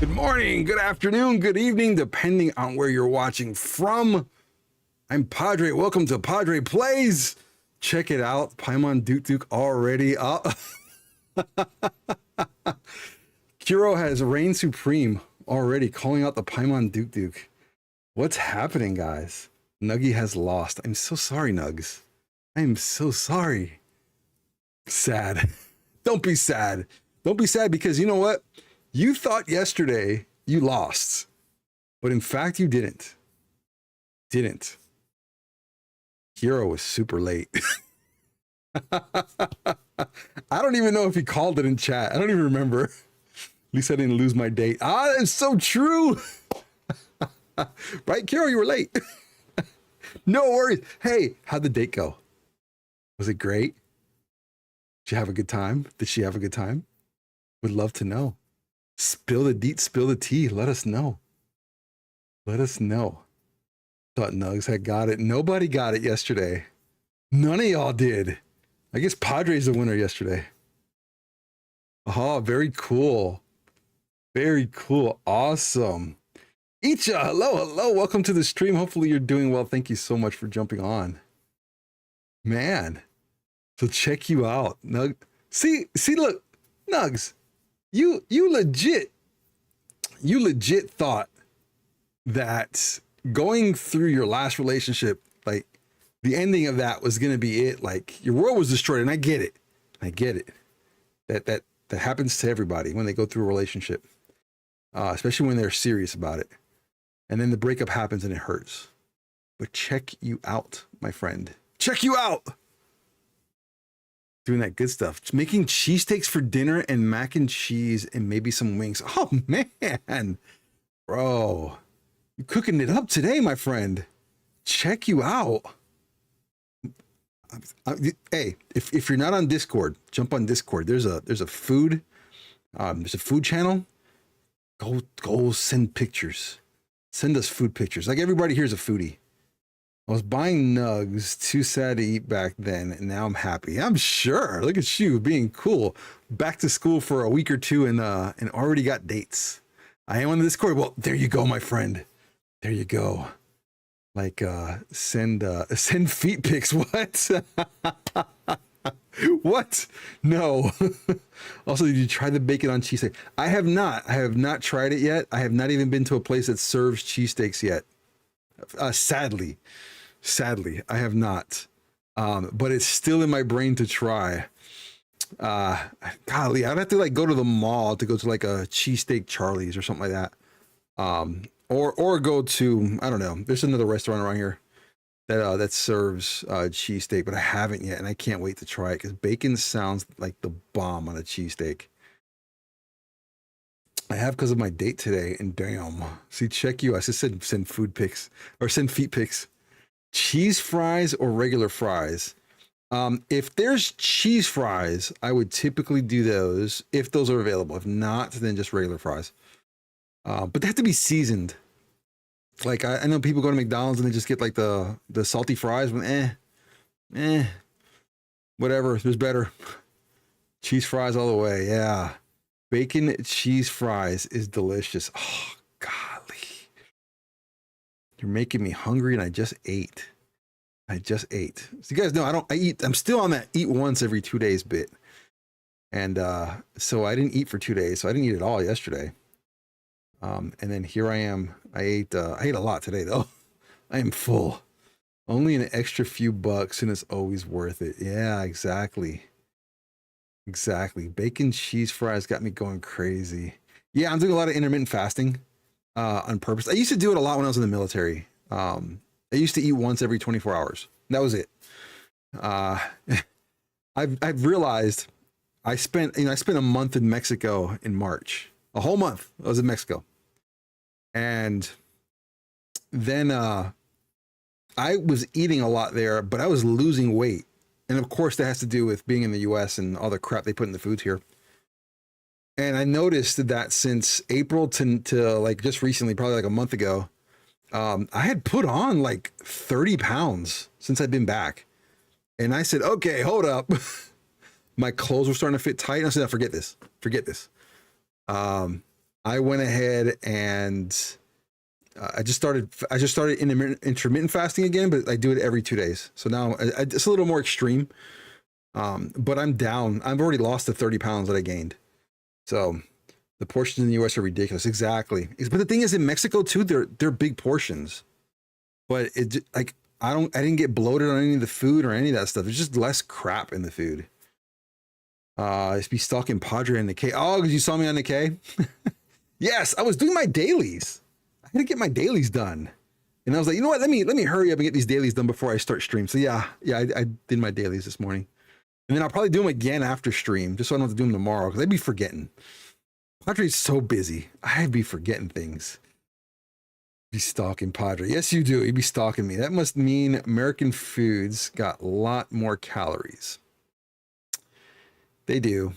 Good morning, good afternoon, good evening, depending on where you're watching from. I'm Padre. Welcome to Padre Plays. Check it out. Paimon Duke already up. Kuro has reigned supreme already, calling out the Paimon Duke. What's happening, guys? Nuggy has lost. I'm so sorry, Nugs. I am so sorry. Sad. Don't be sad. Don't be sad because you know what? You thought yesterday you lost, but in fact you didn't. Hero was super late. I don't even know if he called it in chat. I don't even remember. At least I didn't lose my date. Ah, that's so true. Right, Kiro, you were late. No worries. Hey, how'd the date go? Was it great? Did you have a good time? Did she have a good time? Would love to know. Spill the deet, spill the tea. Let us know. Let us know. Thought Nugs had got it. Nobody got it yesterday. None of y'all did. I guess Padre's the winner yesterday. Oh, very cool. Very cool. Awesome. Icha, hello. Welcome to the stream. Hopefully you're doing well. Thank you so much for jumping on. Man. So check you out. Nug. See, look, Nugs. You legit thought that going through your last relationship, like the ending of that was going to be it. Like your world was destroyed. And I get it. That happens to everybody when they go through a relationship, especially when they're serious about it. And then the breakup happens and it hurts. But check you out, my friend. Check you out. Doing that good stuff. Making cheesesteaks for dinner and mac and cheese and maybe some wings. Oh, man. Bro. You're cooking it up today, my friend. Check you out. Hey, if you're not on Discord, jump on Discord. There's a food channel. Go send pictures. Send us food pictures. Like everybody here's a foodie. I was buying nugs, too sad to eat back then, and now I'm happy. I'm sure. Look at you being cool. Back to school for a week or two and already got dates. I am on the Discord. Well, there you go, my friend. There you go. Like send feet pics. What? What? No. Also, did you try the bacon on cheesesteak? I have not. I have not tried it yet. I have not even been to a place that serves cheesesteaks yet. Sadly, I have not. But it's still in my brain to try. Golly, I'd have to like go to the mall to go to like a cheesesteak Charlie's or something like that. Or go to, I don't know. There's another restaurant around here that serves cheesesteak, but I haven't yet, and I can't wait to try it because bacon sounds like the bomb on a cheesesteak. I have because of my date today, and damn. See, check you. I just said send food pics or send feet pics. Cheese fries or regular fries? If there's cheese fries, I would typically do those if those are available. If not, then just regular fries. But they have to be seasoned. Like I know people go to McDonald's and they just get like the salty fries. Whatever. There's better. Cheese fries all the way. Yeah. Bacon cheese fries is delicious. Oh, golly. You're making me hungry and I just ate. So you guys know I'm still on that eat once every 2 days bit. And so I didn't eat for 2 days. So I didn't eat at all yesterday. And then here I am. I ate a lot today though. I am full. Only an extra few bucks and it's always worth it. Yeah, exactly. Bacon cheese fries got me going crazy. Yeah, I'm doing a lot of intermittent fasting on purpose. I used to do it a lot when I was in the military. I used to eat once every 24 hours. That was it. I've realized I spent a month in Mexico in March. A whole month I was in Mexico. And then I was eating a lot there, but I was losing weight. And of course that has to do with being in the US and all the crap they put in the foods here. And I noticed that since April to like just recently, probably like a month ago, I had put on like 30 pounds since I'd been back. And I said, okay, hold up. My clothes were starting to fit tight. And I said, no, forget this. I went ahead and I just started intermittent fasting again, but I do it every 2 days. So now it's a little more extreme. But I'm down. I've already lost the 30 pounds that I gained. So the portions in the US are ridiculous. Exactly. But the thing is, in Mexico too, they're big portions. But like I didn't get bloated on any of the food or any of that stuff. There's just less crap in the food. I used to be stalking Padre and the K. Oh, because you saw me on the K? Yes, I was doing my dailies. I had to get my dailies done. And I was like, you know what? Let me hurry up and get these dailies done before I start stream. So yeah, I did my dailies this morning. And then I'll probably do them again after stream, just so I don't have to do them tomorrow, because I'd be forgetting. Padre's so busy. I'd be forgetting things. Be stalking Padre. Yes, you do. He'd be stalking me. That must mean American foods got a lot more calories. They do.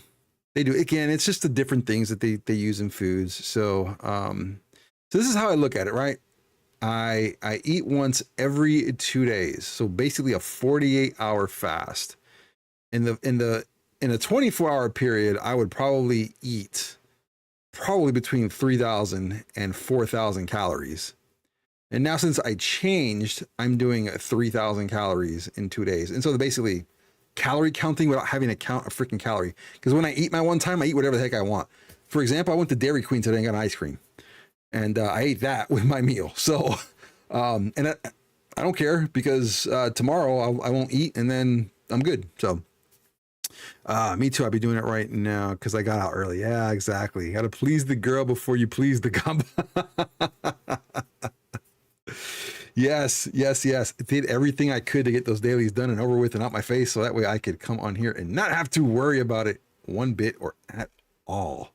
They do. Again, it's just the different things that they use in foods. So, so this is how I look at it, right? I eat once every 2 days. So basically a 48-hour fast. In a 24-hour period, I would probably eat between 3,000 and 4,000 calories. And now since I changed, I'm doing 3,000 calories in 2 days. And so basically calorie counting without having to count a freaking calorie. Because when I eat my one time, I eat whatever the heck I want. For example, I went to Dairy Queen today and got an ice cream. And I ate that with my meal. So, and I don't care, because tomorrow I won't eat and then I'm good. So, me too. I'll be doing it right now because I got out early. Yeah, exactly. Got to please the girl before you please the gum. Yes. Did everything I could to get those dailies done and over with and out my face, so that way I could come on here and not have to worry about it one bit or at all.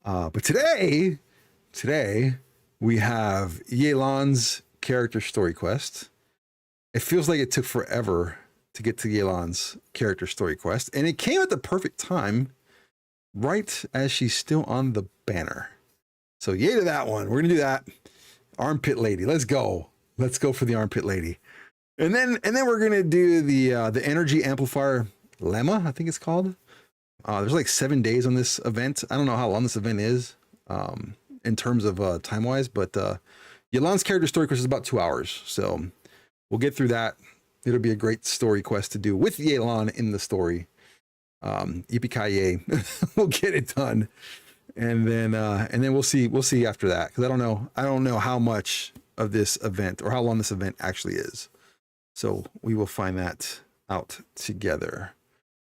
But today we have Yelan's character story quest. It feels like it took forever to get to Yelan's character story quest, and it came at the perfect time, right as she's still on the banner. So yay to that one. We're gonna do that. Armpit lady. Let's go for the armpit lady. And then we're gonna do the energy amplifier Lemma, I think it's called. There's like 7 days on this event. I don't know how long this event is in terms of time wise, but Yelan's character story quest is about 2 hours. So we'll get through that. It'll be a great story quest to do with Yelan in the story. Yippee-ki-yay. We'll get it done. And then we'll see after that, because I don't know how much of this event or how long this event actually is. So we will find that out together.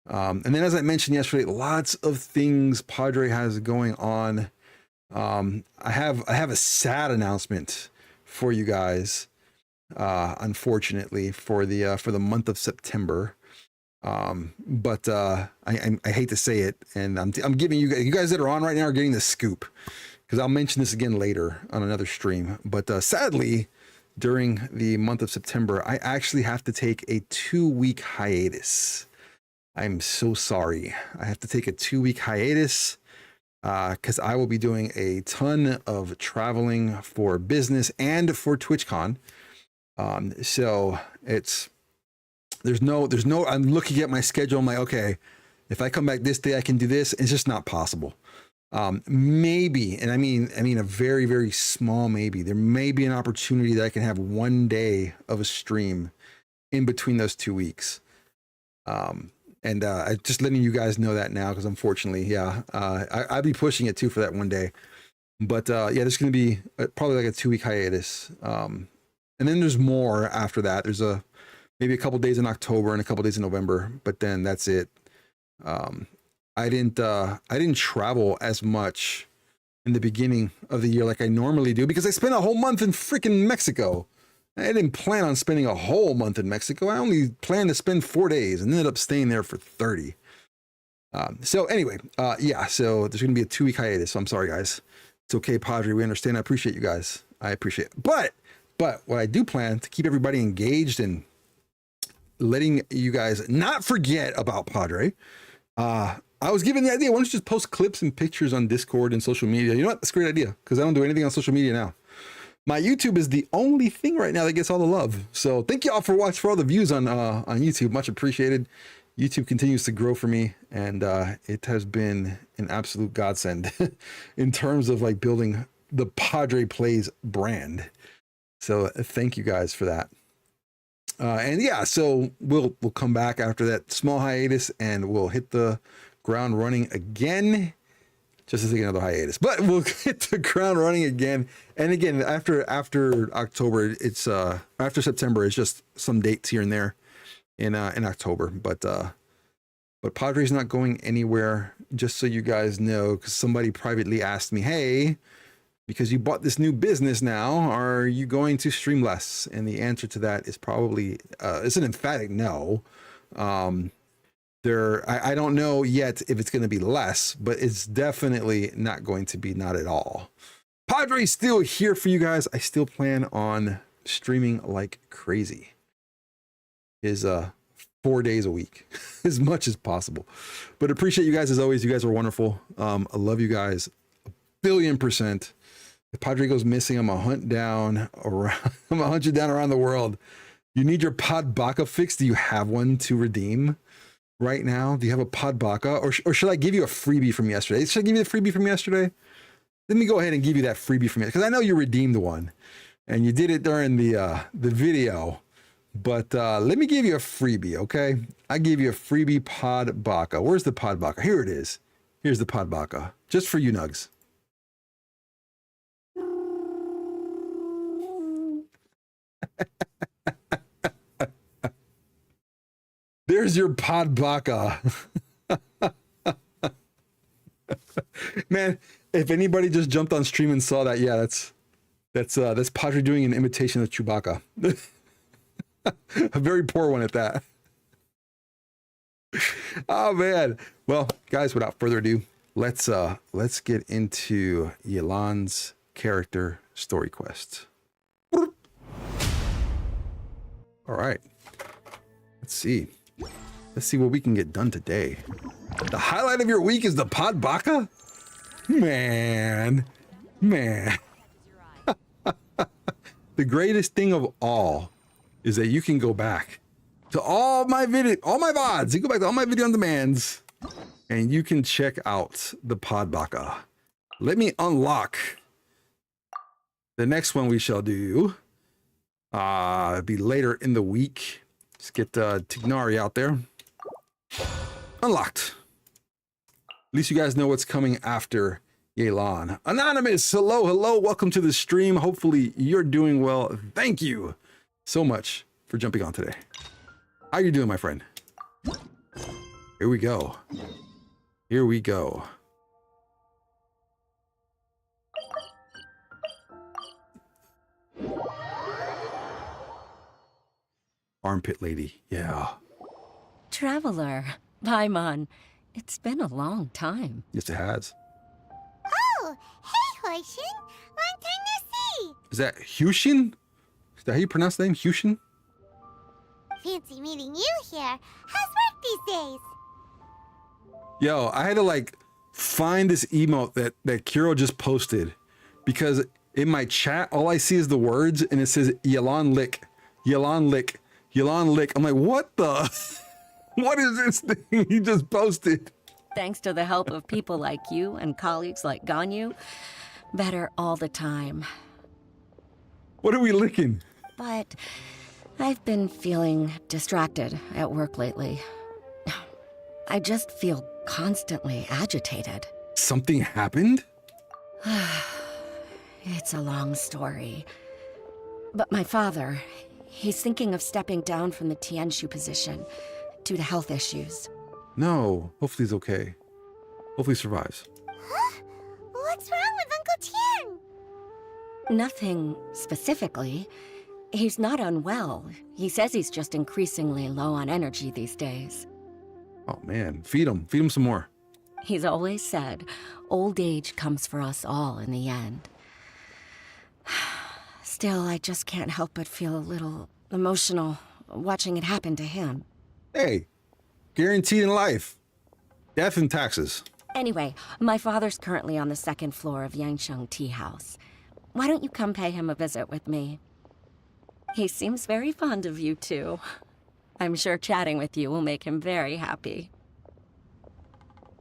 And then, as I mentioned yesterday, lots of things Padre has going on. I have a sad announcement for you guys. Unfortunately, for the month of September. But I hate to say it, and I'm giving you guys that are on right now are getting the scoop, because I'll mention this again later on another stream. But sadly, during the month of September, I actually have to take a 2-week hiatus. I'm so sorry. I have to take a 2-week hiatus because I will be doing a ton of traveling for business and for TwitchCon. So there's no, I'm looking at my schedule. I'm like, okay, if I come back this day, I can do this. It's just not possible. Maybe, and I mean a very, very small maybe, there may be an opportunity that I can have 1 day of a stream in between those 2 weeks. And I just letting you guys know that now, because unfortunately, I'll be pushing it too for that 1 day. But there's going to be probably like a 2-week hiatus. And then there's more after that. There's maybe a couple days in October and a couple days in November, but then that's it. I didn't travel as much in the beginning of the year like I normally do, because I spent a whole month in freaking Mexico. I didn't plan on spending a whole month in Mexico. I only planned to spend 4 days and ended up staying there for 30. So anyway, so there's going to be a 2-week hiatus. So I'm sorry, guys. It's okay, Padre. We understand. I appreciate you guys. I appreciate it. But what I do plan to keep everybody engaged and letting you guys not forget about Padre. I was given the idea, why don't you just post clips and pictures on Discord and social media? You know what? That's a great idea, because I don't do anything on social media now. My YouTube is the only thing right now that gets all the love. So thank you all for watching, for all the views on YouTube. Much appreciated. YouTube continues to grow for me, and it has been an absolute godsend in terms of like building the Padre Plays brand. So thank you guys for that. And yeah, so we'll come back after that small hiatus, and we'll hit the ground running again. Just to take another hiatus, but we'll hit the ground running again. And again, after October, it's after September, it's just some dates here and there in October. But Padre's not going anywhere. Just so you guys know, because somebody privately asked me, "Hey, because you bought this new business now, are you going to stream less?" And the answer to that is probably it's an emphatic no. I don't know yet if it's going to be less, but it's definitely not going to be not at all. Padre's still here for you guys. I still plan on streaming like crazy. Is 4 days a week, as much as possible. But appreciate you guys as always. You guys are wonderful. I love you guys 1,000,000,000%. If Padre goes missing, I'm gonna hunt down around. I'm gonna hunt you down around the world. You need your Pod Baka fix. Do you have one to redeem right now? Do you have a Pod Baka, or should I give you a freebie from yesterday? Should I give you the freebie from yesterday? Let me go ahead and give you that freebie from yesterday, because I know you redeemed one, and you did it during the video. But let me give you a freebie, okay? I give you a freebie Pod Baka. Where's the Pod Baka? Here it is. Here's the Pod Baka, just for you nugs. There's your Pod Baka. Man, if anybody just jumped on stream and saw that, yeah, that's Padre doing an imitation of Chewbacca. A very poor one at that. Oh man. Well, guys, without further ado, let's get into Yelan's character story quest. All right. Let's see what we can get done today. The highlight of your week is the Pod Baka? Man. The greatest thing of all is that you can go back to all my VODs. You go back to all my video on demands, and you can check out the Pod Baka. Let me unlock the next one we shall do. Be later in the week. Let's get Tignari out there. Unlocked. At least you guys know what's coming after Yelan. Anonymous, hello, welcome to the stream. Hopefully you're doing well. Thank you so much for jumping on today. How you doing, my friend? Here we go. Armpit lady, yeah. Traveler, Paimon, it's been a long time. Yes, it has. Oh, hey, Hoishin. Long time no see. Is that Hushin? Is that how you pronounce the name, Hushin? Fancy meeting you here. How's work these days? Yo, I had to like find this emote that Kiro just posted, because in my chat, all I see is the words, and it says Yelan lick. I'm like, what the? What is this thing he just posted? Thanks to the help of people like you and colleagues like Ganyu, better all the time. What are we licking? But I've been feeling distracted at work lately. I just feel constantly agitated. Something happened? It's a long story. But my father, he's thinking of stepping down from the Tianshu position due to health issues. No, hopefully he's okay. Hopefully he survives. Huh? What's wrong with Uncle Tian? Nothing specifically. He's not unwell. He says he's just increasingly low on energy these days. Oh man, feed him some more. He's always said, old age comes for us all in the end. Still, I just can't help but feel a little emotional watching it happen to him. Hey, guaranteed in life. Death and taxes. Anyway, my father's currently on the second floor of Yangsheng Tea House. Why don't you come pay him a visit with me? He seems very fond of you, too. I'm sure chatting with you will make him very happy.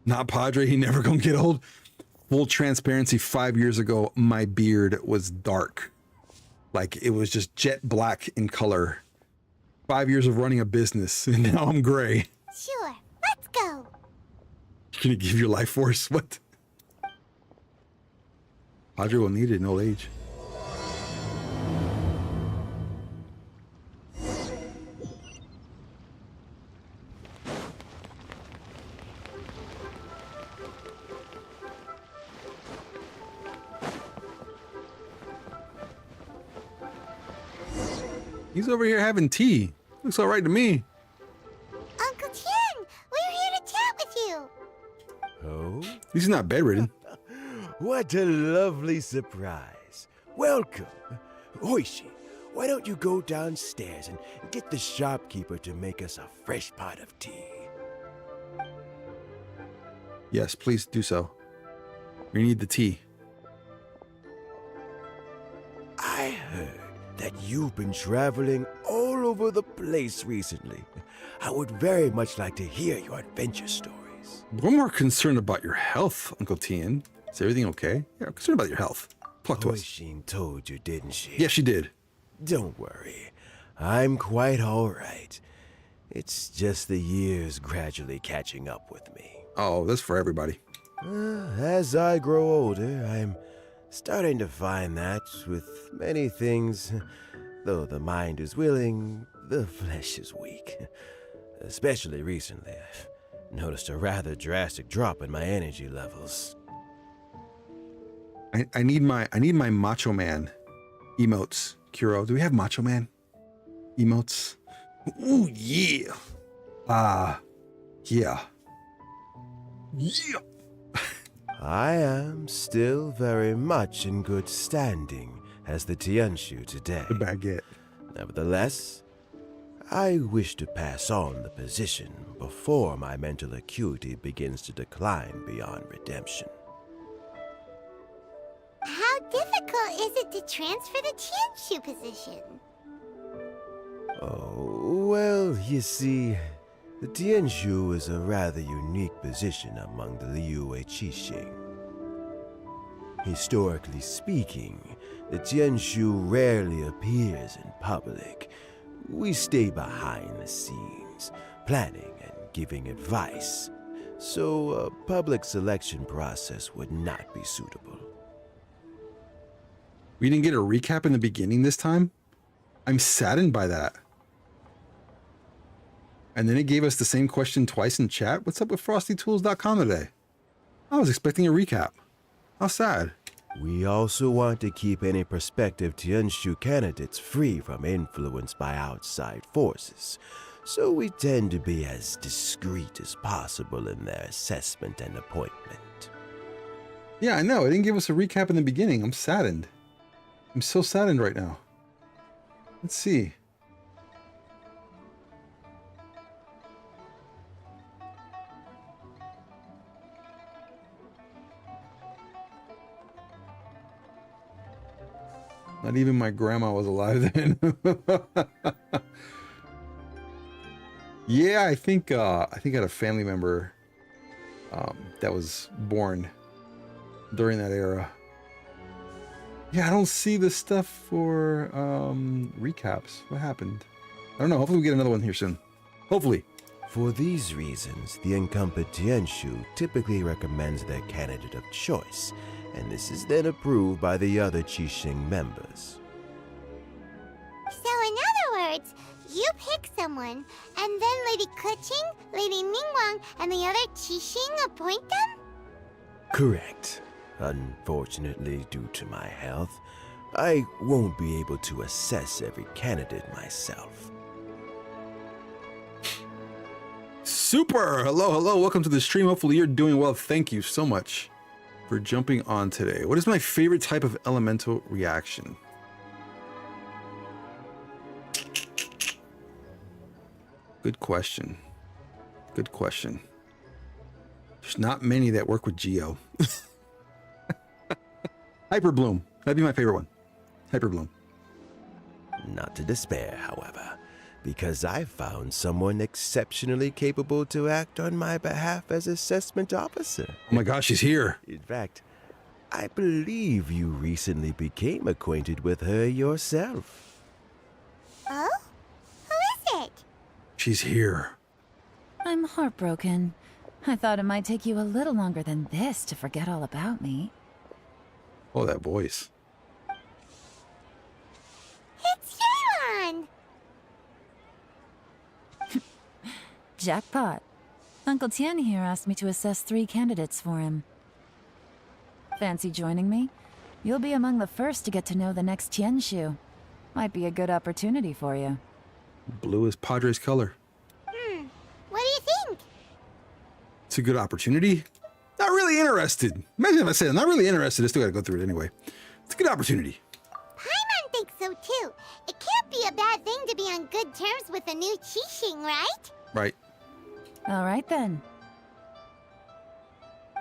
Not Padre, he never gonna get old. Full transparency, 5 years ago, my beard was dark. Like it was just jet black in color. 5 years of running a business, and now I'm gray. Sure, let's go. You're gonna give your life force? What? Padre will need it in old age. He's over here having tea. Looks all right to me. Uncle Tien, we're here to chat with you. Oh? He's not bedridden. What a lovely surprise. Welcome. Oishi, why don't you go downstairs and get the shopkeeper to make us a fresh pot of tea? Yes, please do so. We need the tea. I heard that you've been traveling all over the place recently. I would very much like to hear your adventure stories. We're more concerned about your health, Uncle Tien. Is everything okay? Yeah, I'm concerned about your health. Talk to us. Oishin told you, didn't she? Yes, she did. Don't worry. I'm quite all right. It's just the years gradually catching up with me. Oh, that's for everybody. As I grow older, I'm starting to find that with many things, though the mind is willing, the flesh is weak. Especially recently, I've noticed a rather drastic drop in my energy levels. I need my Macho Man emotes. Kuro, do we have Macho Man emotes? Ooh, yeah. Yeah. Yeah. I am still very much in good standing as the Tianshu today. The baguette. Nevertheless, I wish to pass on the position before my mental acuity begins to decline beyond redemption. How difficult is it to transfer the Tianshu position? Oh, well, you see, the Tianshu is a rather unique position among the Liyue Qixing. Historically speaking, the Tianshu rarely appears in public. We stay behind the scenes, planning and giving advice, so a public selection process would not be suitable. We didn't get a recap in the beginning this time. I'm saddened by that. And then it gave us the same question twice in chat. What's up with FrostyTools.com today? I was expecting a recap. How sad. We also want to keep any prospective Tianshu candidates free from influence by outside forces, so we tend to be as discreet as possible in their assessment and appointment. Yeah, I know. It didn't give us a recap in the beginning. I'm saddened. I'm so saddened right now. Let's see. Not even my grandma was alive then. Yeah, I think I had a family member that was born during that era. Yeah, I don't see the stuff for recaps. What happened? I don't know. Hopefully we get another one here soon. Hopefully. For these reasons, the incumbent Tianshu typically recommends their candidate of choice, and this is then approved by the other Qixing members. So in other words, you pick someone, and then Lady Keqing, Lady Ningguang, and the other Qixing appoint them? Correct. Unfortunately, due to my health, I won't be able to assess every candidate myself. Super! Hello, hello. Welcome to the stream. Hopefully you're doing well. Thank you so much for jumping on today. What is my favorite type of elemental reaction? Good question. Good question. There's not many that work with Geo. Hyper Bloom. That'd be my favorite one. Hyper Bloom. Not to despair, however. because I found someone exceptionally capable to act on my behalf as assessment officer. Oh my gosh, she's here. In fact, I believe you recently became acquainted with her yourself. Oh? Who is it? She's here. I'm heartbroken. I thought it might take you a little longer than this to forget all about me. Oh, that voice. It's Yelan! Jackpot. Uncle Tien here asked me to assess 3 candidates for him. Fancy joining me? You'll be among the first to get to know the next Tianshu. Might be a good opportunity for you. Blue is Padre's color. What do you think? It's a good opportunity. Not really interested. Imagine if I said I'm not really interested. I still got to go through it anyway. It's a good opportunity. Paimon thinks so too. It can't be a bad thing to be on good terms with a new Qixing, right? Right. All right then.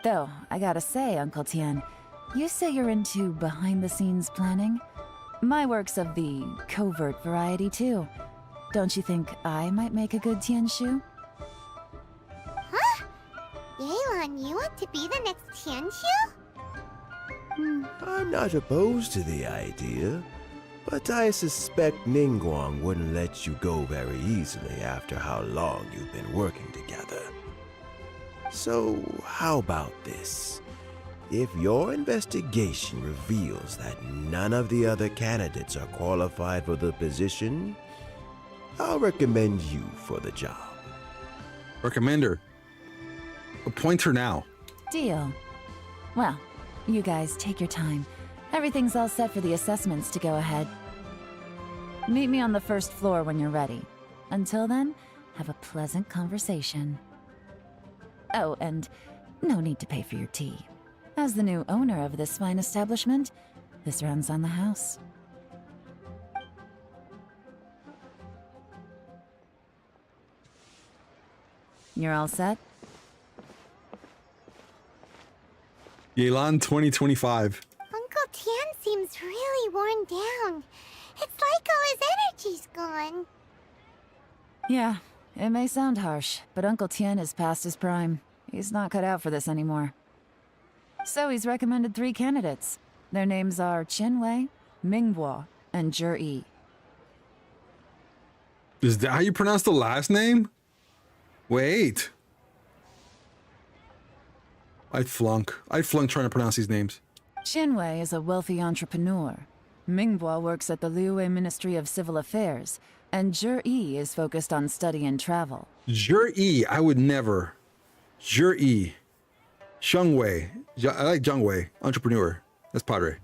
Though, I gotta say, Uncle Tien, you say you're into behind-the-scenes planning? My work's of the covert variety too. Don't you think I might make a good Tianshu? Huh? Yelan, you want to be the next Tianshu? I'm not opposed to the idea, but I suspect Ningguang wouldn't let you go very easily after how long you've been working together. So, how about this? If your investigation reveals that none of the other candidates are qualified for the position, I'll recommend you for the job. Recommend her. Appoint her now. Deal. Well, you guys take your time. Everything's all set for the assessments to go ahead. Meet me on the first floor when you're ready. Until then, have a pleasant conversation. Oh, and no need to pay for your tea. As the new owner of this fine establishment, this runs on the house. You're all set? Yelan 2025. Uncle Tien seems really worn down. It's like all his energy's gone. Yeah, it may sound harsh, but Uncle Tien is past his prime. He's not cut out for this anymore. So he's recommended 3 candidates. Their names are Qinwei, Mingbo, and Zhi. Is that how you pronounce the last name? Wait. I'd flunk trying to pronounce these names. Qinwei is a wealthy entrepreneur. Mingbo works at the Liyue Ministry of Civil Affairs, and Zhi is focused on study and travel. Zhi, I would never. Zhi. Shengwei. I like Zhengwei, entrepreneur. That's Padre.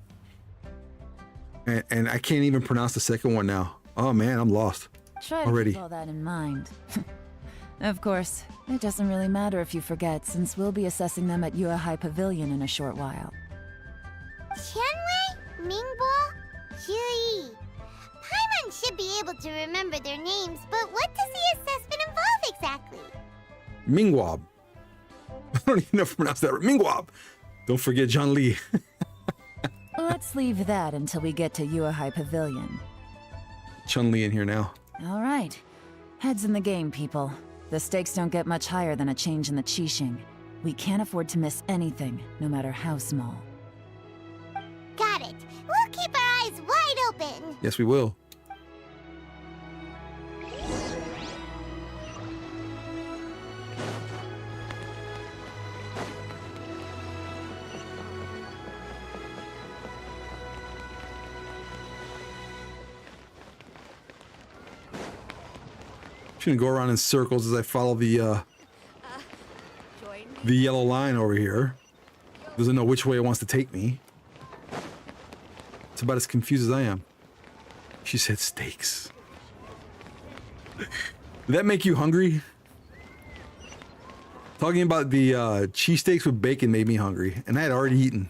And I can't even pronounce the second one now. Oh man, I'm lost. Try to already. keep all that in mind. Of course, it doesn't really matter if you forget, since we'll be assessing them at Yuehai Pavilion in a short while. Qianwei, Mingbo, Zhi. Paimon should be able to remember their names, but what does the assessment involve exactly? Mingwab. I don't even know if I pronounced that right. Mingwab. Don't forget John Lee. Let's leave that until we get to Yuehai Pavilion. Chun Li in here now. All right. Heads in the game, people. The stakes don't get much higher than a change in the Qixing. We can't afford to miss anything, no matter how small. Got it. We'll keep our eyes wide open. Yes, we will. Just gonna go around in circles as I follow the yellow line over here. Doesn't know which way it wants to take me. It's about as confused as I am. She said steaks. Did that make you hungry? Talking about the cheesesteaks with bacon made me hungry, and I had already eaten.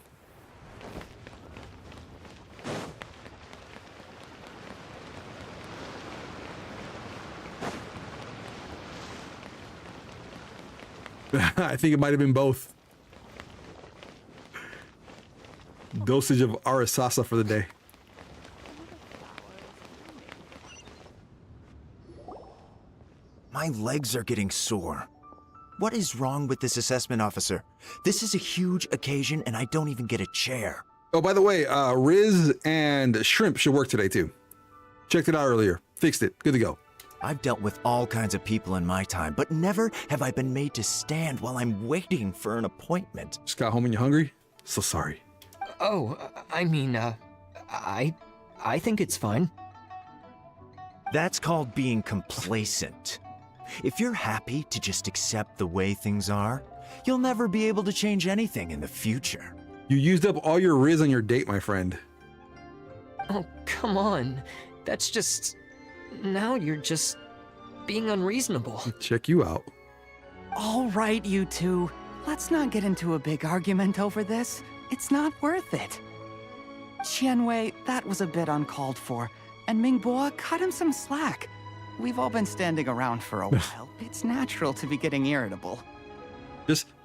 I think it might have been both. Dosage of arasasa for the day. My legs are getting sore. What is wrong with this assessment officer? This is a huge occasion and I don't even get a chair. Oh, by the way, Riz and Shrimp should work today too. Checked it out earlier. Fixed it. Good to go. I've dealt with all kinds of people in my time, but never have I been made to stand while I'm waiting for an appointment. Just got home and you're hungry? So sorry. Oh, I mean, I think it's fine. That's called being complacent. If you're happy to just accept the way things are, you'll never be able to change anything in the future. You used up all your Riz on your date, my friend. Oh, come on. That's just... Now you're just being unreasonable. Check you out. All right, you two. Let's not get into a big argument over this. It's not worth it. Qianwei, that was a bit uncalled for. And Mingbo, cut him some slack. We've all been standing around for a while. It's natural to be getting irritable.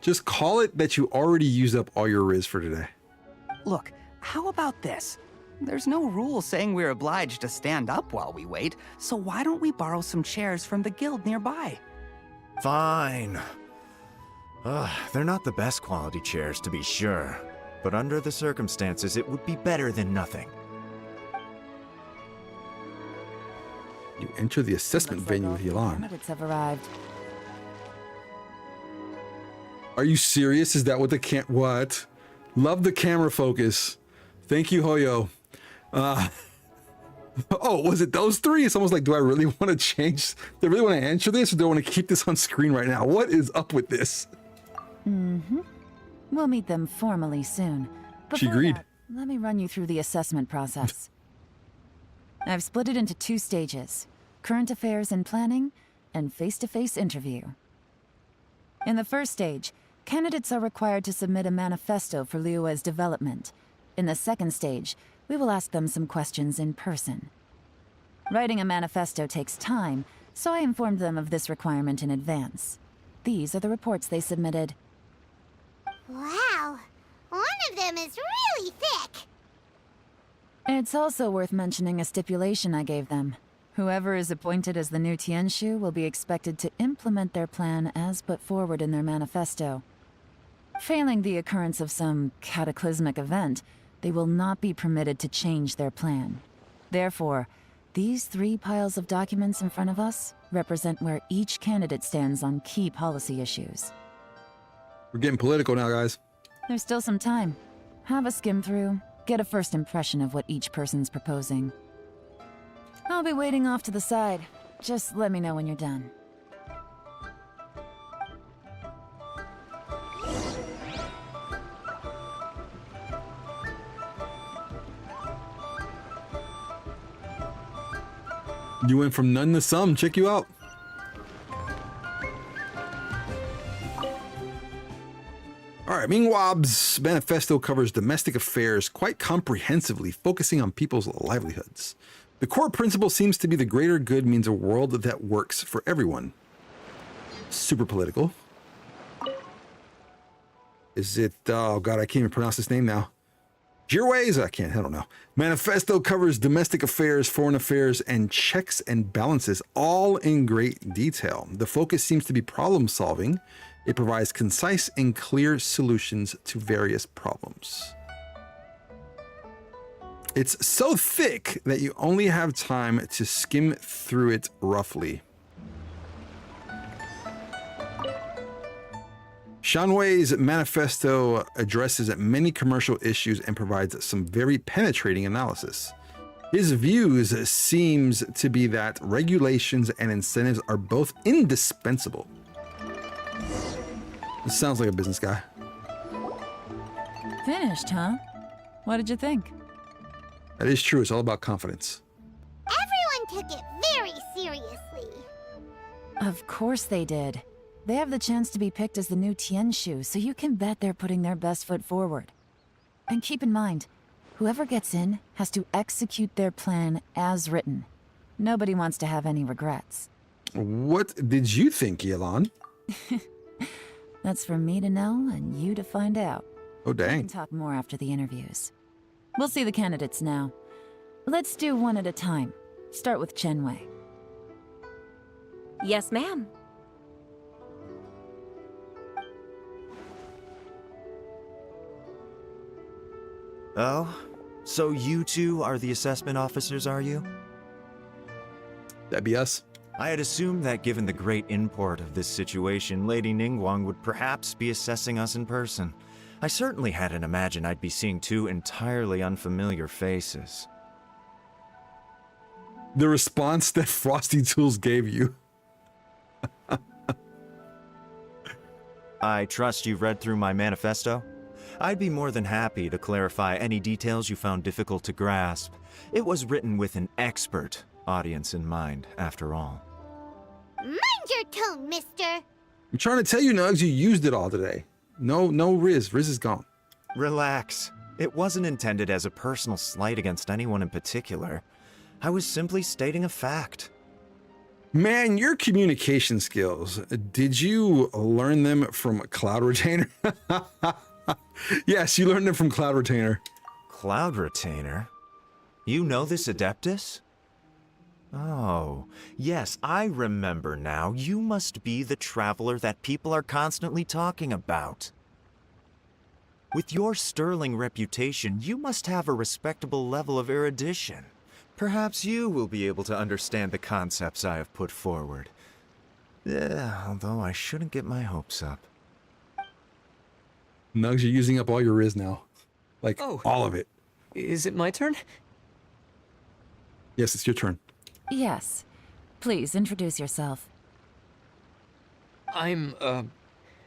Just call it that you already used up all your Riz for today. Look, how about this? There's no rule saying we're obliged to stand up while we wait, so why don't we borrow some chairs from the guild nearby? Fine. They're not the best quality chairs, to be sure. But under the circumstances, it would be better than nothing. You enter the assessment venue with Yelan. Candidates have arrived. Are you serious? Is that what the what? Love the camera focus. Thank you, Hoyo. Oh, was it those three? It's almost like, do I really want to change? Do I really want to answer this, or do I want to keep this on screen right now? What is up with this? We'll meet them formally soon. She Before agreed. that, let me run you through the assessment process. I've split it into 2 stages: current affairs and planning, and face-to-face interview. In the first stage, candidates are required to submit a manifesto for Liyue's development. In the second stage, we will ask them some questions in person. Writing a manifesto takes time, so I informed them of this requirement in advance. These are the reports they submitted. Wow, one of them is really thick. It's also worth mentioning a stipulation I gave them. Whoever is appointed as the new Tianshu will be expected to implement their plan as put forward in their manifesto. Failing the occurrence of some cataclysmic event, they will not be permitted to change their plan. Therefore, these 3 piles of documents in front of us represent where each candidate stands on key policy issues. We're getting political now, guys. There's still some time. Have a skim through, get a first impression of what each person's proposing. I'll be waiting off to the side. Just let me know when you're done. You went from none to some. Check you out. All right, Mingwab's manifesto covers domestic affairs quite comprehensively, focusing on people's livelihoods. The core principle seems to be the greater good means a world that works for everyone. Super political. Is it, oh God, I can't even pronounce this name now. Jirways? I don't know. Manifesto covers domestic affairs, foreign affairs, and checks and balances, all in great detail. The focus seems to be problem solving. It provides concise and clear solutions to various problems. It's so thick that you only have time to skim through it roughly. Shanwei's manifesto addresses many commercial issues and provides some very penetrating analysis. His views seems to be that regulations and incentives are both indispensable. This sounds like a business guy. Finished, huh? What did you think? That is true. It's all about confidence. Everyone took it very seriously. Of course they did. They have the chance to be picked as the new Tianshu, so you can bet they're putting their best foot forward. And keep in mind, whoever gets in has to execute their plan as written. Nobody wants to have any regrets. What did you think, Yelan? That's for me to know and you to find out. Oh, We can dang. talk more after the interviews. We'll see the candidates now. Let's do one at a time. Start with Chenwei. Yes, ma'am. Oh? So you two are the assessment officers, are you? That'd be us. I had assumed that given the great import of this situation, Lady Ningguang would perhaps be assessing us in person. I certainly hadn't imagined I'd be seeing two entirely unfamiliar faces. The response that Frosty Tools gave you. I trust you've read through my manifesto? I'd be more than happy to clarify any details you found difficult to grasp. It was written with an expert audience in mind, after all. Mind your tone, mister. I'm trying to tell you, Nugs, you used it all today. No Riz. Riz is gone. Relax. It wasn't intended as a personal slight against anyone in particular. I was simply stating a fact. Man, your communication skills, did you learn them from Cloud Retainer? Yes, you learned them from Cloud Retainer. Cloud Retainer? You know this Adeptus? Oh, yes, I remember now. You must be the traveler that people are constantly talking about. With your sterling reputation, you must have a respectable level of erudition. Perhaps you will be able to understand the concepts I have put forward. Although I shouldn't get my hopes up. Nugs, you're using up all your Riz now. Like, all of it. Is it my turn? Yes, it's your turn. Yes. Please introduce yourself. I'm,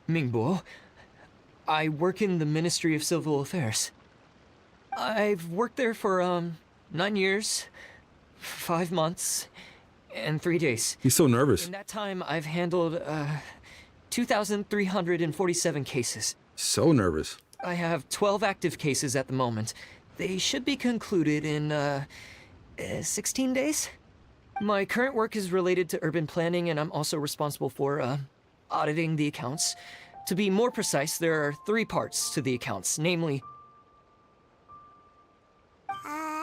Mingbo. I work in the Ministry of Civil Affairs. I've worked there for, 9 years, 5 months, and 3 days. He's so nervous. In that time, I've handled, 2,347 cases. So nervous. I have 12 active cases at the moment. They should be concluded in, 16 days? My current work is related to urban planning, and I'm also responsible for, auditing the accounts. To be more precise, there are 3 parts to the accounts, namely...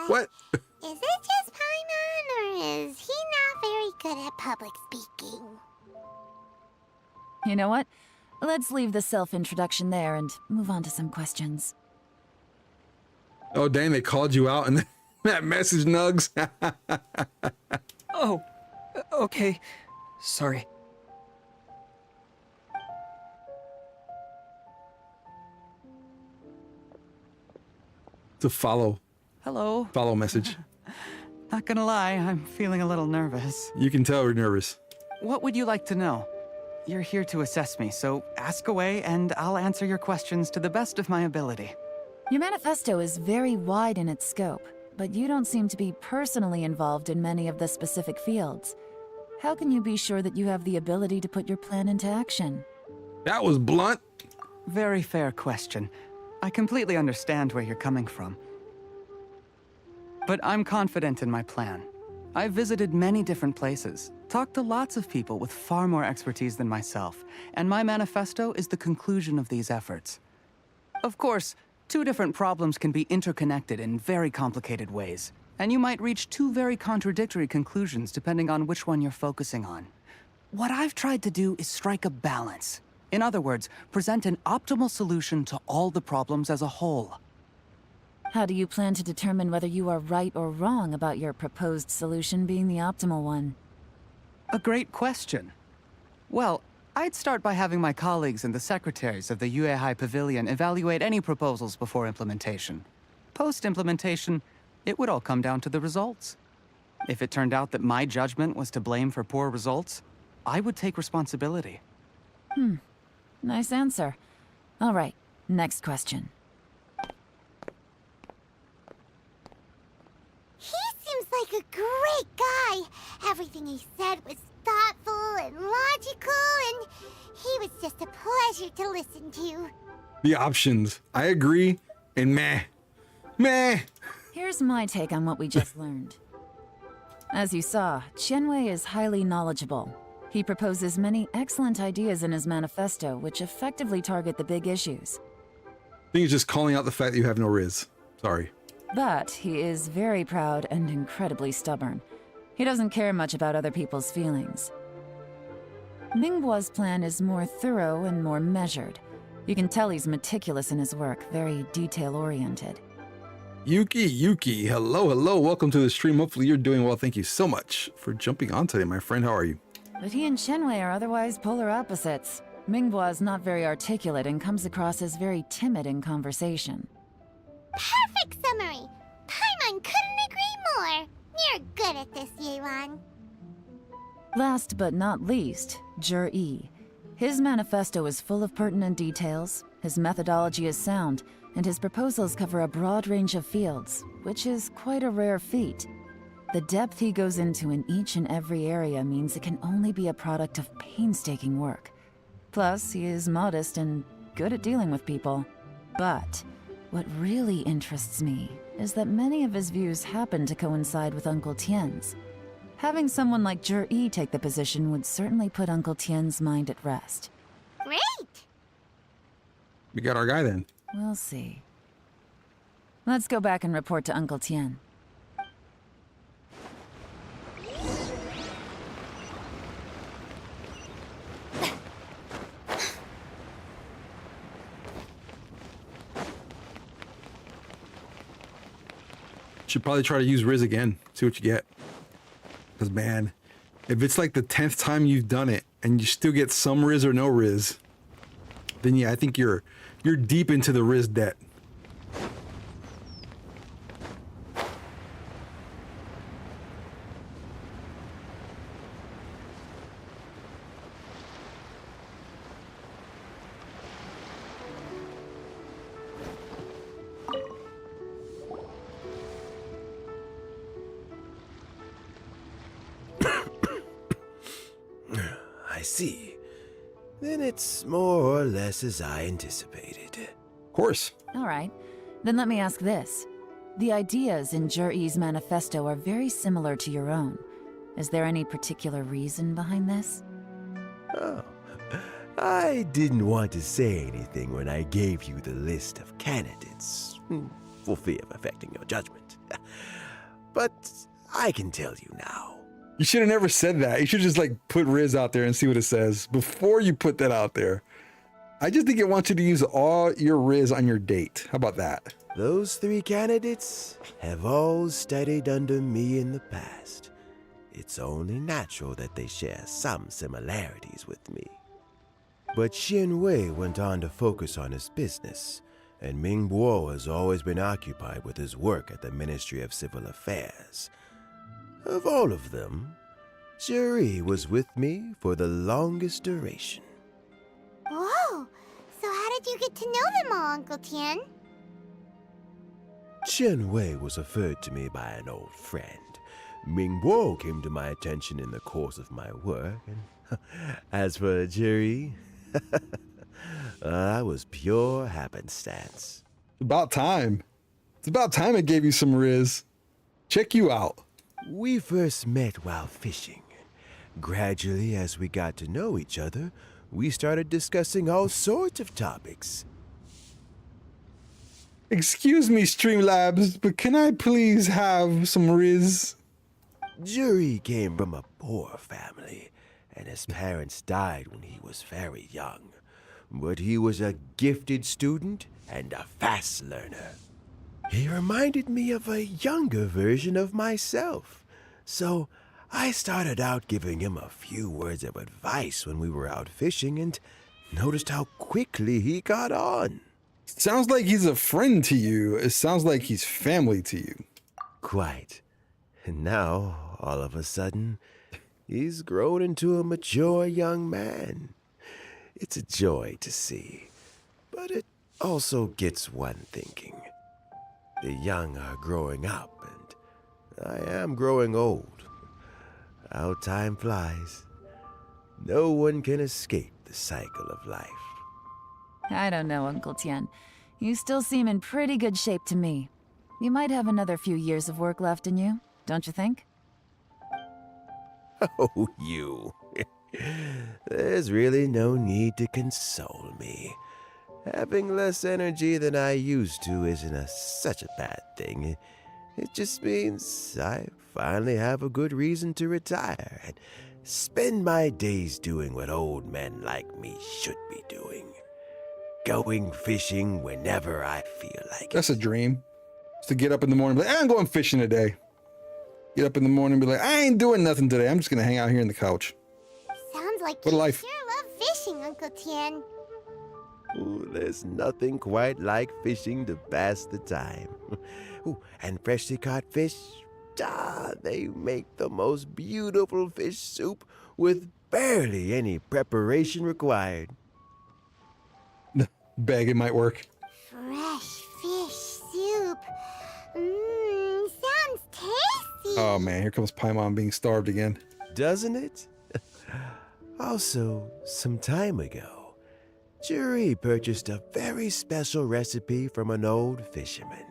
What? Is it just Paimon, or is he not very good at public speaking? You know what? Let's leave the self-introduction there and move on to some questions. Oh, dang, they called you out in that message, Nugs. Oh, okay. Sorry. To follow Hello. message. Not gonna lie, I'm feeling a little nervous. You can tell we're nervous. What would you like to know? You're here to assess me, so ask away and I'll answer your questions to the best of my ability. Your manifesto is very wide in its scope, but you don't seem to be personally involved in many of the specific fields. How can you be sure that you have the ability to put your plan into action? That was blunt. Very fair question. I completely understand where you're coming from. But I'm confident in my plan. I've visited many different places, talked to lots of people with far more expertise than myself, and my manifesto is the conclusion of these efforts. Of course, 2 different problems can be interconnected in very complicated ways, and you might reach 2 very contradictory conclusions depending on which one you're focusing on. What I've tried to do is strike a balance. In other words, present an optimal solution to all the problems as a whole. How do you plan to determine whether you are right or wrong about your proposed solution being the optimal one? A great question. Well, I'd start by having my colleagues and the secretaries of the Yuehai Pavilion evaluate any proposals before implementation. Post-implementation, it would all come down to the results. If it turned out that my judgment was to blame for poor results, I would take responsibility. Nice answer. All right, next question. He seems like a great guy. Everything he said was thoughtful and logical, and he was just a pleasure to listen to. The options. I agree. And meh. Meh. Here's my take on what we just learned. As you saw, Qianwei is highly knowledgeable. He proposes many excellent ideas in his manifesto, which effectively target the big issues. I think he's just calling out the fact that you have no Riz. Sorry. But he is very proud and incredibly stubborn. He doesn't care much about other people's feelings. Mingbo's plan is more thorough and more measured. You can tell he's meticulous in his work, very detail-oriented. Yuki, hello, welcome to the stream. Hopefully you're doing well. Thank you so much for jumping on today, my friend. How are you? But he and Shenwei are otherwise polar opposites. Mingbo is not very articulate and comes across as very timid in conversation. Perfect summary! Paimon couldn't agree more! You're good at this, Yelan. Last but not least, Jur-E. His manifesto is full of pertinent details, his methodology is sound, and his proposals cover a broad range of fields, which is quite a rare feat. The depth he goes into in each and every area means it can only be a product of painstaking work. Plus, he is modest and good at dealing with people. But what really interests me is that many of his views happen to coincide with Uncle Tien's. Having someone like Jur-E take the position would certainly put Uncle Tien's mind at rest. Great! We got our guy then. We'll see. Let's go back and report to Uncle Tien. Should probably try to use Riz again. See what you get. Because, man, if it's like the 10th time you've done it and you still get some Riz or no Riz, then yeah, I think you're deep into the Riz debt. I see. Then it's more or less as I anticipated. Of course. All right. Then let me ask this. The ideas in Jur-E's manifesto are very similar to your own. Is there any particular reason behind this? Oh, I didn't want to say anything when I gave you the list of candidates, for fear of affecting your judgment. But I can tell you now. You should have never said that. You should just like put Riz out there and see what it says before you put that out there. I just think it wants you to use all your Riz on your date. How about that? Those 3 candidates have all studied under me in the past. It's only natural that they share some similarities with me. But Shenwei went on to focus on his business, and Mingbo has always been occupied with his work at the Ministry of Civil Affairs. Of all of them, Jur-E was with me for the longest duration. Whoa! So how did you get to know them all, Uncle Tien? Shenwei was referred to me by an old friend. Mingbo came to my attention in the course of my work, and as for Jur-E, that was pure happenstance. About time. It's about time I gave you some Riz. Check you out. We first met while fishing. Gradually, as we got to know each other, we started discussing all sorts of topics. Excuse me, Streamlabs, but can I please have some Riz? Jur-E came from a poor family, and his parents died when he was very young. But he was a gifted student and a fast learner. He reminded me of a younger version of myself, so I started out giving him a few words of advice when we were out fishing and noticed how quickly he got on. Sounds like he's a friend to you. It sounds like he's family to you. Quite. And now, all of a sudden, he's grown into a mature young man. It's a joy to see, but it also gets one thinking. The young are growing up, and I am growing old. How time flies. No one can escape the cycle of life. I don't know, Uncle Tien. You still seem in pretty good shape to me. You might have another few years of work left in you, don't you think? Oh, you. There's really no need to console me. Having less energy than I used to isn't such a bad thing. It just means I finally have a good reason to retire, spend my days doing what old men like me should be doing. Going fishing whenever I feel like That's a it. dream. Just to get up in the morning and be like, I'm going fishing today. Get up in the morning and be like, I ain't doing nothing today. I'm just going to hang out here on the couch. Sounds like What a you life. sure love fishing, Uncle Tien. Ooh, there's nothing quite like fishing to pass the time. Ooh, and freshly caught fish, they make the most beautiful fish soup with barely any preparation required. Begging might work. Fresh fish soup. Sounds tasty. Oh man, here comes Paimon being starved again. Doesn't it? Also, some time ago, Juri purchased a very special recipe from an old fisherman.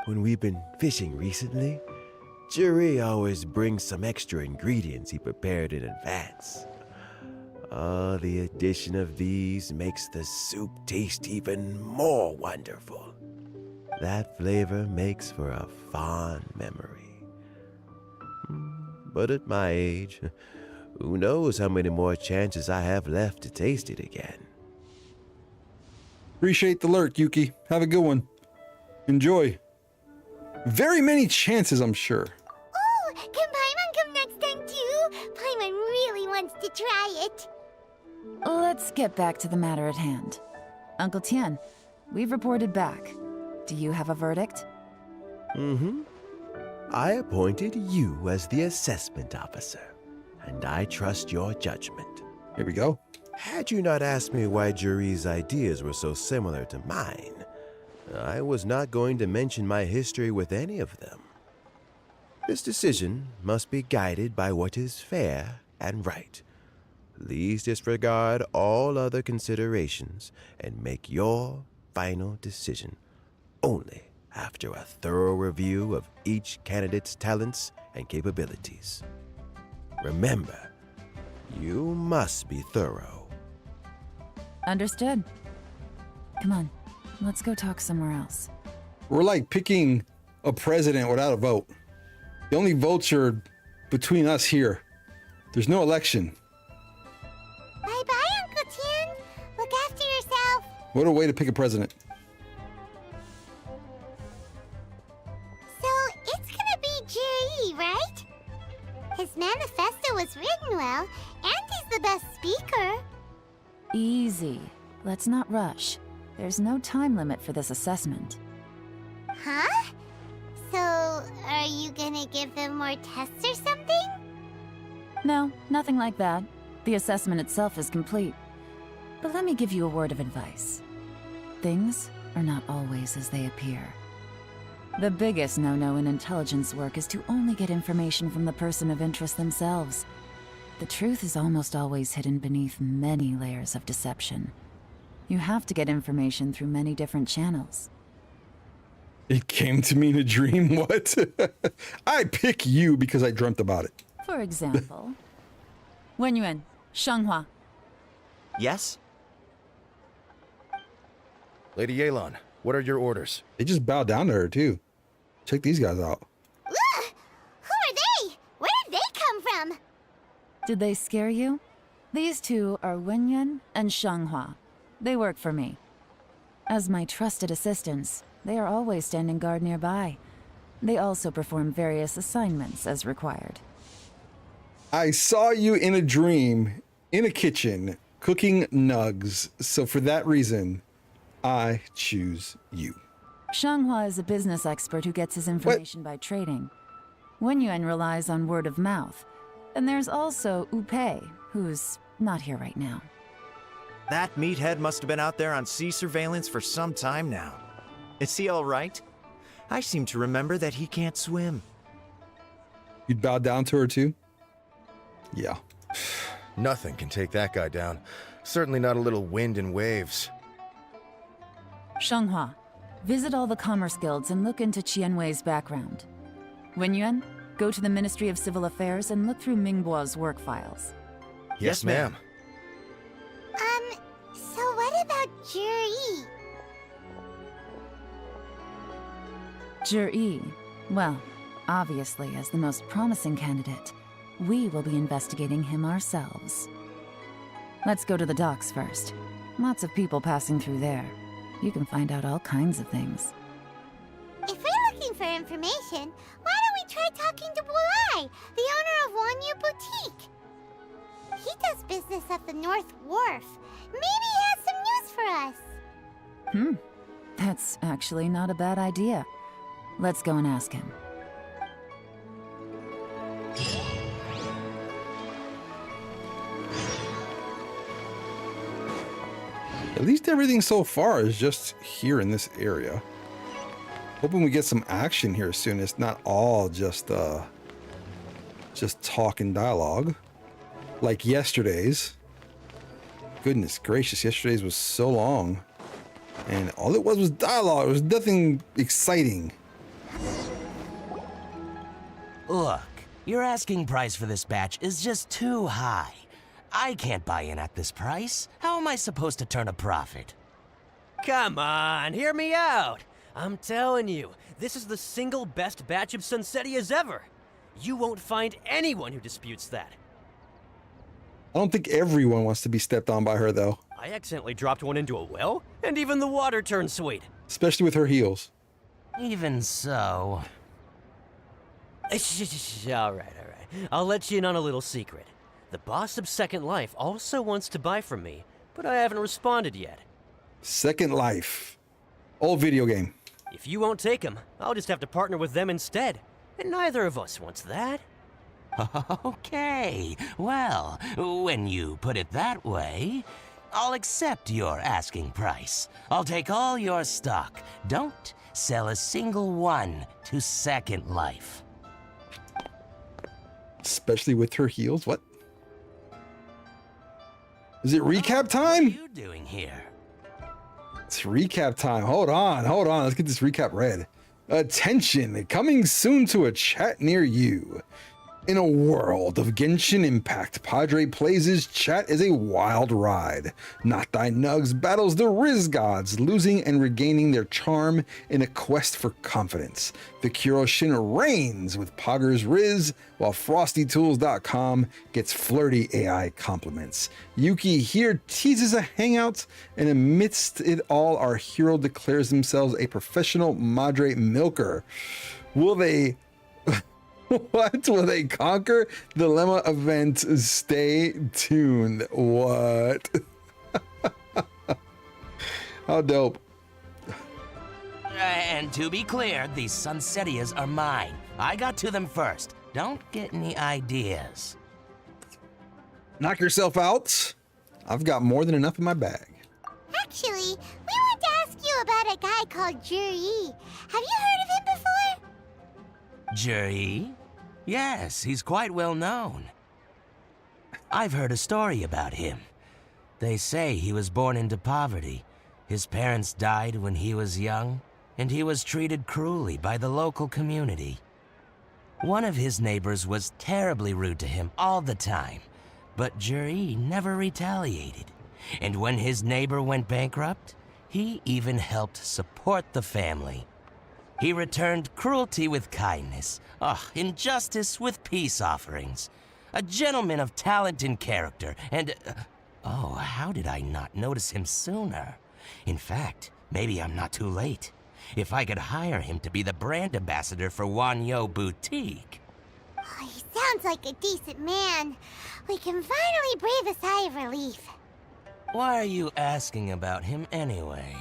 When we've been fishing recently, Juri always brings some extra ingredients he prepared in advance. The addition of these makes the soup taste even more wonderful. That flavor makes for a fond memory. But at my age, who knows how many more chances I have left to taste it again. Appreciate the lurk, Yuki. Have a good one. Enjoy. Very many chances, I'm sure. Oh, can Paimon come next time too? Paimon really wants to try it. Let's get back to the matter at hand. Uncle Tien, we've reported back. Do you have a verdict? I appointed you as the assessment officer, and I trust your judgment. Here we go. Had you not asked me why Juri's ideas were so similar to mine, I was not going to mention my history with any of them. This decision must be guided by what is fair and right. Please disregard all other considerations and make your final decision only after a thorough review of each candidate's talents and capabilities. Remember, you must be thorough. Understood. Come on, let's go talk somewhere else. We're like picking a president without a vote. The only votes are between us here. There's no election. Bye-bye, Uncle Tien. Look after yourself. What a way to pick a president. So, it's gonna be Juri, right? His manifesto was written well, and he's the best speaker. Easy. Let's not rush. There's no time limit for this assessment. Huh? So, are you gonna give them more tests or something? No, nothing like that. The assessment itself is complete. But let me give you a word of advice. Things are not always as they appear. The biggest no-no in intelligence work is to only get information from the person of interest themselves. The truth is almost always hidden beneath many layers of deception. You have to get information through many different channels. It came to me in a dream. What? I pick you because I dreamt about it. For example, Wenyuan, Shanghua. Yes? Lady Yelan, what are your orders? They just bowed down to her too. Check these guys out. Ugh! Who are they? Where did they come from? Did they scare you? These two are Wenyuan and Shanghua. They work for me. As my trusted assistants, they are always standing guard nearby. They also perform various assignments as required. I saw you in a dream in a kitchen cooking nugs. So for that reason, I choose you. Shanghua is a business expert who gets his information by trading. Wenyuan relies on word of mouth. And there's also Upei, who's not here right now. That meathead must have been out there on sea surveillance for some time now. Is he all right? I seem to remember that he can't swim. You'd bow down to her too? Yeah. Nothing can take that guy down. Certainly not a little wind and waves. Shanghua, visit all the commerce guilds and look into Qianwei's background. Wenyuan, go to the Ministry of Civil Affairs and look through Mingbo's work files. Yes, ma'am. So what about Juri? Juri, well, obviously as the most promising candidate, we will be investigating him ourselves. Let's go to the docks first. Lots of people passing through there. You can find out all kinds of things. If we're looking for information, why don't we try talking to Bulai, the owner of Wanyu Boutique? He does business at the North Wharf. Maybe he has some news for us. That's actually not a bad idea. Let's go and ask him. At least everything so far is just here in this area. Hoping we get some action here soon. It's not all just talk and dialogue like yesterday's. Goodness gracious, yesterday's was so long. And all it was dialogue. There was nothing exciting. Look, your asking price for this batch is just too high. I can't buy in at this price. How am I supposed to turn a profit? Come on, hear me out. I'm telling you, this is the single best batch of Sunsettias ever. You won't find anyone who disputes that. I don't think everyone wants to be stepped on by her, though. I accidentally dropped one into a well, and even the water turned sweet. Especially with her heels. Even so... All right. I'll let you in on a little secret. The boss of Second Life also wants to buy from me, but I haven't responded yet. Second Life. Old video game. If you won't take him, I'll just have to partner with them instead. And neither of us wants that. Okay, well, when you put it that way, I'll accept your asking price. I'll take all your stock. Don't sell a single one to Second Life. Especially with her heels. What? Is it recap time? What are you doing here? It's recap time. Hold on. Let's get this recap read. Attention, coming soon to a chat near you. In a world of Genshin Impact, Padre Plays' chat is a wild ride. Not Thy Nugs battles the Riz gods, losing and regaining their charm in a quest for confidence. The Kuroshin reigns with Pogger's Riz, while FrostyTools.com gets flirty AI compliments. Yuki here teases a hangout, and amidst it all, our hero declares themselves a professional Madre milker. Will they... What? Will they conquer the Lemma event? Stay tuned. What? How dope. And to be clear, these Sunsettias are mine. I got to them first. Don't get any ideas. Knock yourself out. I've got more than enough in my bag. Actually, we want to ask you about a guy called Juri. Have you heard of him before? Juri? Yes, he's quite well known. I've heard a story about him. They say he was born into poverty. His parents died when he was young, and he was treated cruelly by the local community. One of his neighbors was terribly rude to him all the time, but Juri never retaliated. And when his neighbor went bankrupt, he even helped support the family. He returned cruelty with kindness, injustice with peace offerings. A gentleman of talent and character, and... how did I not notice him sooner? In fact, maybe I'm not too late. If I could hire him to be the brand ambassador for Wanyu Boutique. Oh, he sounds like a decent man. We can finally breathe a sigh of relief. Why are you asking about him anyway?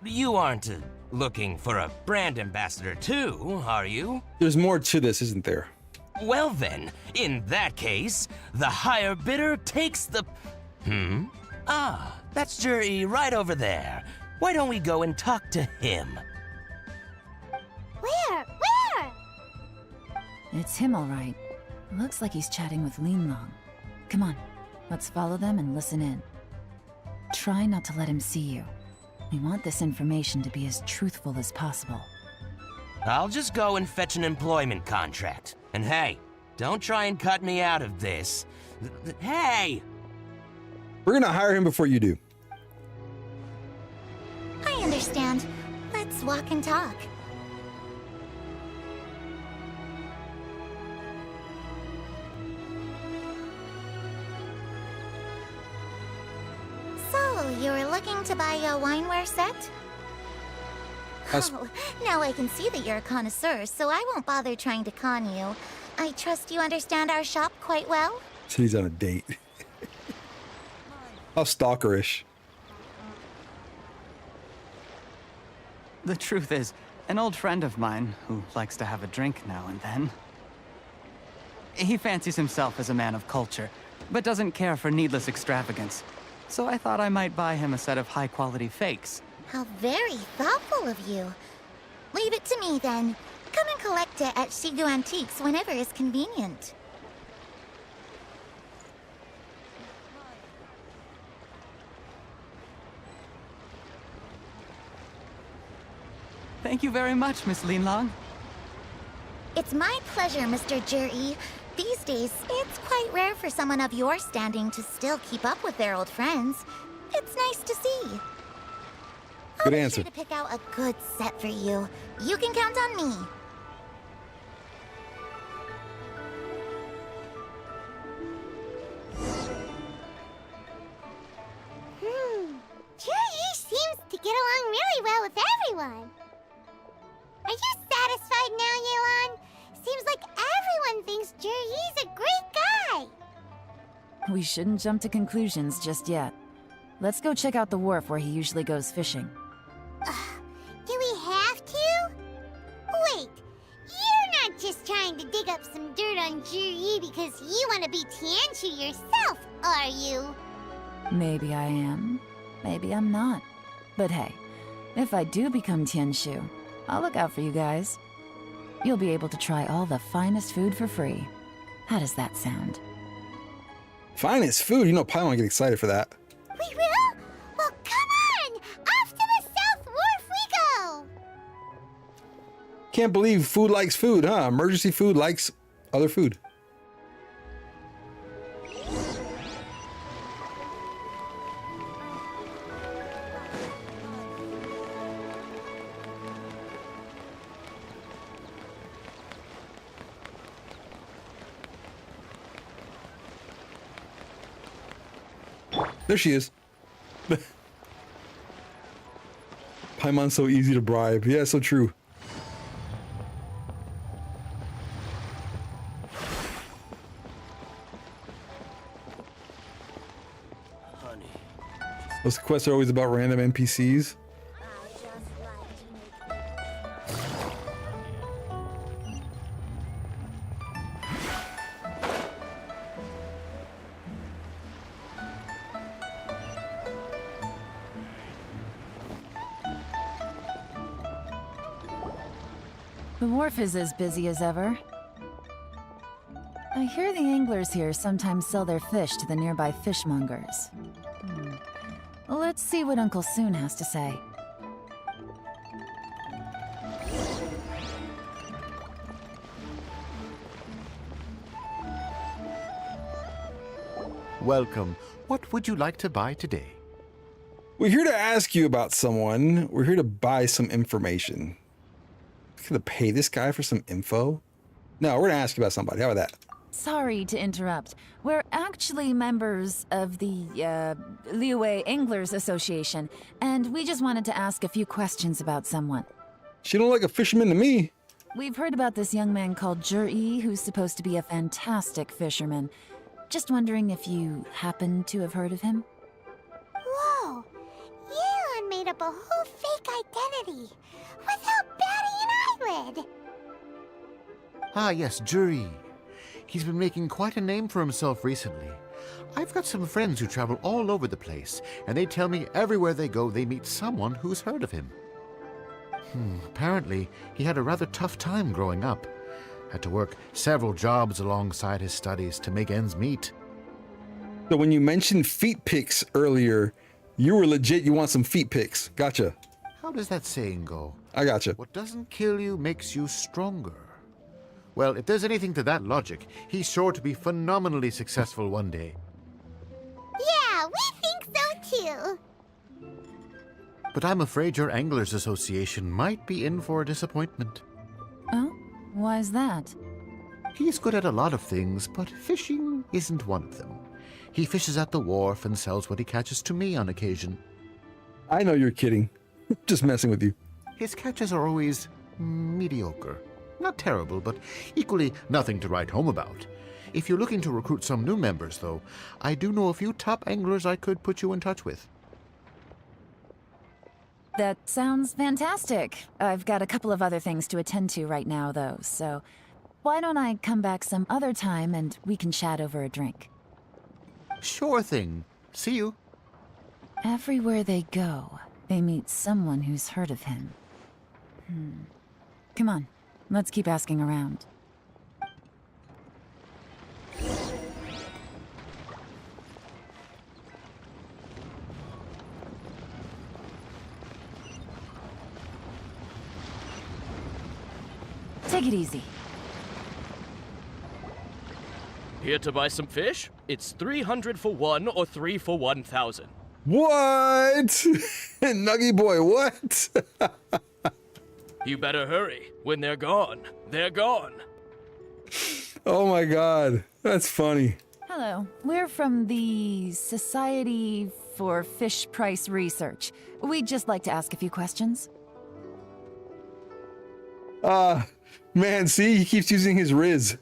You aren't looking for a brand ambassador too, are you? There's more to this, isn't there? Well then, in that case, the higher bidder takes the... that's Juri right over there. Why don't we go and talk to him? Where? It's him, all right. Looks like he's chatting with Linlong. Come on, let's follow them and listen in. Try not to let him see you. We want this information to be as truthful as possible. I'll just go and fetch an employment contract. And hey, don't try and cut me out of this. Hey! We're gonna hire him before you do. I understand. Let's walk and talk. you're looking to buy a wineware set? Us- Oh, now I can see that you're a connoisseur, so I won't bother trying to con you. I trust you understand our shop quite well? So he's on a date. How stalkerish. The truth is, an old friend of mine, who likes to have a drink now and then, he fancies himself as a man of culture, but doesn't care for needless extravagance. So I thought I might buy him a set of high-quality fakes. How very thoughtful of you. Leave it to me, then. Come and collect it at Shigu Antiques whenever is convenient. Thank you very much, Miss Linlong. It's my pleasure, Mr. Juri. These days, it's quite rare for someone of your standing to still keep up with their old friends. It's nice to see. Good I'll answer. be sure to pick out a good set for you. You can count on me. Juri seems to get along really well with everyone. Are you satisfied now, Yelan? Seems like everyone thinks Juri's a great guy. We shouldn't jump to conclusions just yet. Let's go check out the wharf where he usually goes fishing. Do we have to? Wait, you're not just trying to dig up some dirt on Juri because you want to be Tianshu yourself, are you? Maybe I am. Maybe I'm not. But hey, if I do become Tianshu, I'll look out for you guys. You'll be able to try all the finest food for free. How does that sound? Finest food. You know Paimon get excited for that. We will? Well, come on! Off to the South Wharf we go! Can't believe food likes food, huh? Emergency food likes other food. There she is. Paimon's so easy to bribe. Yeah, so true. Those quests are always about random NPCs. The wharf is as busy as ever. I hear the anglers here sometimes sell their fish to the nearby fishmongers. Let's see what Uncle Soon has to say. Welcome. What would you like to buy today? We're here to ask you about someone. We're here to buy some information. Gonna pay this guy for some info? No, we're gonna ask you about somebody. How about that? Sorry to interrupt. We're actually members of the, Liyue Anglers Association, and we just wanted to ask a few questions about someone. She don't look like a fisherman to me. We've heard about this young man called Juri, who's supposed to be a fantastic fisherman. Just wondering if you happen to have heard of him? Whoa! Yelan made up a whole fake identity without batting an eyelid! Ah, yes, Juri. He's been making quite a name for himself recently. I've got some friends who travel all over the place, and they tell me everywhere they go they meet someone who's heard of him. Apparently, he had a rather tough time growing up. Had to work several jobs alongside his studies to make ends meet. So when you mentioned feet pics earlier, you were legit, you want some feet pics. Gotcha. How does that saying go? I gotcha. What doesn't kill you makes you stronger. Well, if there's anything to that logic, he's sure to be phenomenally successful one day. Yeah, we think so too! But I'm afraid your Anglers Association might be in for a disappointment. Oh? Why's that? He's good at a lot of things, but fishing isn't one of them. He fishes at the wharf and sells what he catches to me on occasion. I know you're kidding. Just messing with you. His catches are always mediocre. Not terrible, but equally nothing to write home about. If you're looking to recruit some new members, though, I do know a few top anglers I could put you in touch with. That sounds fantastic. I've got a couple of other things to attend to right now, though, so why don't I come back some other time and we can chat over a drink? Sure thing. See you. Everywhere they go, they meet someone who's heard of him. Come on, let's keep asking around. Take it easy. Here to buy some fish? It's 300 for one or 3 for 1,000. What? Nuggy boy, what? You better hurry. When they're gone, they're gone. Oh my god, that's funny. Hello, we're from the Society for Fish Price Research. We'd just like to ask a few questions. Man, see, he keeps using his Riz.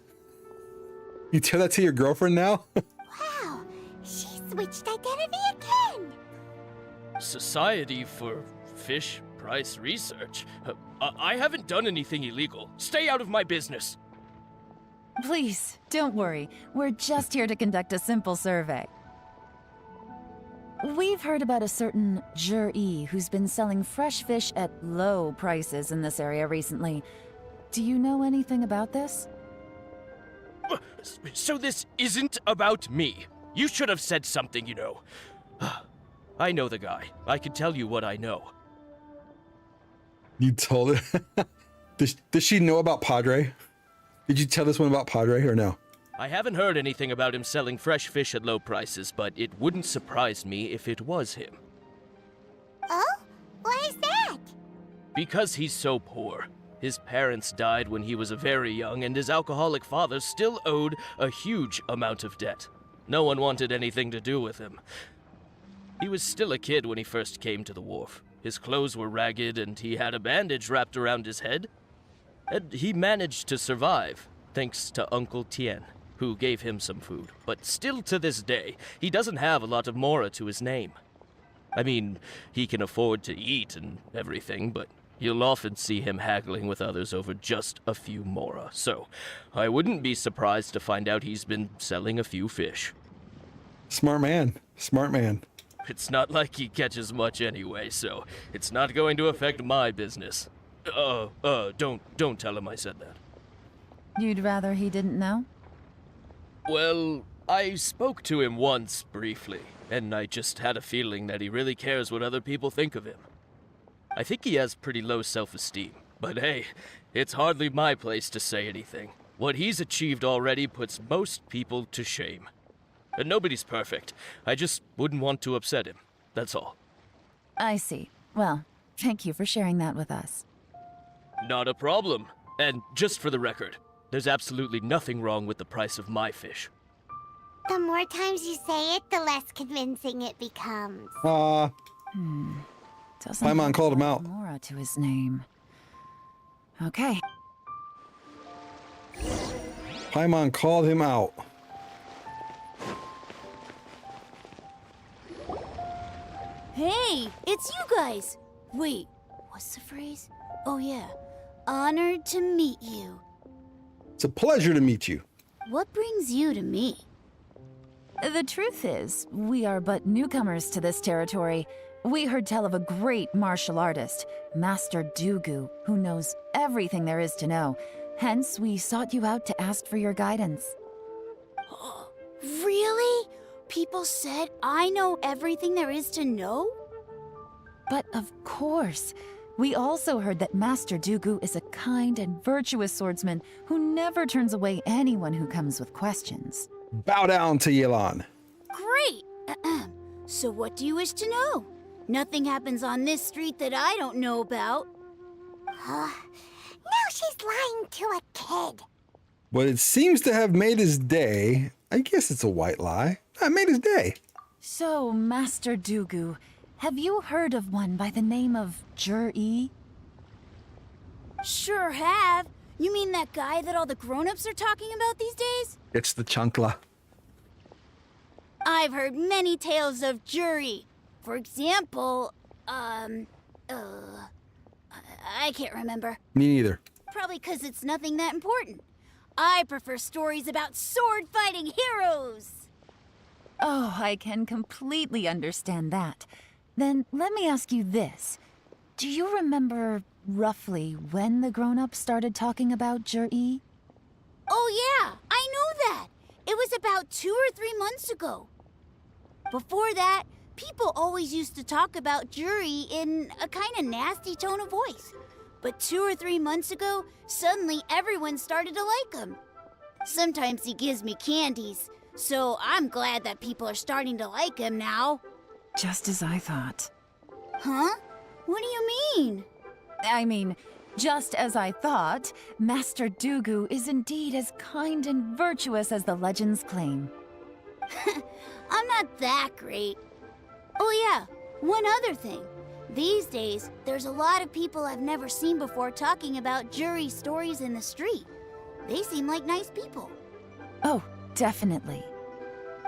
You tell that to your girlfriend now? Wow, she switched identity again. Society for Fish Price Research? I haven't done anything illegal. Stay out of my business. Please, don't worry. We're just here to conduct a simple survey. We've heard about a certain Jur-E who's been selling fresh fish at low prices in this area recently. Do you know anything about this? So this isn't about me. You should have said something, you know. I know the guy. I can tell you what I know. You told her? Does she know about Padre? Did you tell this one about Padre or no? I haven't heard anything about him selling fresh fish at low prices, but it wouldn't surprise me if it was him. Oh? Why is that? Because he's so poor. His parents died when he was very young, and his alcoholic father still owed a huge amount of debt. No one wanted anything to do with him. He was still a kid when he first came to the wharf. His clothes were ragged, and he had a bandage wrapped around his head. And he managed to survive, thanks to Uncle Tien, who gave him some food. But still to this day, he doesn't have a lot of mora to his name. I mean, he can afford to eat and everything, but you'll often see him haggling with others over just a few mora. So, I wouldn't be surprised to find out he's been selling a few fish. Smart man. Smart man. It's not like he catches much anyway, so it's not going to affect my business. Don't tell him I said that. You'd rather he didn't know? Well, I spoke to him once, briefly, and I just had a feeling that he really cares what other people think of him. I think he has pretty low self-esteem, but hey, it's hardly my place to say anything. What he's achieved already puts most people to shame. And nobody's perfect. I just wouldn't want to upset him, that's all. I see. Well, thank you for sharing that with us. Not a problem. And just for the record, there's absolutely nothing wrong with the price of my fish. The more times you say it, the less convincing it becomes. Doesn't Paimon called him out. Mora to his name. Okay. Paimon called him out. Hey, it's you guys! Wait, what's the phrase? Oh yeah, honored to meet you. It's a pleasure to meet you. What brings you to me? The truth is, we are but newcomers to this territory. We heard tell of a great martial artist, Master Dugu, who knows everything there is to know. Hence, we sought you out to ask for your guidance. Really? People said I know everything there is to know? But of course. We also heard that Master Dugu is a kind and virtuous swordsman who never turns away anyone who comes with questions. Bow down to Yelan. Great! So what do you wish to know? Nothing happens on this street that I don't know about. Now she's lying to a kid. What it seems to have made his day, I guess it's a white lie, I made his day. So, Master Dugu, have you heard of one by the name of Jur-E? Sure have. You mean that guy that all the grown-ups are talking about these days? It's the chancla. I've heard many tales of Juri. For example, I can't remember. Me neither. Probably because it's nothing that important. I prefer stories about sword-fighting heroes. Oh, I can completely understand that. Then let me ask you this. Do you remember roughly when the grown-ups started talking about Jur-E? Oh yeah, I know that. It was about 2 or 3 months ago. Before that, people always used to talk about Juri in a kind of nasty tone of voice. But 2 or 3 months ago, suddenly everyone started to like him. Sometimes he gives me candies, so I'm glad that people are starting to like him now. Just as I thought. Huh? What do you mean? I mean, just as I thought, Master Dugu is indeed as kind and virtuous as the legends claim. I'm not that great. Oh yeah, one other thing. These days, there's a lot of people I've never seen before talking about Juri stories in the street. They seem like nice people. Oh, definitely.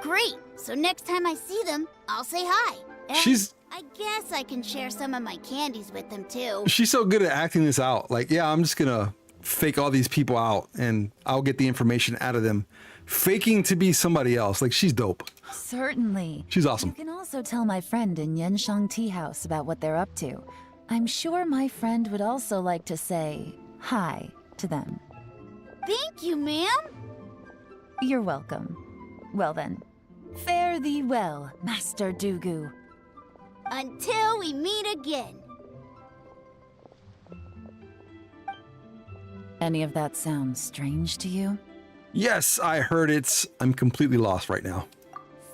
Great! So next time I see them, I'll say hi. And I guess I can share some of my candies with them too. She's so good at acting this out. Like, yeah, I'm just gonna fake all these people out and I'll get the information out of them. Faking to be somebody else. Like, she's dope. Certainly. She's awesome. You can also tell my friend in Yenshang Tea House about what they're up to. I'm sure my friend would also like to say hi to them. Thank you, ma'am. You're welcome. Well then, fare thee well, Master Dugu. Until we meet again. Any of that sound strange to you? Yes, I heard it. I'm completely lost right now.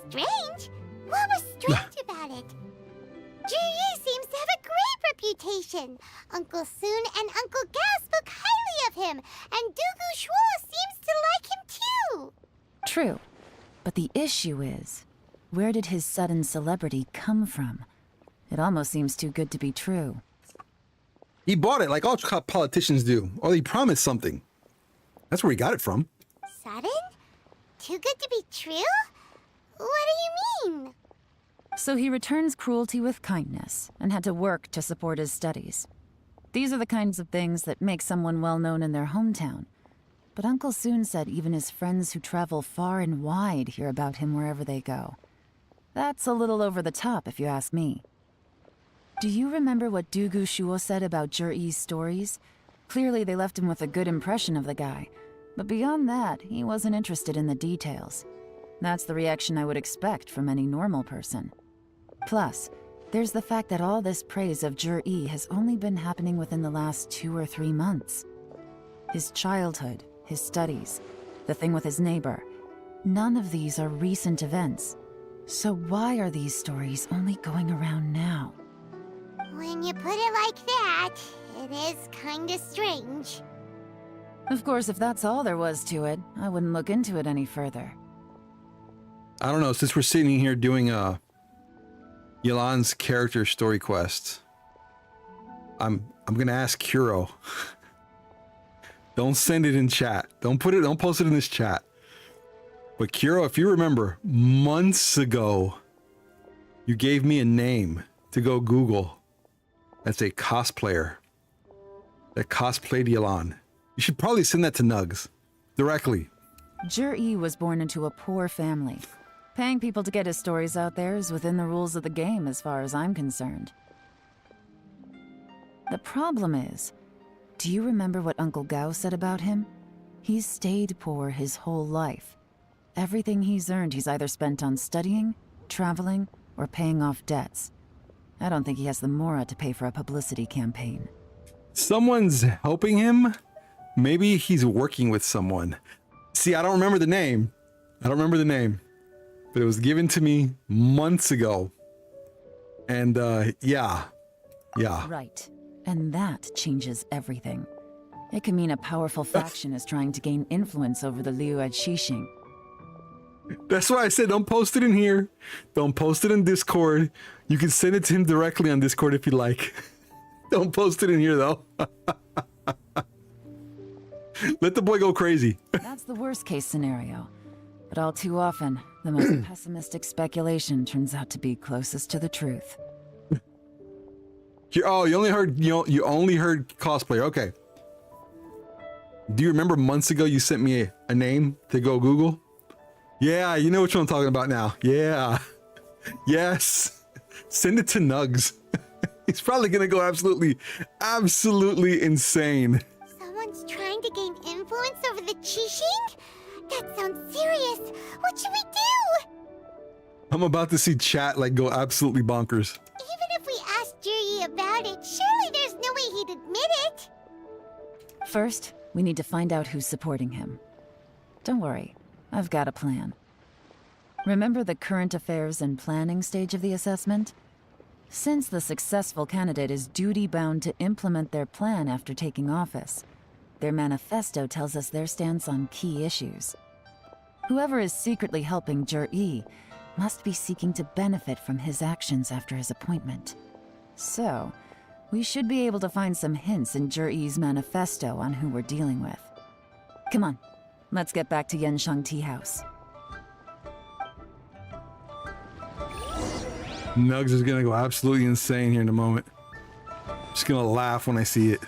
Strange? What was strange about it? Jiri seems to have a great reputation. Uncle Soon and Uncle Gao spoke highly of him, and Dugu Shuo seems to like him too. True. But the issue is, where did his sudden celebrity come from? It almost seems too good to be true. He bought it like all politicians do, or he promised something. That's where he got it from. Sudden? Too good to be true? What do you mean? So he returns cruelty with kindness, and had to work to support his studies. These are the kinds of things that make someone well known in their hometown. But Uncle Soon said even his friends who travel far and wide hear about him wherever they go. That's a little over the top, if you ask me. Do you remember what Dugu Shuo said about Jur-E's stories? Clearly they left him with a good impression of the guy. But beyond that, he wasn't interested in the details. That's the reaction I would expect from any normal person. Plus, there's the fact that all this praise of Jur-E has only been happening within the last 2 or 3 months. His childhood, his studies, the thing with his neighbor. None of these are recent events. So why are these stories only going around now? When you put it like that, it is kinda strange. Of course, if that's all there was to it, I wouldn't look into it any further. I don't know, since we're sitting here doing Yelan's character story quest, I'm gonna ask Kuro. Don't send it in chat. Don't post it in this chat. But Kuro, if you remember, months ago, you gave me a name to go Google. That's a cosplayer that cosplayed Yelan. You should probably send that to Nugs directly. Jur-E was born into a poor family. Paying people to get his stories out there is within the rules of the game as far as I'm concerned. The problem is, do you remember what Uncle Gao said about him? He's stayed poor his whole life. Everything he's earned he's either spent on studying, traveling, or paying off debts. I don't think he has the mora to pay for a publicity campaign. Someone's helping him? Maybe he's working with someone. See, I don't remember the name. But it was given to me months ago. And, yeah. Right. And that changes everything. It can mean a powerful faction is trying to gain influence over the Liu at Xixing. That's why I said don't post it in here. Don't post it in Discord. You can send it to him directly on Discord if you like. Don't post it in here though. Let the boy go crazy. That's the worst case scenario. But all too often, the most pessimistic speculation turns out to be closest to the truth. You only heard cosplayer. Okay. Do you remember months ago you sent me a name to go Google? Yeah, you know which one I'm talking about now. Yeah. Yes. Send it to Nugs. He's probably gonna go absolutely insane. Someone's trying to gain influence over the Qixing? That sounds serious. What should we do? I'm about to see chat like go absolutely bonkers. Even if we asked Juri about it, surely there's no way he'd admit it. First, we need to find out who's supporting him. Don't worry, I've got a plan. Remember the current affairs and planning stage of the assessment? Since the successful candidate is duty-bound to implement their plan after taking office, their manifesto tells us their stance on key issues. Whoever is secretly helping Jur-E must be seeking to benefit from his actions after his appointment. So, we should be able to find some hints in Jur-E's manifesto on who we're dealing with. Come on, let's get back to Yenshang Tea House. Nugs is gonna go absolutely insane here in a moment. Just gonna laugh when I see it.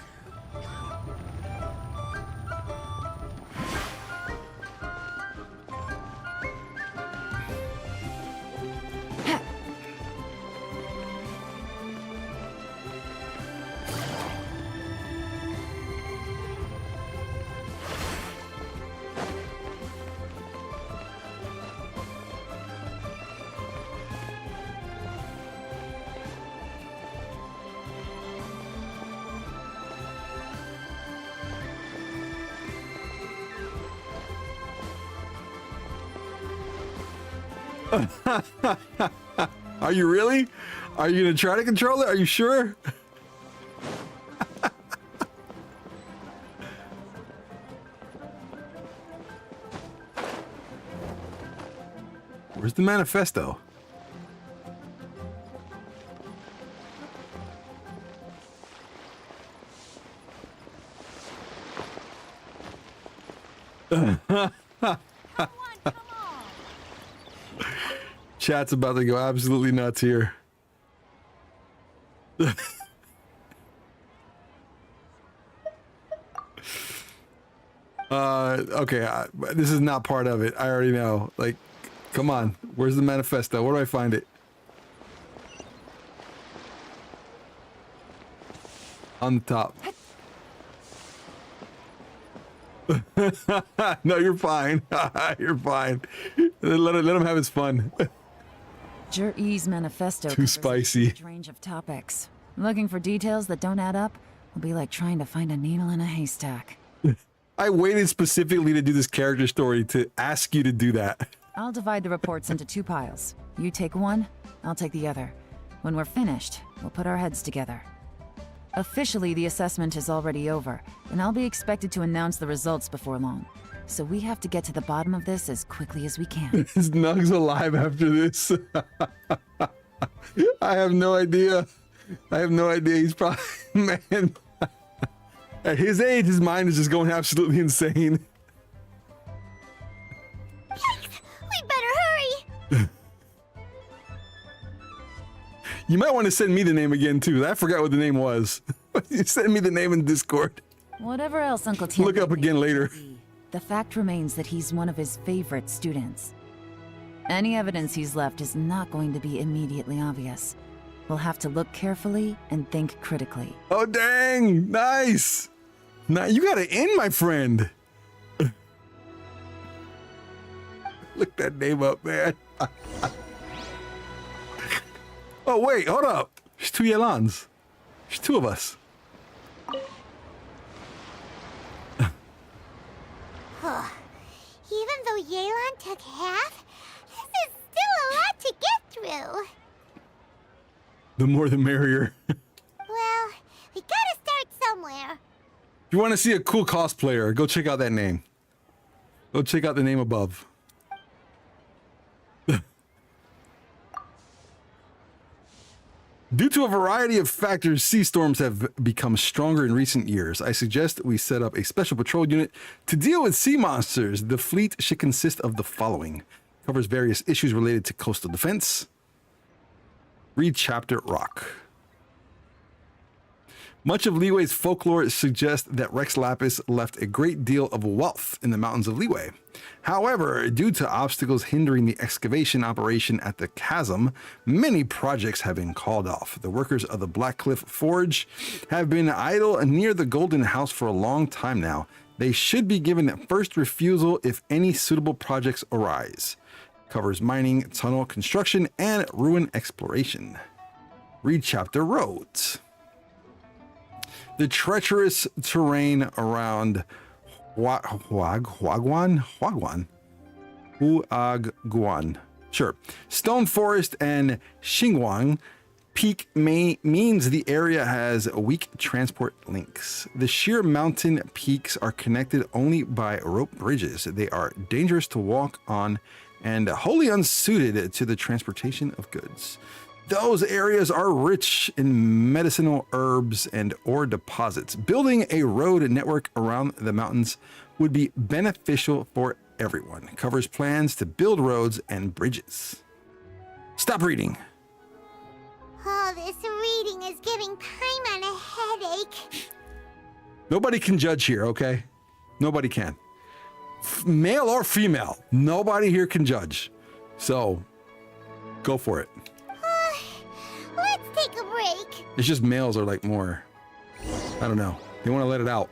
Are you really? Are you gonna try to control it? Are you sure? Where's the manifesto? Chat's about to go absolutely nuts here. Okay, this is not part of it. I already know. Like, come on. Where's the manifesto? Where do I find it? On the top. No, you're fine. You're fine. Let him have his fun. Jur-E's manifesto Too spicy. A range of topics. Looking for details that don't add up will be like trying to find a needle in a haystack. I waited specifically to do this character story to ask you to do that. I'll divide the reports into 2 piles. You take one, I'll take the other. When we're finished, we'll put our heads together. Officially, the assessment is already over, and I'll be expected to announce the results before long. So we have to get to the bottom of this as quickly as we can. Is Nugs alive after this? I have no idea. He's probably, man. At his age, his mind is just going absolutely insane. Yikes! We better hurry! You might want to send me the name again, too. I forgot what the name was. You send me the name in Discord. Whatever else Uncle Tian Look up again later. The fact remains that he's one of his favorite students. Any evidence he's left is not going to be immediately obvious. We'll have to look carefully and think critically. Oh, dang! Nice! Now you got an in, my friend. Look that name up, man. Oh, wait, hold up. There's 2 Yelans. There's 2 of us. Even though Yelan took half, this is still a lot to get through. The more the merrier. Well, we gotta start somewhere. If you want to see a cool cosplayer, go check out that name. Go check out the name above. Due to a variety of factors, sea storms have become stronger in recent years. I suggest we set up a special patrol unit to deal with sea monsters. The fleet should consist of the following. Covers various issues related to coastal defense. Read Chapter Rock. Much of Liyue's folklore suggests that Rex Lapis left a great deal of wealth in the mountains of Liyue. However, due to obstacles hindering the excavation operation at the chasm, many projects have been called off. The workers of the Black Cliff Forge have been idle near the Golden House for a long time now. They should be given first refusal if any suitable projects arise. Covers mining, tunnel construction, and ruin exploration. Read Chapter Roads. The treacherous terrain around Huaguan? Sure. Stone Forest and Xingguang Peak means the area has weak transport links. The sheer mountain peaks are connected only by rope bridges. They are dangerous to walk on and wholly unsuited to the transportation of goods. Those areas are rich in medicinal herbs and ore deposits. Building a road network around the mountains would be beneficial for everyone. Covers plans to build roads and bridges. Stop reading. Oh, this reading is giving Paimon a headache. Nobody can judge here, okay? Nobody can. Male or female, nobody here can judge. So, go for it. Let's take a break. It's just males are like more, I don't know. They want to let it out.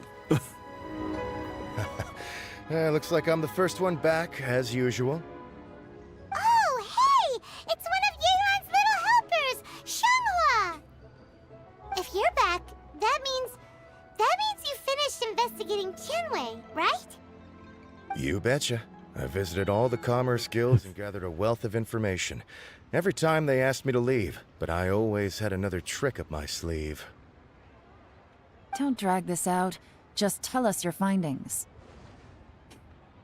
Looks like I'm the first one back, as usual. Oh, hey! It's one of Yelan's little helpers, Shanghua! If you're back, that means you finished investigating Tianwei, right? You betcha. I visited all the commerce guilds and gathered a wealth of information. Every time they asked me to leave, but I always had another trick up my sleeve. Don't drag this out. Just tell us your findings.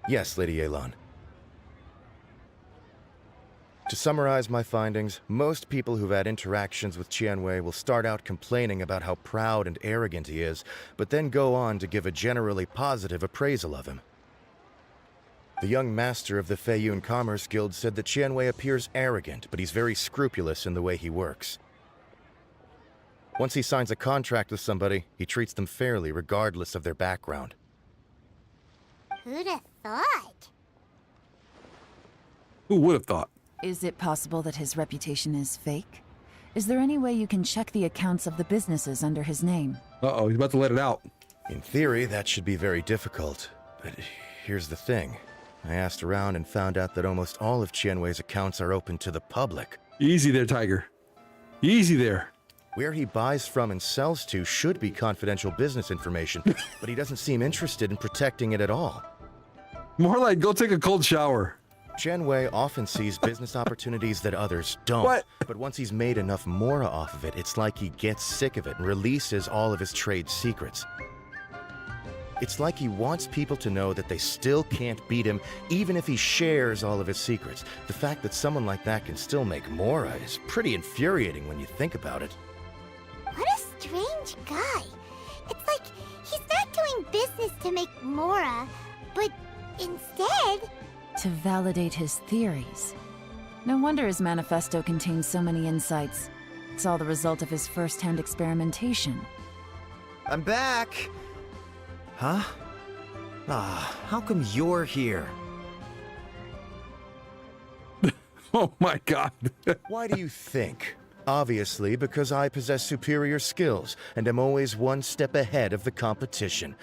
Yes, Lady Yelan. To summarize my findings, most people who've had interactions with Tianwei will start out complaining about how proud and arrogant he is, but then go on to give a generally positive appraisal of him. The young master of the Feiyun Commerce Guild said that Tianwei appears arrogant, but he's very scrupulous in the way he works. Once he signs a contract with somebody, he treats them fairly regardless of their background. Who'd have thought? Who would have thought? Is it possible that his reputation is fake? Is there any way you can check the accounts of the businesses under his name? Uh-oh, he's about to let it out. In theory, that should be very difficult, but here's the thing. I asked around and found out that almost all of Tianwei's accounts are open to the public. Easy there, Tiger. Easy there. Where he buys from and sells to should be confidential business information, but he doesn't seem interested in protecting it at all. More like go take a cold shower. Tianwei often sees business opportunities that others don't. What? But once he's made enough mora off of it, it's like he gets sick of it and releases all of his trade secrets. It's like he wants people to know that they still can't beat him, even if he shares all of his secrets. The fact that someone like that can still make mora is pretty infuriating when you think about it. What a strange guy. It's like he's not doing business to make mora, but instead... to validate his theories. No wonder his manifesto contains so many insights. It's all the result of his first-hand experimentation. I'm back! Huh? How come you're here? Oh my god. Why do you think? Obviously, because I possess superior skills and am always one step ahead of the competition.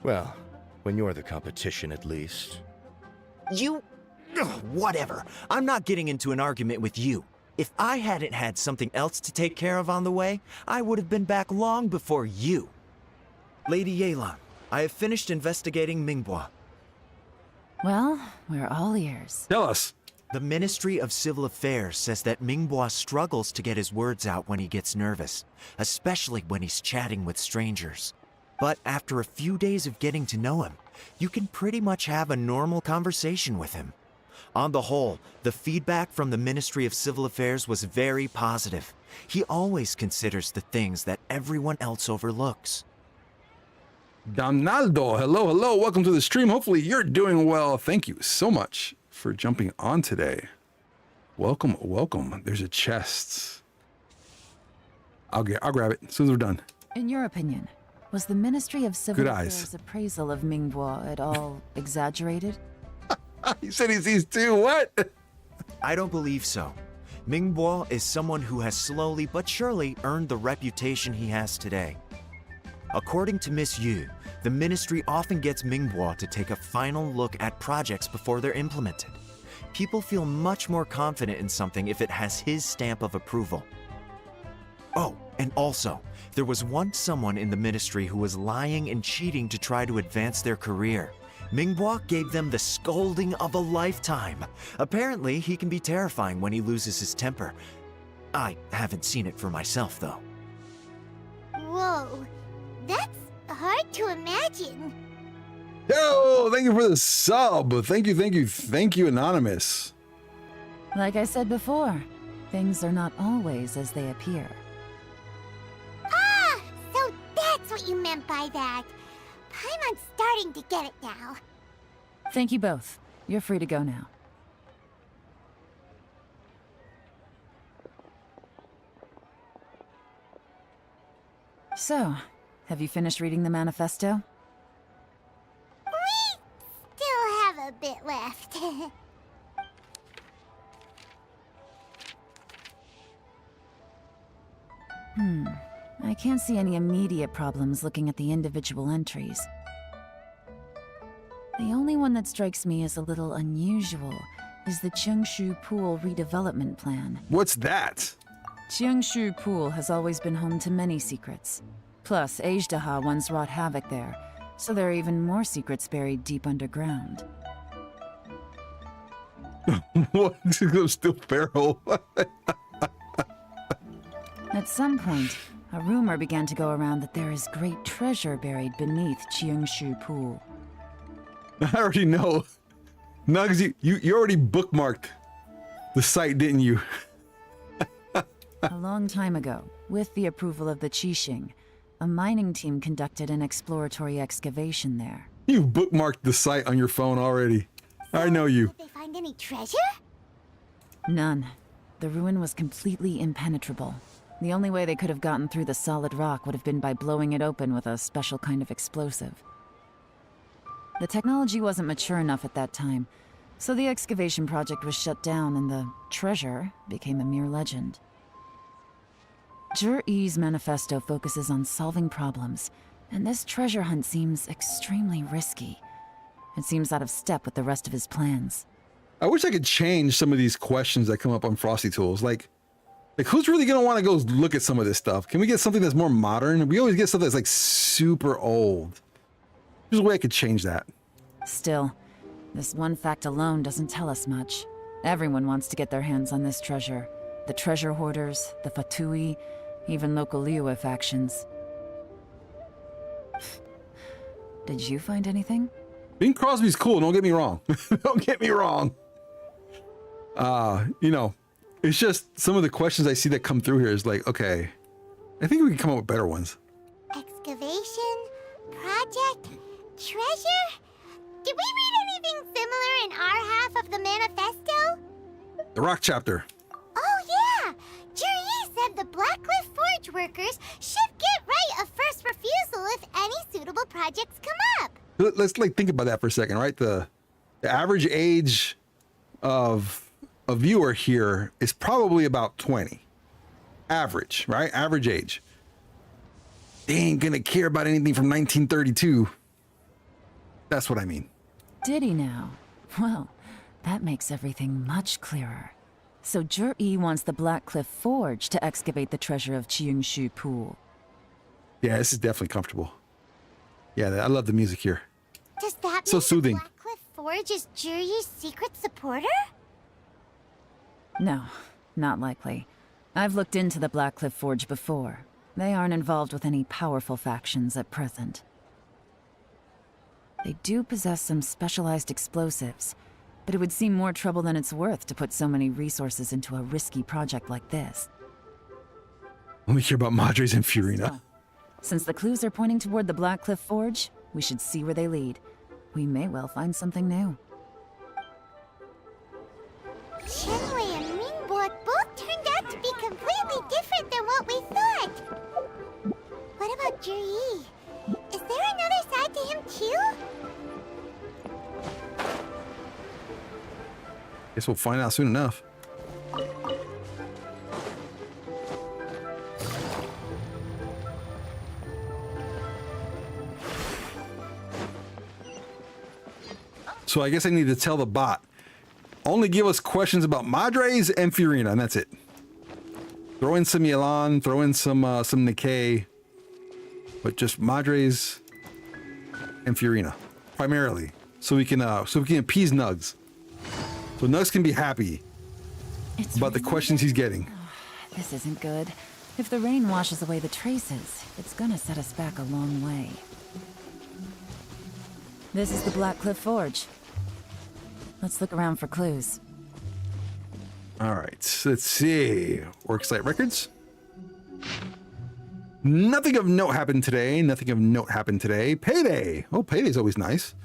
Well, when you're the competition, at least. You... Ugh, whatever. I'm not getting into an argument with you. If I hadn't had something else to take care of on the way, I would have been back long before you. Lady Yelan, I have finished investigating Mingbua. Well, we're all ears. Tell us. The Ministry of Civil Affairs says that Mingbua struggles to get his words out when he gets nervous, especially when he's chatting with strangers. But after a few days of getting to know him, you can pretty much have a normal conversation with him. On the whole, the feedback from the Ministry of Civil Affairs was very positive. He always considers the things that everyone else overlooks. Donaldo, hello, hello. Welcome to the stream. Hopefully you're doing well. Thank you so much for jumping on today. Welcome, welcome. There's a chest. I'll grab it as soon as we're done. In your opinion, was the Ministry of Civil Good Affairs eyes. appraisal of Mingbo at all exaggerated? He said he sees two. What? I don't believe so. Mingbo is someone who has slowly but surely earned the reputation he has today. According to Miss Yu, the ministry often gets Mingbo to take a final look at projects before they're implemented. People feel much more confident in something if it has his stamp of approval. Oh, and also, there was once someone in the ministry who was lying and cheating to try to advance their career. Mingbo gave them the scolding of a lifetime. Apparently, he can be terrifying when he loses his temper. I haven't seen it for myself, though. Whoa, that's hard to imagine. Yo, thank you for the sub. Thank you, Anonymous. Like I said before, things are not always as they appear. Ah, so that's what you meant by that. Paimon's starting to get it now. Thank you both. You're free to go now. So, have you finished reading the manifesto? We still have a bit left. I can't see any immediate problems looking at the individual entries. The only one that strikes me as a little unusual is the Cheongshu Pool redevelopment plan. What's that? Cheongshu Pool has always been home to many secrets. Plus, Ajdaha once wrought havoc there, so there are even more secrets buried deep underground. What? Still Pharaoh. At some point, a rumor began to go around that there is great treasure buried beneath Cheongshu Pool. I already know. Nugs, you already bookmarked the site, didn't you? A long time ago, with the approval of the Qixing, a mining team conducted an exploratory excavation there. You bookmarked the site on your phone already. I know you. Did they find any treasure? None. The ruin was completely impenetrable. The only way they could have gotten through the solid rock would have been by blowing it open with a special kind of explosive. The technology wasn't mature enough at that time, so the excavation project was shut down and the treasure became a mere legend. Zhi-Yi's manifesto focuses on solving problems, and this treasure hunt seems extremely risky. It seems out of step with the rest of his plans. I wish I could change some of these questions that come up on Frosty Tools. Like who's really gonna want to go look at some of this stuff? Can we get something that's more modern? We always get stuff that's like super old. There's a way I could change that. Still, this one fact alone doesn't tell us much. Everyone wants to get their hands on this treasure. The treasure hoarders, the Fatui, even local Liyue factions. Did you find anything? Bing Crosby's cool, don't get me wrong. Don't get me wrong. You know, it's just some of the questions I see that come through here is like, okay, I think we can come up with better ones. Excavation? Project? Treasure? Did we read anything similar in our half of the manifesto? The rock chapter. Oh yeah! Zhi-Yi said the Blackcliff Forge workers should get right of first refusal if any suitable projects come up. Let's like think about that for a second, right? The average age of a viewer here is probably about 20. Average, right? Average age. They ain't gonna care about anything from 1932. That's what I mean. Did he now? Well, that makes everything much clearer. So Zhi-Yi wants the Blackcliff Forge to excavate the treasure of Cheongshu Pool. Yeah, this is definitely comfortable. Yeah, I love the music here. Does that So mean soothing. the Blackcliff Forge is Zhi-Yi's secret supporter? No, not likely. I've looked into the Blackcliff Forge before. They aren't involved with any powerful factions at present. They do possess some specialized explosives, but it would seem more trouble than it's worth to put so many resources into a risky project like this. Let me hear about Madres and Fiorina. Still, since the clues are pointing toward the Blackcliff Forge, we should see where they lead. We may well find something new. Shenwei and Mingbo both turned out to be completely different than what we thought. What about Juri? Is there another side to him too? Guess we'll find out soon enough. So I guess I need to tell the bot, only give us questions about Madres and Fiorina, and that's it. Throw in some Yelan, throw in some Nikkei, but just Madres and Fiorina primarily, so we can appease Nugs, so Nugs can be happy about the questions he's getting. Oh, this isn't good. If the rain washes away the traces, it's gonna set us back a long way. This is the Blackcliff Forge. Let's look around for clues. All right, let's see. Worksite records. Nothing of note happened today. Nothing of note happened today. Payday. Oh, payday's always nice.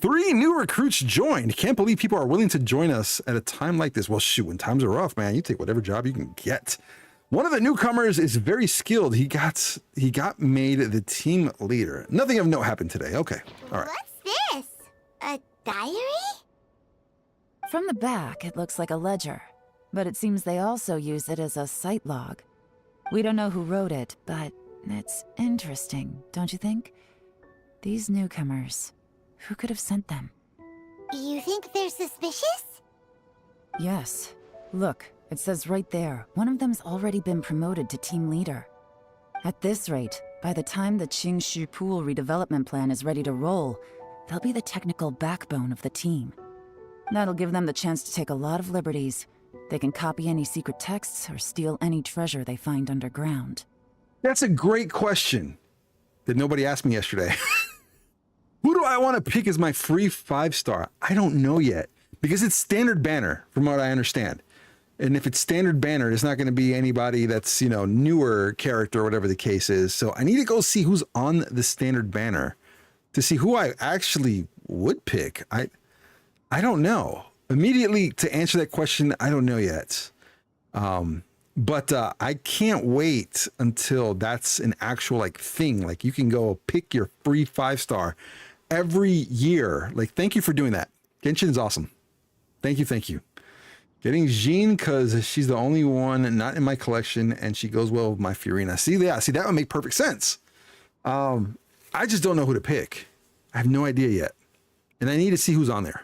3 new recruits joined. Can't believe people are willing to join us at a time like this. Well, shoot, when times are rough, man, you take whatever job you can get. One of the newcomers is very skilled. He got made the team leader. Nothing of note happened today. Okay, all right. What's this? A diary? From the back, it looks like a ledger, but it seems they also use it as a site log. We don't know who wrote it, but it's interesting, don't you think? These newcomers, who could have sent them? You think they're suspicious? Yes. Look, it says right there, one of them's already been promoted to team leader. At this rate, by the time the Qingshu Pool redevelopment plan is ready to roll, they'll be the technical backbone of the team. That'll give them the chance to take a lot of liberties. They can copy any secret texts or steal any treasure they find underground. That's a great question that nobody asked me yesterday. Who do I want to pick as my free 5-star? I don't know yet, because it's standard banner, from what I understand. And if it's standard banner, it's not going to be anybody that's, newer character or whatever the case is. So I need to go see who's on the standard banner to see who I actually would pick. I don't know. Immediately to answer that question, I don't know yet. But I can't wait until that's an actual thing. Like, you can go pick your free 5-star every year. Like, thank you for doing that. Genshin's awesome. Thank you. Getting Jean because she's the only one not in my collection and she goes well with my Fiorina. See, that would make perfect sense. I just don't know who to pick. I have no idea yet. And I need to see who's on there.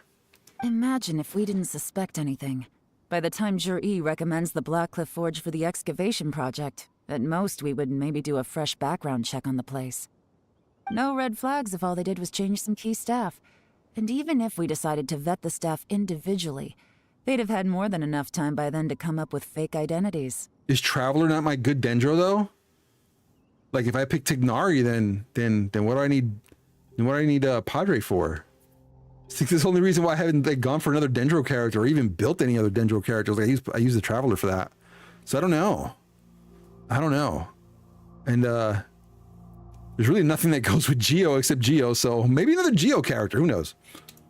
Imagine if we didn't suspect anything. By the time Juri recommends the Blackcliff Forge for the excavation project, at most we would maybe do a fresh background check on the place. No red flags if all they did was change some key staff. And even if we decided to vet the staff individually, they'd have had more than enough time by then to come up with fake identities. Is Traveler not my good Dendro though? Like, if I pick Tignari, then what do I need? What do I need Padre for? I think that's the only reason why I haven't gone for another Dendro character or even built any other Dendro characters. Like, I use the Traveler for that. So I don't know. And there's really nothing that goes with Geo except Geo. So maybe another Geo character. Who knows?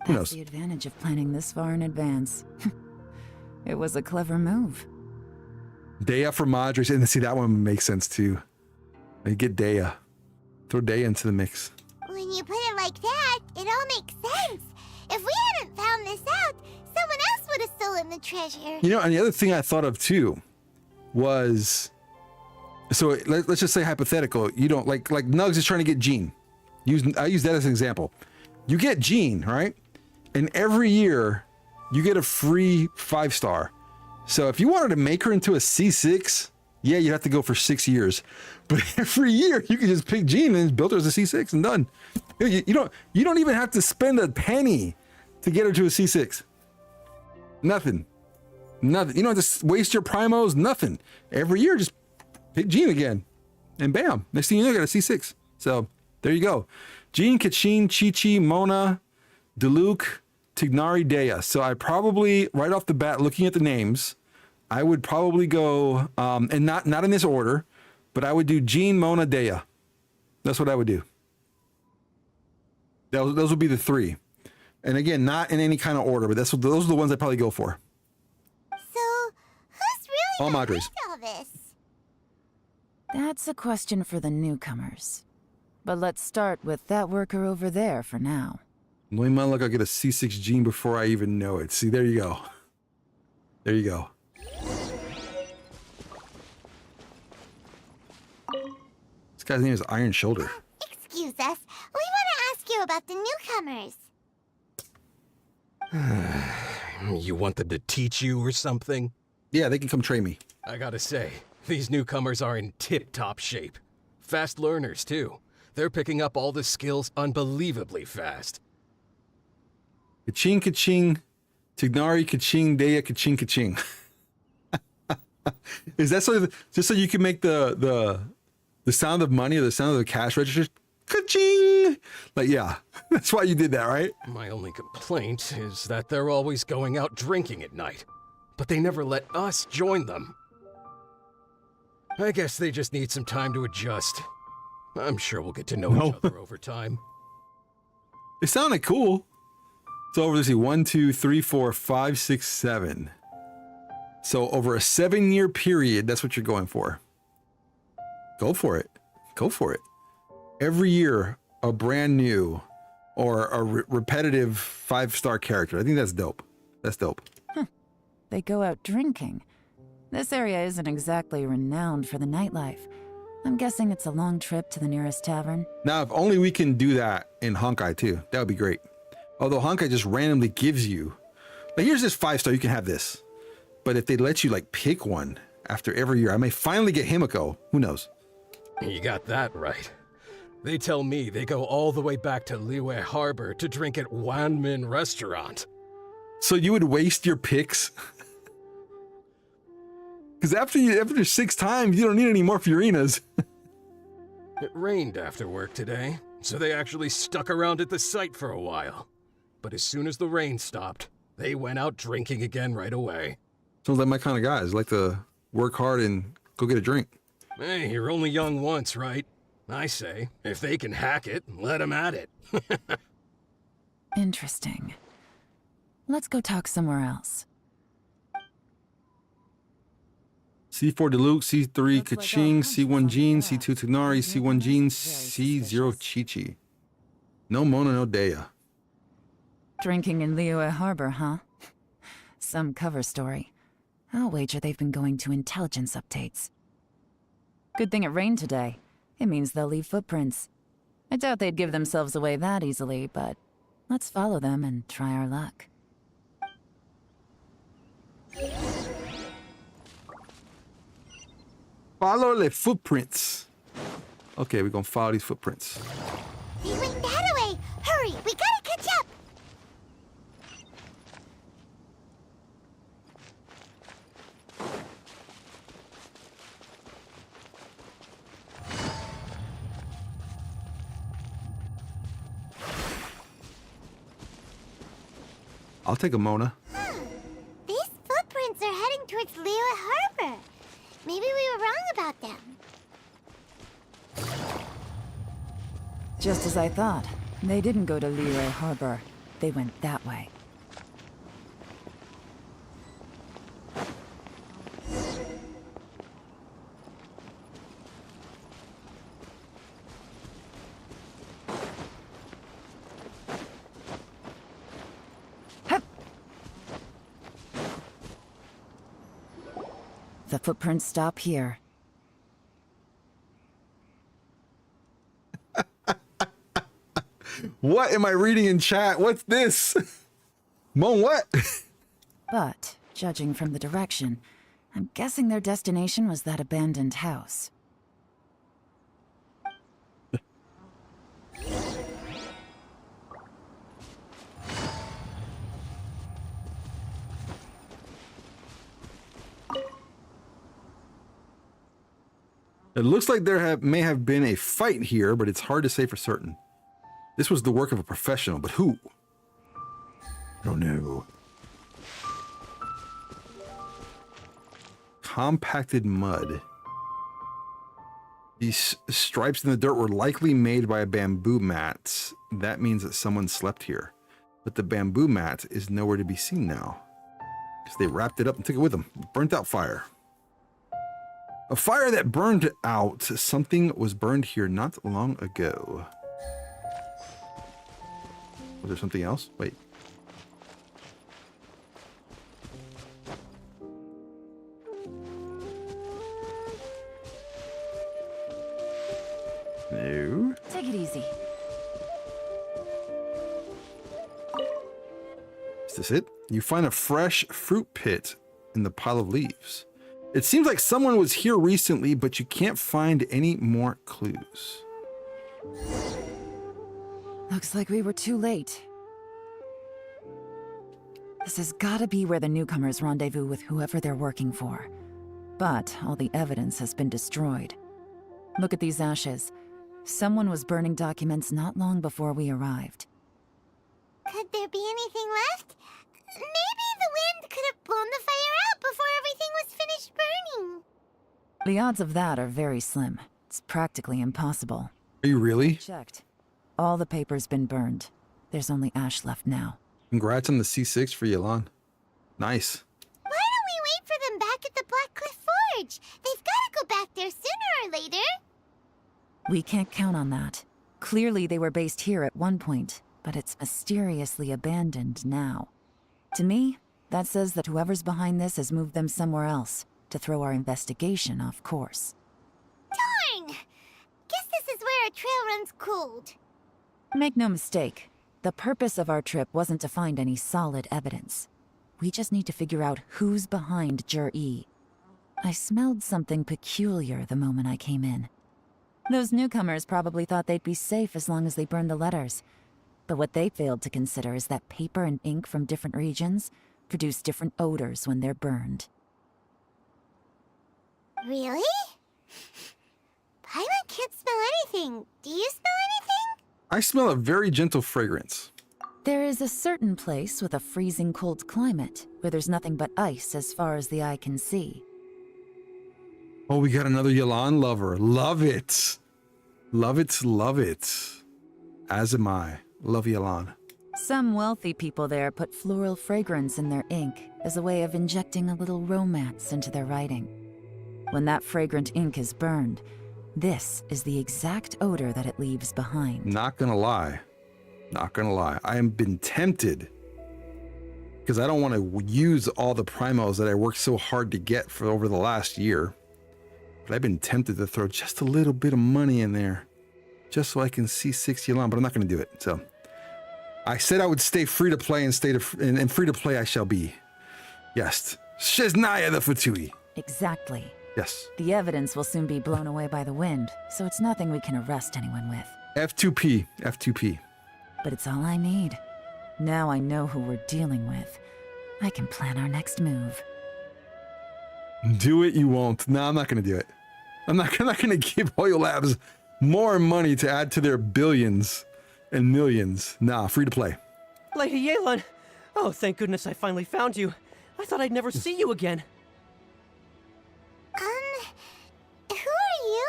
That's the advantage of planning this far in advance. It was a clever move. Dea for Madres, and see, that one makes sense too. I get Dea. Throw Dea into the mix. When you put it like that, it all makes sense. If we hadn't found this out, someone else would have stolen the treasure. And the other thing I thought of too was, so let's just say hypothetical. You don't like Nugs is trying to get Jean. I use that as an example. You get Jean, right? And every year you get a free 5-star. So if you wanted to make her into a C6, yeah, you'd have to go for 6 years. But every year you can just pick Jean and build her as a C6 and done. You don't even have to spend a penny to get her to a C6. Nothing. You don't have to waste your primos, nothing. Every year just pick Jean again. And bam, next thing you know, you got a C6. So there you go. Jean, Kachin, Chi-Chi, Mona, Diluc, Tignari Dea. So I probably, right off the bat, looking at the names, I would probably go, and not in this order, but I would do Jean, Mona, Dea. That's what I would do. Those would be the three. And again, not in any kind of order, but those are the ones I'd probably go for. So, who's really All Madres. all this? That's a question for the newcomers. But let's start with that worker over there for now. Knowing my luck, I'll get a C6 gene before I even know it. See, there you go. There you go. This guy's name is Iron Shoulder. Excuse us. We want to ask you about the newcomers. You want them to teach you or something? Yeah, they can come train me. I gotta say, these newcomers are in tip-top shape. Fast learners, too. They're picking up all the skills unbelievably fast. Kaching, kaching, Tignari, kaching, Dea, kaching, kaching. Is that so? Just so you can make the sound of money or the sound of the cash register? Kaching! Like, yeah, that's why you did that, right? My only complaint is that they're always going out drinking at night, but they never let us join them. I guess they just need some time to adjust. I'm sure we'll get to know each other over time. It sounded cool. So over, let's see, 1, 2, 3, 4, 5, 6, 7. So over a 7-year period, that's what you're going for. Go for it. Go for it. Every year, a brand new or a repetitive 5-star character. I think that's dope. That's dope. They go out drinking. This area isn't exactly renowned for the nightlife. I'm guessing it's a long trip to the nearest tavern. Now, if only we can do that in Honkai too. That would be great. Although Honkai just randomly gives you, like, here's this 5-star, you can have this. But if they let you like pick one after every year, I may finally get Himiko. Who knows? You got that right. They tell me they go all the way back to Liyue Harbor to drink at Wanmin Restaurant. So you would waste your picks? Because after 6 times, you don't need any more Furinas. It rained after work today, so they actually stuck around at the site for a while. But as soon as the rain stopped, they went out drinking again right away. Sounds like my kind of guys. Like to work hard and go get a drink. Hey, you're only young once, right? I say, if they can hack it, let them at it. Interesting. Let's go talk somewhere else. C4 Diluc, C3 Kaching, C1 Jean, C2 Tignari, C1 Jean, C0 Chichi. No Mona, no Dea. Drinking in Liyue Harbor, huh? Some cover story. I'll wager they've been going to intelligence updates. Good thing it rained today. It means they'll leave footprints. I doubt they'd give themselves away that easily, but let's follow them and try our luck. Follow the footprints. Okay, we're gonna follow these footprints. He went that way. Hurry, we gotta catch up. I'll take a Mona. These footprints are heading towards Liyue Harbor. Maybe we were wrong about them. Just as I thought. They didn't go to Liyue Harbor. They went that way. The footprints stop here. What am I reading in chat? What's this? Mon what? But, judging from the direction, I'm guessing their destination was that abandoned house. It looks like there may have been a fight here, but it's hard to say for certain. This was the work of a professional, but who? Oh no. Compacted mud. These stripes in the dirt were likely made by a bamboo mat. That means that someone slept here. But the bamboo mat is nowhere to be seen now. Because they wrapped it up and took it with them. Burnt out fire. A fire that burned out. Something was burned here not long ago. Was there something else? Wait. No. Take it easy. Is this it? You find a fresh fruit pit in the pile of leaves. It seems like someone was here recently, but you can't find any more clues. Looks like we were too late. This has gotta be where the newcomers rendezvous with whoever they're working for. But all the evidence has been destroyed. Look at these ashes. Someone was burning documents not long before we arrived. Could there be anything left? Maybe the wind could have blown the fire out before everything was finished burning. The odds of that are very slim. It's practically impossible. Are you really? Checked. All the paper's been burned. There's only ash left now. Congrats on the C6 for Yelan. Nice. Why don't we wait for them back at the Black Cliff Forge? They've got to go back there sooner or later. We can't count on that. Clearly they were based here at one point, but it's mysteriously abandoned now. To me, that says that whoever's behind this has moved them somewhere else to throw our investigation off course. Darn! Guess this is where a trail runs cold. Make no mistake, the purpose of our trip wasn't to find any solid evidence. We just need to figure out who's behind Jur-E. I smelled something peculiar the moment I came in. Those newcomers probably thought they'd be safe as long as they burned the letters. But what they failed to consider is that paper and ink from different regions produce different odors when they're burned. Really? Paimon can't smell anything. Do you smell anything? I smell a very gentle fragrance. There is a certain place with a freezing cold climate where there's nothing but ice as far as the eye can see. Oh, we got another Yelan lover. Love it. Love it, love it. As am I. Love Yelan. Some wealthy people there put floral fragrance in their ink as a way of injecting a little romance into their writing. When that fragrant ink is burned, this is the exact odor that it leaves behind. Not gonna lie. Not gonna lie. I have been tempted because I don't want to use all the primos that I worked so hard to get for over the last year. But I've been tempted to throw just a little bit of money in there just so I can see 6 Yelan, but I'm not going to do it. So I said I would stay free to play and free to play I shall be. Yes. Shiznaya the Fatui. Exactly. Yes. The evidence will soon be blown away by the wind, so it's nothing we can arrest anyone with. F2P. F2P. But it's all I need. Now I know who we're dealing with. I can plan our next move. Do it, you won't. No, I'm not going to do it. I'm not going to give Oil Labs more money to add to their billions and millions. Nah, free to play. Lady Yelan! Oh, thank goodness I finally found you. I thought I'd never see you again. Who are you?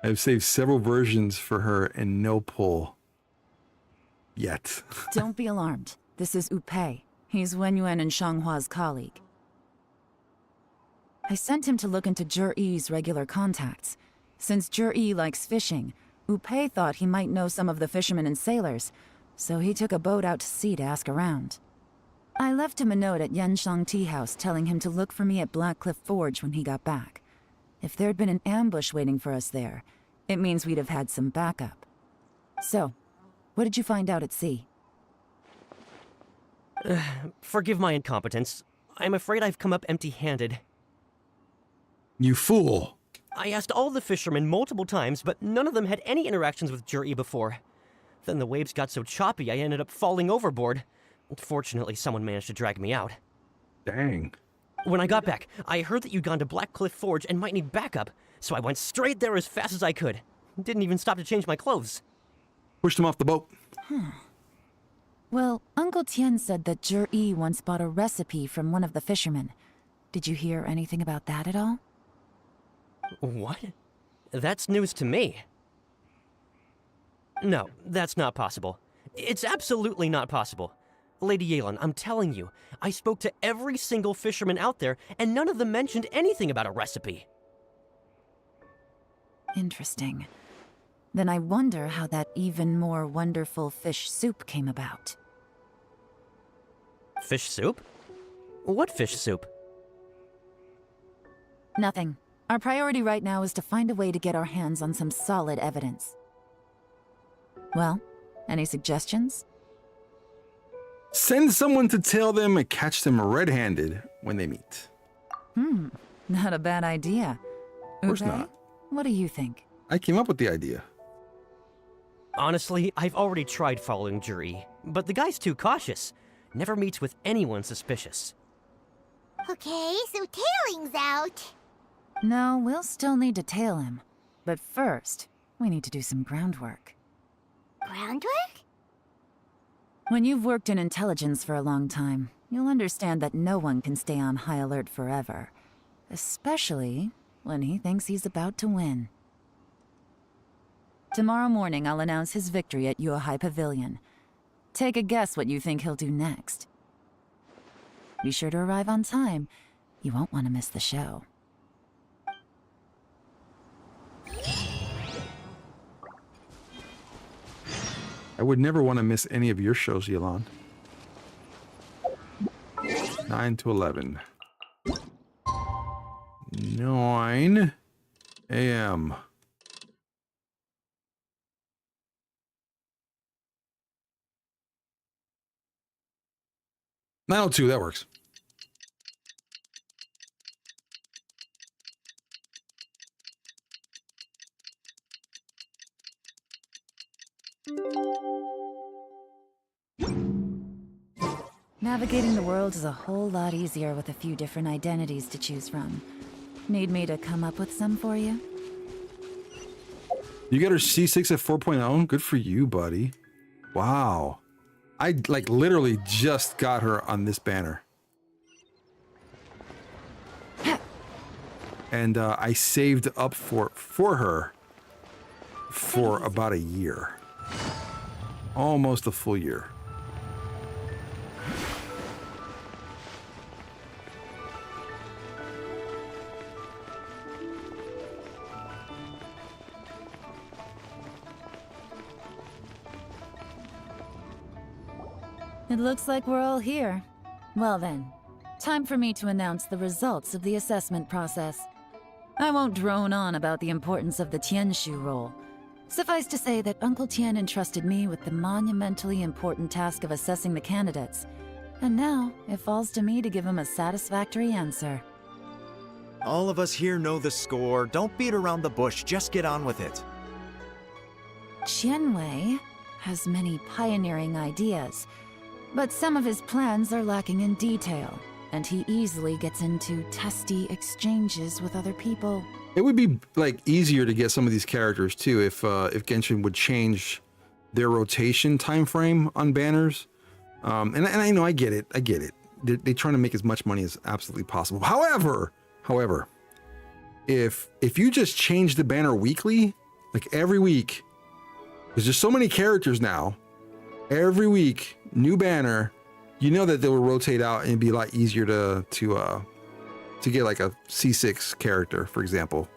I've saved several versions for her and no pull. Yet. Don't be alarmed. This is Upei. He's Wenyuan and Shanghua's colleague. I sent him to look into Jur-E's regular contacts. Since Jur-E likes fishing, Upei thought he might know some of the fishermen and sailors, so he took a boat out to sea to ask around. I left him a note at Yanshang Tea House telling him to look for me at Black Cliff Forge when he got back. If there'd been an ambush waiting for us there, it means we'd have had some backup. So, what did you find out at sea? Forgive my incompetence. I'm afraid I've come up empty-handed. You fool! I asked all the fishermen multiple times, but none of them had any interactions with Jur-E before. Then the waves got so choppy I ended up falling overboard. Fortunately, someone managed to drag me out. Dang. When I got back, I heard that you'd gone to Black Cliff Forge and might need backup, so I went straight there as fast as I could. Didn't even stop to change my clothes. Pushed him off the boat. Well, Uncle Tien said that Zhi once bought a recipe from one of the fishermen. Did you hear anything about that at all? What? That's news to me. No, that's not possible. It's absolutely not possible. Lady Yelan, I'm telling you, I spoke to every single fisherman out there, and none of them mentioned anything about a recipe. Interesting. Then I wonder how that even more wonderful fish soup came about. Fish soup? What fish soup? Nothing. Our priority right now is to find a way to get our hands on some solid evidence. Well, any suggestions? Send someone to tail them and catch them red-handed when they meet. Not a bad idea. Of course Upe, not. What do you think? I came up with the idea. Honestly, I've already tried following Zhi, but the guy's too cautious. Never meets with anyone suspicious. Okay, so tailing's out. No, we'll still need to tail him. But first, we need to do some groundwork. Groundwork? When you've worked in intelligence for a long time, you'll understand that no one can stay on high alert forever. Especially when he thinks he's about to win. Tomorrow morning, I'll announce his victory at Yuehai Pavilion. Take a guess what you think he'll do next. Be sure to arrive on time. You won't want to miss the show. I would never want to miss any of your shows, Yelan. 9 to 11. 9 a.m. (9:02), that works. Navigating the world is a whole lot easier with a few different identities to choose from. Need me to come up with some for you? You got her C6 at 4.0? Good for you, buddy. Wow. I like literally just got her on this banner. And I saved up for her for about a year. Almost a full year. It looks like we're all here. Well then, time for me to announce the results of the assessment process. I won't drone on about the importance of the Tianshu role. Suffice to say that Uncle Tien entrusted me with the monumentally important task of assessing the candidates. And now, it falls to me to give him a satisfactory answer. All of us here know the score. Don't beat around the bush. Just get on with it. Qianwei has many pioneering ideas, but some of his plans are lacking in detail, and he easily gets into testy exchanges with other people. It would be like easier to get some of these characters too if Genshin would change their rotation time frame on banners. And I know I get it. They're trying to make as much money as absolutely possible. However, if you just change the banner weekly, like every week, because there's so many characters now, every week new banner, you know that they will rotate out and it'd be a lot easier to get like a C6 character, for example,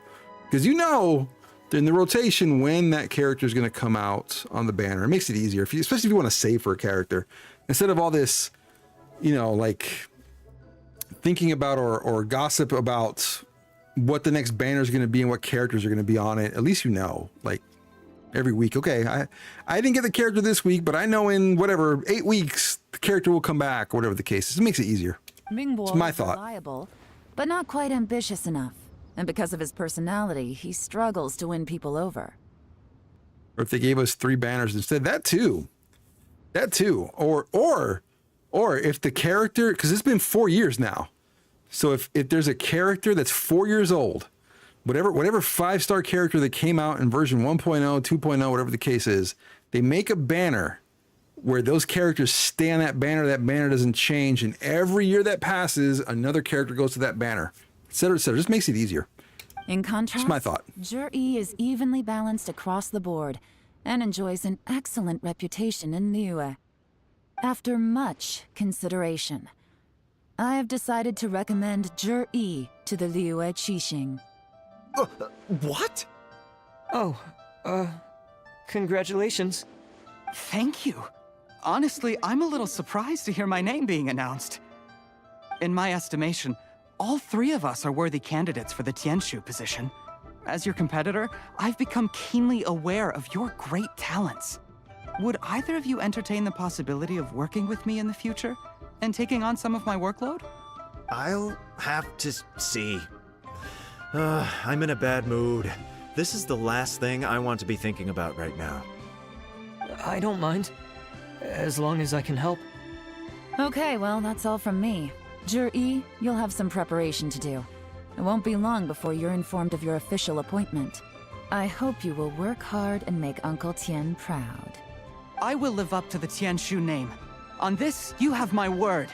because you know in the rotation when that character is going to come out on the banner. It makes it easier, especially if you want to save for a character instead of all this, like thinking about or gossip about what the next banner is going to be and what characters are going to be on it. At least like every week. Okay, I didn't get the character this week, but I know in whatever 8 weeks the character will come back, or whatever the case is. It makes it easier. Mingbo It's my is thought. reliable, but not quite ambitious enough. And because of his personality, he struggles to win people over. Or if they gave us 3 banners instead, that too. Or if the character, because it's been 4 years now. So if there's a character that's 4 years old, whatever 5-star character that came out in version 1.0, 2.0, whatever the case is, they make a banner where those characters stay on that banner doesn't change, and every year that passes, another character goes to that banner, etc., etc. Just makes it easier. In contrast, Just my thought. Jur-E is evenly balanced across the board and enjoys an excellent reputation in Liyue. After much consideration, I have decided to recommend Jur-E to the Liyue Qixing. What? Oh, congratulations. Thank you. Honestly, I'm a little surprised to hear my name being announced. In my estimation, all three of us are worthy candidates for the Tianshu position. As your competitor, I've become keenly aware of your great talents. Would either of you entertain the possibility of working with me in the future and taking on some of my workload? I'll have to see. I'm in a bad mood. This is the last thing I want to be thinking about right now. I don't mind, as long as I can help. Okay, well, that's all from me. Jur-E, you'll have some preparation to do. It won't be long before you're informed of your official appointment. I hope you will work hard and make Uncle Tien proud. I will live up to the Tianshu name. On this, you have my word.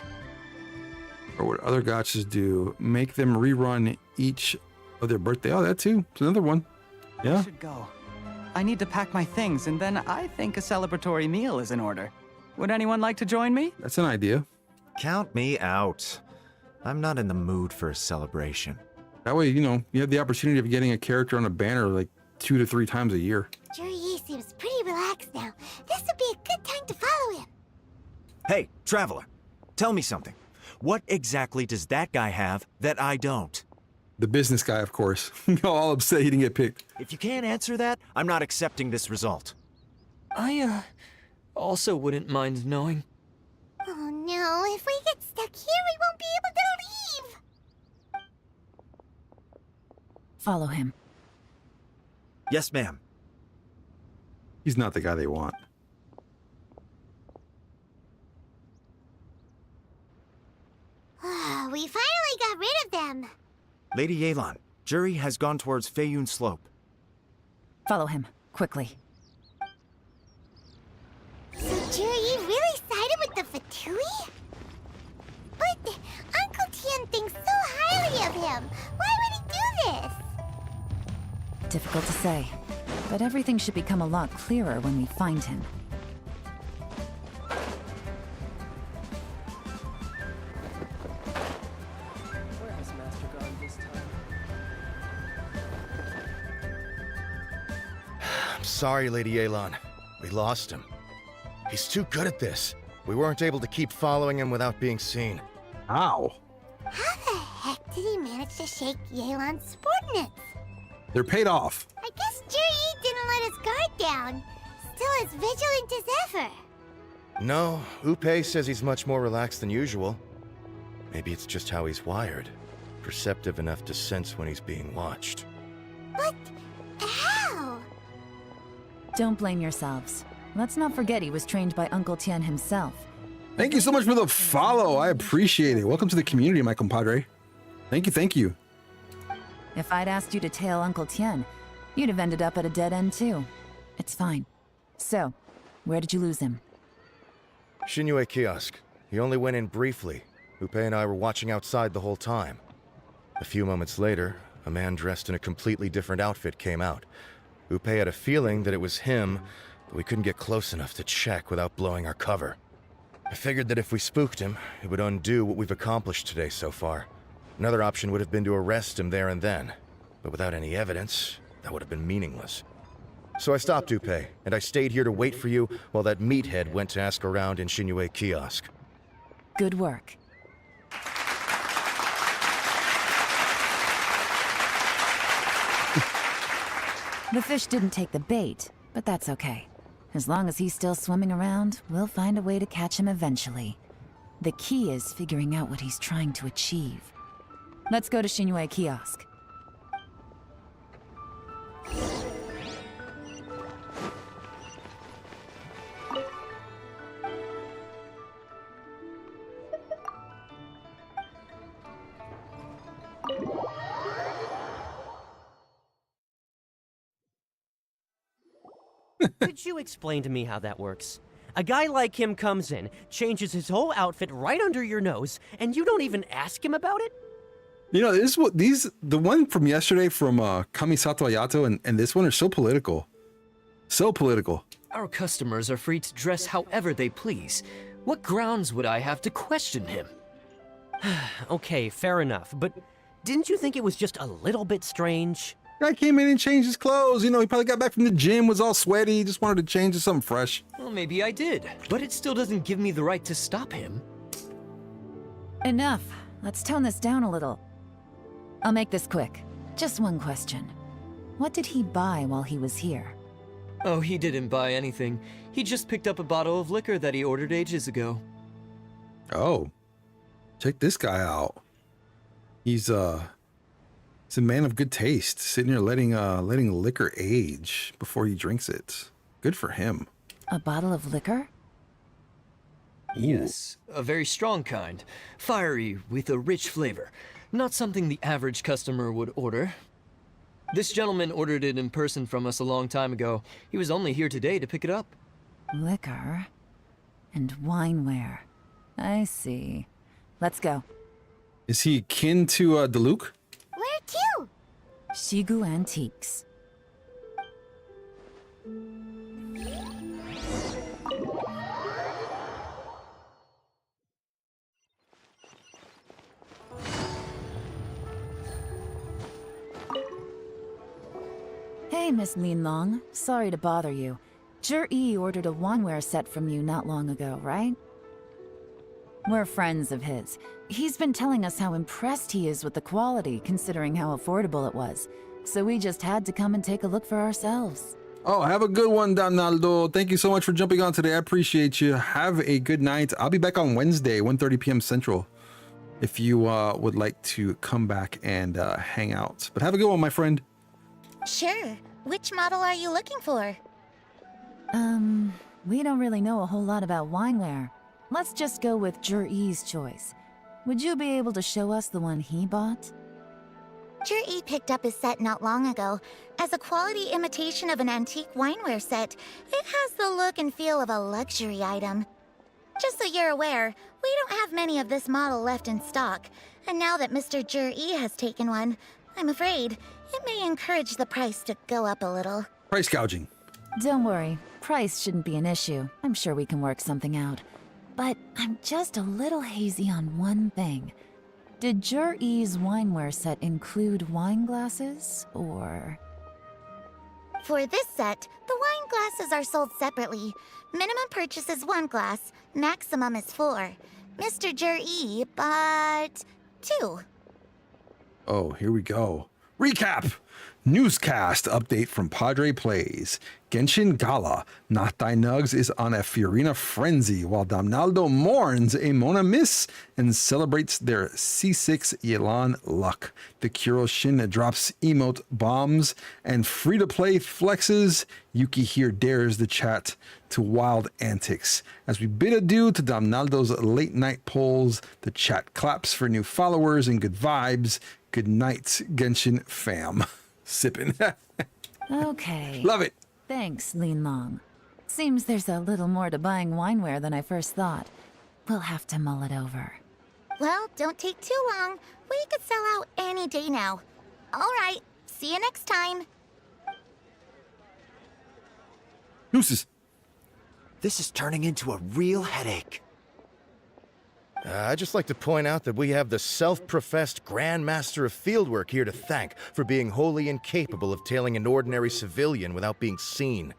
Or what other gotchas do, make them rerun each of their birthday. Oh, that too. It's another one. Yeah. I should go. I need to pack my things, and then I think a celebratory meal is in order. Would anyone like to join me? That's an idea. Count me out. I'm not in the mood for a celebration. That way, you have the opportunity of getting a character on a banner like 2 to 3 times a year. Jur-E seems pretty relaxed now. This would be a good time to follow him. Hey, Traveler, tell me something. What exactly does that guy have that I don't? The business guy, of course. All upset he didn't get picked. If you can't answer that, I'm not accepting this result. I, also wouldn't mind knowing. Oh no, if we get stuck here, we won't be able to leave! Follow him. Yes, ma'am. He's not the guy they want. We finally got rid of them! Lady Yelan, Jur-E has gone towards Feiyun Slope. Follow him, quickly. So Jur-E really sided with the Fatui? But Uncle Tien thinks so highly of him. Why would he do this? Difficult to say, but everything should become a lot clearer when we find him. Where has Master gone this time? I'm sorry, Lady Yelan. We lost him. He's too good at this. We weren't able to keep following him without being seen. Ow. How the heck did he manage to shake Yelan's subordinates? They're paid off. I guess Jur-E didn't let his guard down. Still as vigilant as ever. No, Upe says he's much more relaxed than usual. Maybe it's just how he's wired. Perceptive enough to sense when he's being watched. But how? Don't blame yourselves. Let's not forget he was trained by Uncle Tien himself. Thank you so much for the follow. I appreciate it. Welcome to the community, my compadre. Thank you, thank you. If I'd asked you to tail Uncle Tien, you'd have ended up at a dead end too. It's fine. So, where did you lose him? Shinue Kiosk. He only went in briefly. Upe and I were watching outside the whole time. A few moments later, a man dressed in a completely different outfit came out. Upe had a feeling that it was him, but we couldn't get close enough to check without blowing our cover. I figured that if we spooked him, it would undo what we've accomplished today so far. Another option would have been to arrest him there and then, but without any evidence, that would have been meaningless. So I stopped Upe, and I stayed here to wait for you while that meathead went to ask around in Shinue Kiosk. Good work. The fish didn't take the bait, but that's okay. As long as he's still swimming around, we'll find a way to catch him eventually. The key is figuring out what he's trying to achieve. Let's go to Shinue Kiosk. Could you explain to me how that works? A guy like him comes in, changes his whole outfit right under your nose, and you don't even ask him about it? You know, this is what the one from yesterday from Kamisato Ayato and this one are so political. So political. Our customers are free to dress however they please. What grounds would I have to question him? Okay, fair enough, but didn't you think it was just a little bit strange? Guy came in and changed his clothes. You know, he probably got back from the gym, was all sweaty, just wanted to change to something fresh. Well, maybe I did, but it still doesn't give me the right to stop him. Enough. Let's tone this down a little. I'll make this quick. Just one question. What did he buy while he was here? Oh, he didn't buy anything. He just picked up a bottle of liquor that he ordered ages ago. Oh. Check this guy out. He's a man of good taste, sitting here letting liquor age before he drinks it. Good for him. A bottle of liquor? Yes, a very strong kind. Fiery, with a rich flavor. Not something the average customer would order. This gentleman ordered it in person from us a long time ago. He was only here today to pick it up. Liquor and wineware. I see. Let's go. Is he kin to Deluc? Where to? Shigu Antiques. Hey, Miss Linlong. Sorry to bother you. Zhi ordered a wineware set from you not long ago, right? We're friends of his. He's been telling us how impressed he is with the quality, considering how affordable it was. So we just had to come and take a look for ourselves. Oh, have a good one, Donaldo. Thank you so much for jumping on today. I appreciate you. Have a good night. I'll be back on Wednesday, 1:30 p.m. Central, if you would like to come back and hang out. But have a good one, my friend. Sure. Which model are you looking for? We don't really know a whole lot about wineware. Let's just go with Zhi's choice. Would you be able to show us the one he bought? Zhi picked up his set not long ago. As a quality imitation of an antique wineware set, it has the look and feel of a luxury item. Just so you're aware, we don't have many of this model left in stock, and now that Mr. Zhi has taken one, I'm afraid it may encourage the price to go up a little. Price gouging. Don't worry, price shouldn't be an issue. I'm sure we can work something out. But I'm just a little hazy on one thing. Did Zhi's wineware set include wine glasses, or...? For this set, the wine glasses are sold separately. Minimum purchase is 1 glass, maximum is 4. Mr. Zhi bought 2. Oh, here we go. Recap! Newscast update from Padre Plays. Genshin Gala, Not Thy Nugs, is on a Fiorina frenzy, while Donaldo mourns a Mona Miss and celebrates their C6 Yelan luck. The Kuroshin drops emote bombs, and free-to-play flexes. Yuki here dares the chat to wild antics. As we bid adieu to Donaldo's late-night polls, the chat claps for new followers and good vibes. Good night, Genshin fam. Sippin'. Okay. Love it. Thanks, Linlong. Seems there's a little more to buying wineware than I first thought. We'll have to mull it over. Well, don't take too long. We could sell out any day now. All right, see you next time. Deuces. This is turning into a real headache. I'd just like to point out that we have the self-professed Grand Master of Fieldwork here to thank for being wholly incapable of tailing an ordinary civilian without being seen.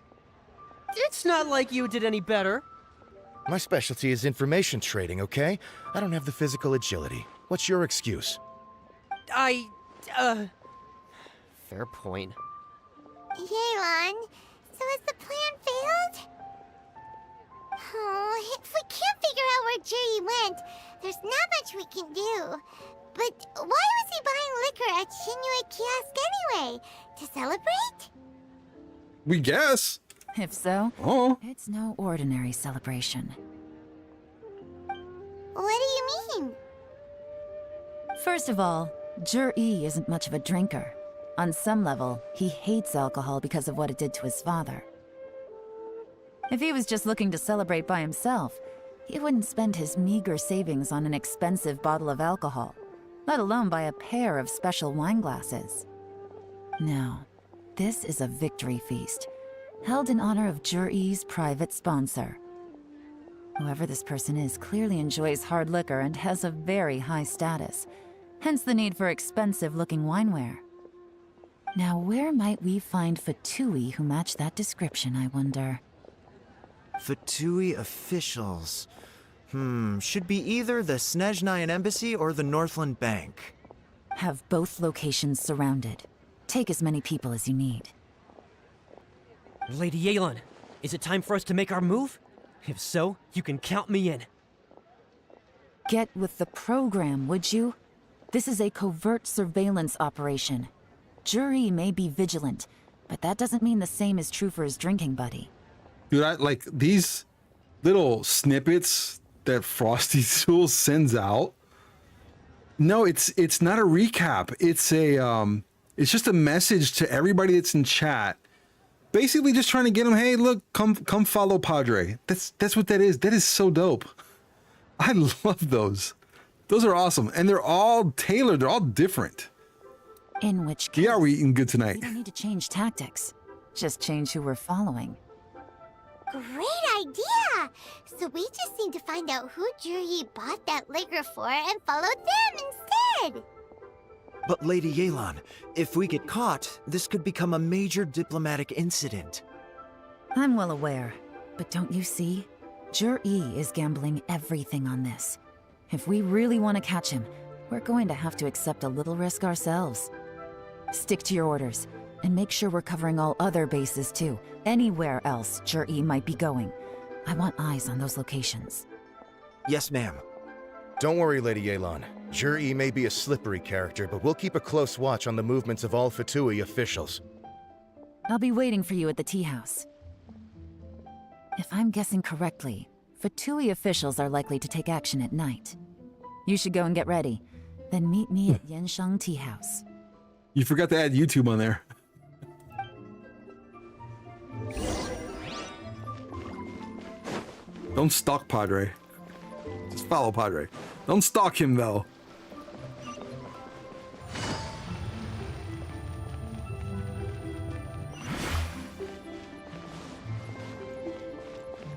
It's not like you did any better. My specialty is information trading, okay? I don't have the physical agility. What's your excuse? Fair point. Yelan, so has the plan failed? Oh, if we can't figure out where Jerry went, there's not much we can do. But why was he buying liquor at Shinue Kiosk anyway? To celebrate? We guess. If so, it's no ordinary celebration. What do you mean? First of all, Zhi isn't much of a drinker. On some level, he hates alcohol because of what it did to his father. If he was just looking to celebrate by himself, he wouldn't spend his meager savings on an expensive bottle of alcohol, let alone buy a pair of special wine glasses. No, this is a victory feast, held in honor of Jur-E's private sponsor. Whoever this person is clearly enjoys hard liquor and has a very high status, hence the need for expensive-looking wineware. Now, where might we find Fatui who match that description, I wonder? Fatui officials. Should be either the Snezhnayan Embassy or the Northland Bank. Have both locations surrounded. Take as many people as you need. Lady Yelan, is it time for us to make our move? If so, you can count me in. Get with the program, would you? This is a covert surveillance operation. Jur-E may be vigilant, but that doesn't mean the same is true for his drinking buddy. Dude, I like these little snippets that Frosty Tool sends out. No, it's not a recap. It's just a message to everybody that's in chat. Basically just trying to get them, hey, look, come follow Padre. That's what that is. That is so dope. I love those. Those are awesome. And they're all tailored. They're all different. In which case, Yeah, we're eating good tonight. we don't need to change tactics. Just change who we're following. Great idea! So we just need to find out who Jur-E bought that liquor for and follow them instead! But Lady Yelan, if we get caught, this could become a major diplomatic incident. I'm well aware, but don't you see? Jur-E is gambling everything on this. If we really want to catch him, we're going to have to accept a little risk ourselves. Stick to your orders, and make sure we're covering all other bases too. Anywhere else Jur-E might be going. I want eyes on those locations. Yes, ma'am. Don't worry, Lady Yelan. Jur-E may be a slippery character, but we'll keep a close watch on the movements of all Fatui officials. I'll be waiting for you at the tea house. If I'm guessing correctly, Fatui officials are likely to take action at night. You should go and get ready. Then meet me at Yansheng Tea House. You forgot to add YouTube on there. Don't stalk Padre. Just follow Padre. Don't stalk him, though.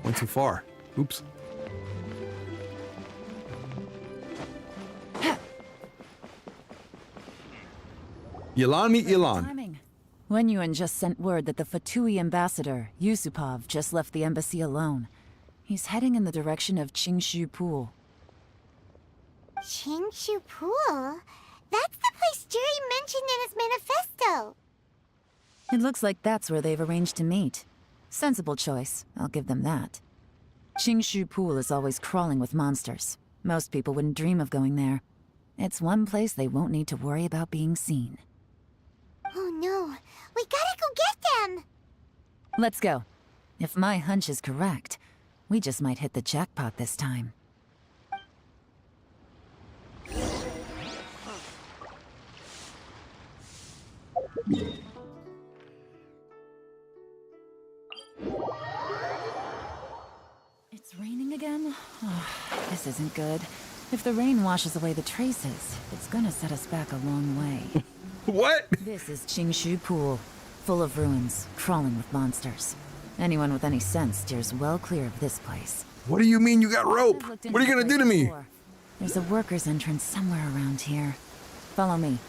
Went too far. Oops. Yelan, meet Yelan. Timing. Wenyuan just sent word that the Fatui ambassador, Yusupov, just left the embassy alone. He's heading in the direction of Qingshu Pool. Qingshu Pool? That's the place Jur-E mentioned in his manifesto! It looks like that's where they've arranged to meet. Sensible choice, I'll give them that. Qingshu Pool is always crawling with monsters. Most people wouldn't dream of going there. It's one place they won't need to worry about being seen. Oh no, we gotta go get them! Let's go. If my hunch is correct, we just might hit the jackpot this time. It's raining again? Oh, this isn't good. If the rain washes away the traces, it's gonna set us back a long way. What? This is Qingshu Pool, full of ruins, crawling with monsters. Anyone with any sense steers well clear of this place. What do you mean you got rope? What are you gonna do to me? There's a worker's entrance somewhere around here. Follow me.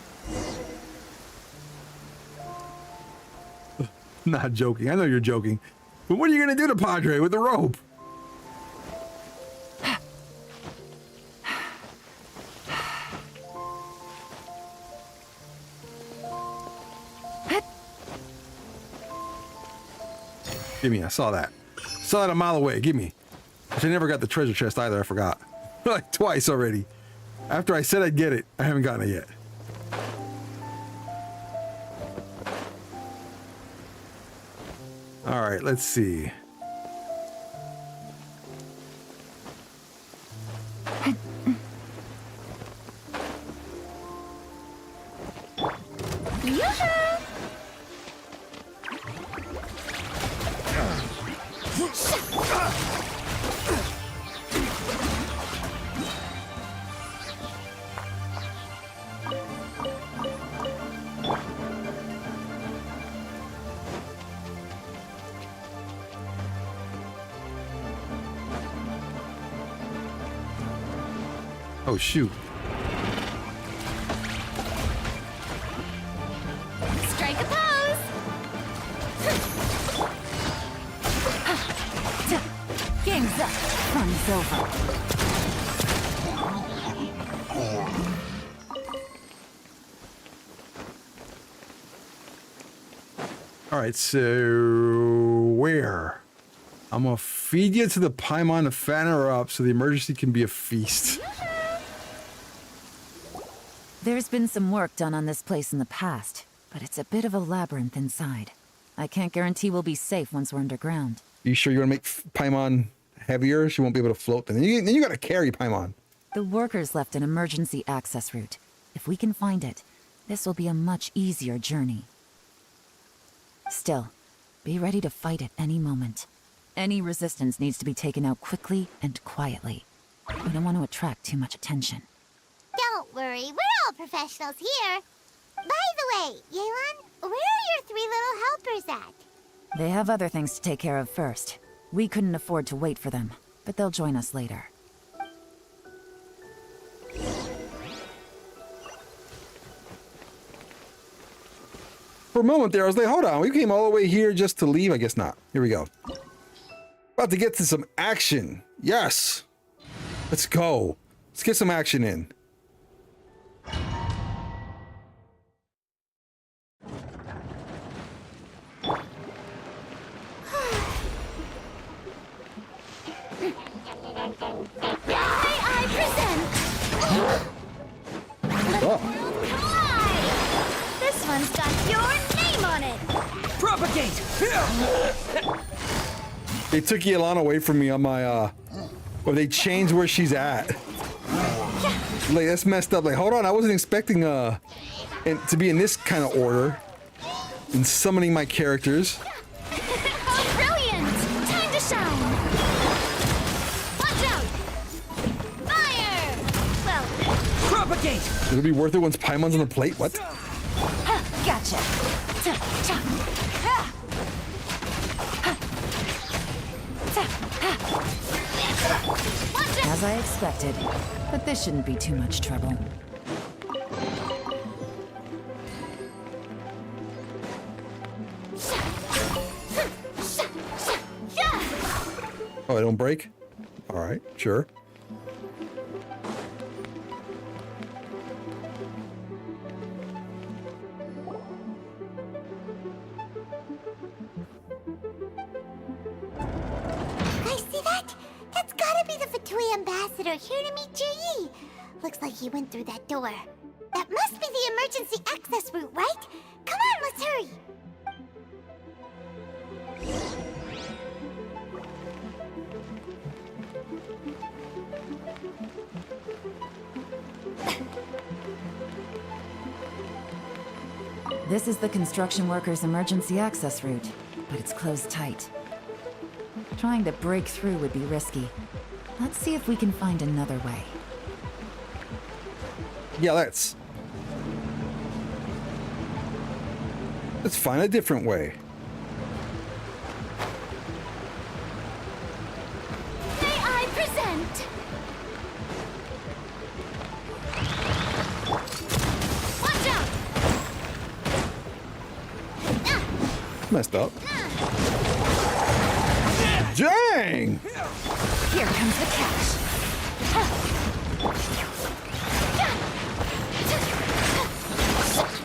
Not joking. I know you're joking. But what are you gonna do to Padre with the rope? Give me, I saw that. Saw that a mile away, give me. But I never got the treasure chest either, I forgot. Like twice already. After I said I'd get it, I haven't gotten it yet. All right, let's see. Oh, shoot. Strike a pose! Game's up. Fun's over. All right, so where? I'm gonna feed you to the Paimon to fatten her up so the emergency can be a feast. There's been some work done on this place in the past, but it's a bit of a labyrinth inside. I can't guarantee we'll be safe once we're underground. You sure you want to make Paimon heavier? She won't be able to float. Then you gotta carry Paimon. The workers left an emergency access route. If we can find it, this will be a much easier journey. Still, be ready to fight at any moment. Any resistance needs to be taken out quickly and quietly. We don't want to attract too much attention. Don't worry, we're all professionals here. By the way, Yelan, where are your 3 little helpers at? They have other things to take care of first. We couldn't afford to wait for them, but they'll join us later. For a moment there, I was like, hold on, we came all the way here just to leave? I guess not. Here we go. About to get to some action. Yes. Let's go. Let's get some action in. I present Oh. This one's got your name on it. Propagate! They took Yelan away from me on my, or they changed where she's at. Like, that's messed up. Like, hold on, I wasn't expecting, to be in this kind of order. In summoning my characters. Oh, brilliant! Time to shine! Watch out! Fire! Well, Propagate! It'll be worth it once Paimon's on the plate? What? Gotcha! As I expected, but this shouldn't be too much trouble. Oh, it don't break? Alright, sure. Guys, see that? That's gotta be the Fatui ambassador here to meet Ji. Looks like he went through that door. That must be the emergency access route, right? Come on, let's hurry. This is the construction workers' emergency access route, but it's closed tight. Trying to break through would be risky. Let's see if we can find another way. Yeah, let's find a different way. may I present? Watch out! Messed up. Dang! Here comes the catch.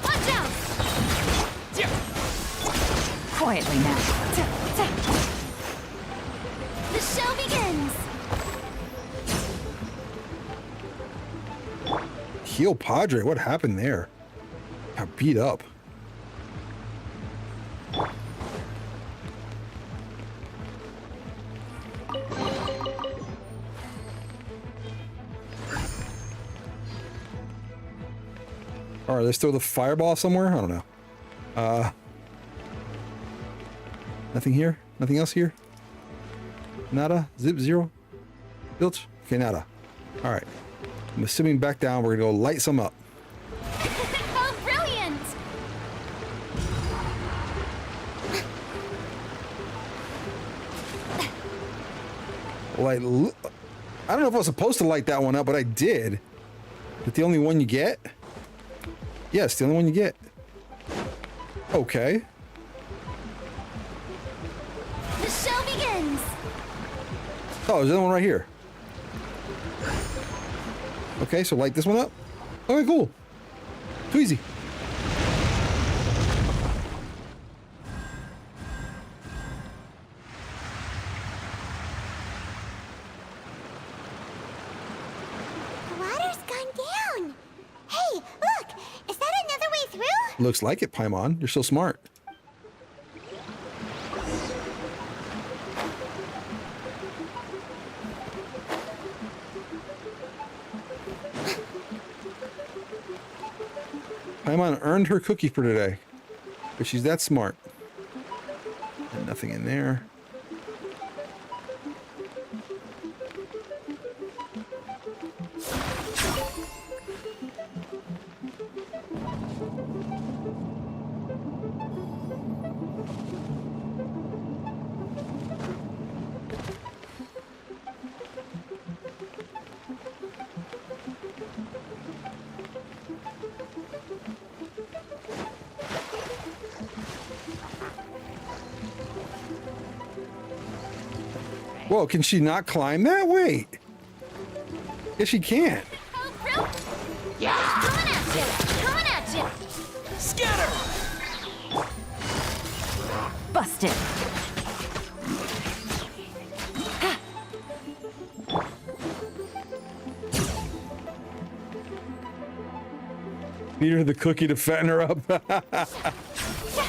Watch out! Quietly now. The show begins! Heal Padre, what happened there? Got beat up. Alright, there's still the fireball somewhere? I don't know. Nothing here? Nothing else here? Nada? Zip? Zero? Bilch? Okay, nada. Alright. I'm assuming back down, we're gonna go light some up. Oh, brilliant! Like, I don't know if I was supposed to light that one up, but I did. Is it the only one you get? Yes, the only one you get. Okay. The show begins! Oh, there's another one right here. Okay, so light this one up. Okay, cool. Too easy. The water's gone down. Hey, look! Is that another way through? Looks like it, Paimon. You're so smart. Paimon earned her cookie for today. But she's that smart. And nothing in there. Whoa, can she not climb that? Wait. Yes, she can. Yeah! Coming at you! Coming at you! Scatter! Busted. Feed her the cookie to fatten her up.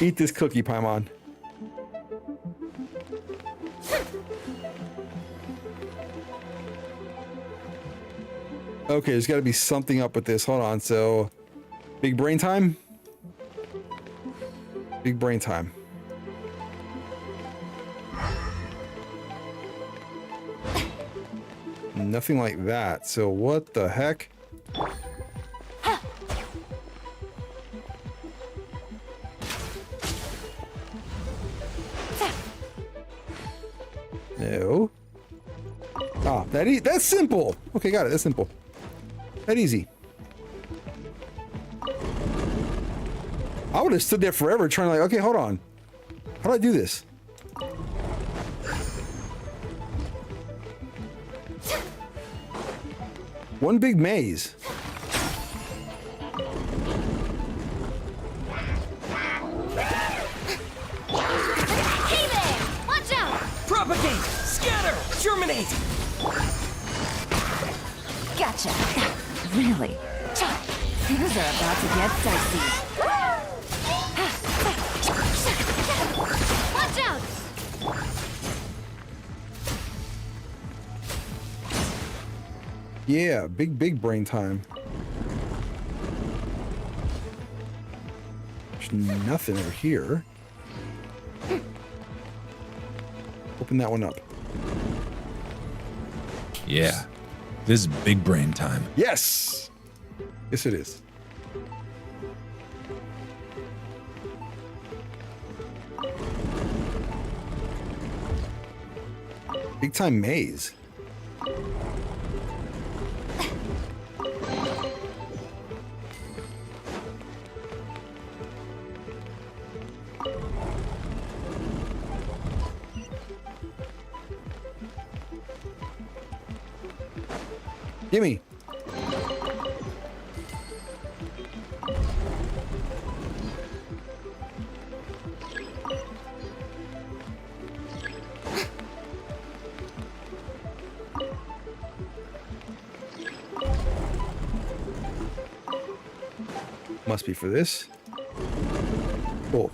Eat this cookie, Paimon. Okay, there's got to be something up with this. Hold on. So, big brain time. Big brain time. Nothing like that. So, what the heck? No. Ah, that's simple. Okay, got it. That's simple. That easy. I would have stood there forever trying to like, okay, hold on. How do I do this? One big maze. Hey there! Watch out! Propagate! Scatter! Germinate! Gotcha. Really? Things are about to get dicey. Watch out! Yeah, big brain time. There's nothing over here. Open that one up. Yeah, this is big brain time. Yes! Yes, it is. Big time maze. Gimme. Must be for this. Cool.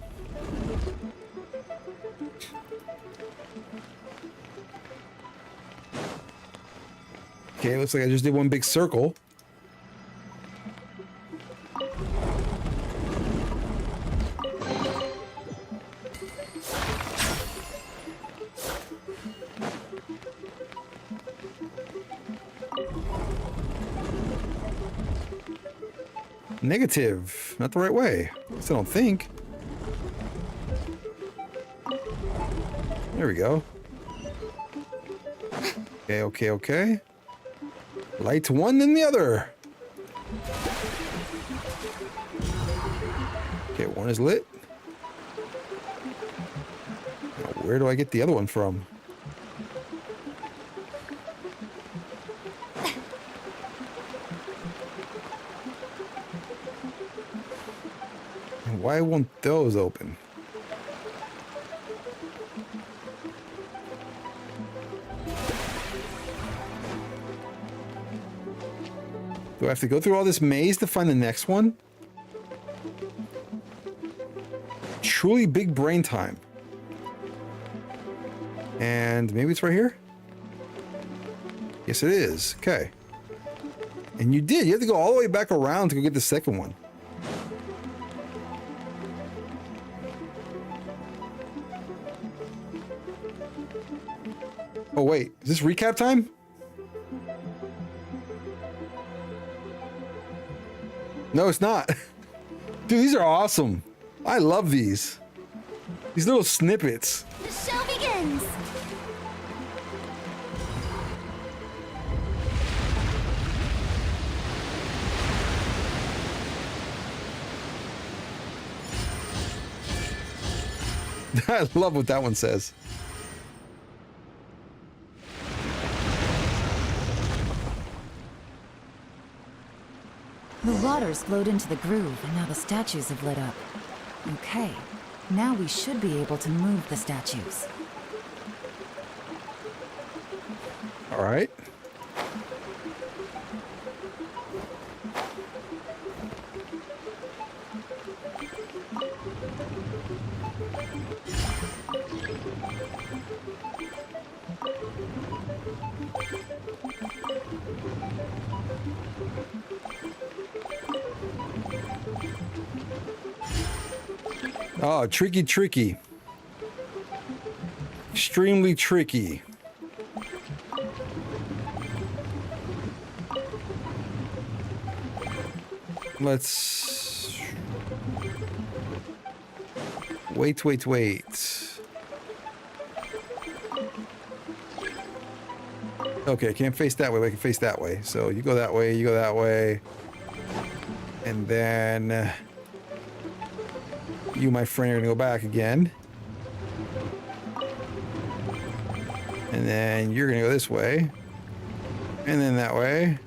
Okay, looks like I just did one big circle. Negative. Not the right way. At least I don't think. There we go. Okay. Light one then the other. Okay, one is lit. Now, where do I get the other one from? And why won't those open? Do I have to go through all this maze to find the next one? Truly big brain time. And maybe it's right here? Yes, it is. Okay. And you did. You have to go all the way back around to go get the second one. Oh, wait. Is this recap time? No, it's not. Dude, these are awesome. I love these. These little snippets. The show begins! I love what that one says. The water's flowed into the groove, and now the statues have lit up. Okay, now we should be able to move the statues. All right. Oh, tricky, tricky. Extremely tricky. Let's... Wait. Okay, I can't face that way, but I can face that way. So you go that way, you go that way. And then... you, my friend, are gonna go back again. And then you're gonna go this way. And then that way.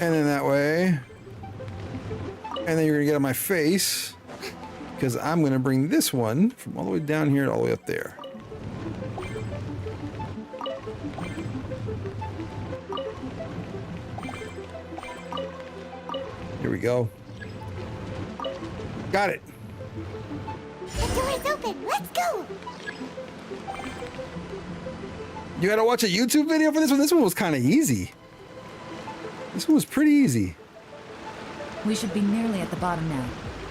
And then that way. And then you're gonna get on my face. Because I'm gonna bring this one from all the way down here to all the way up there. Here we go. Got it. The door is open. Let's go. You gotta watch a YouTube video for this one? This one was kind of easy. This one was pretty easy. We should be nearly at the bottom now.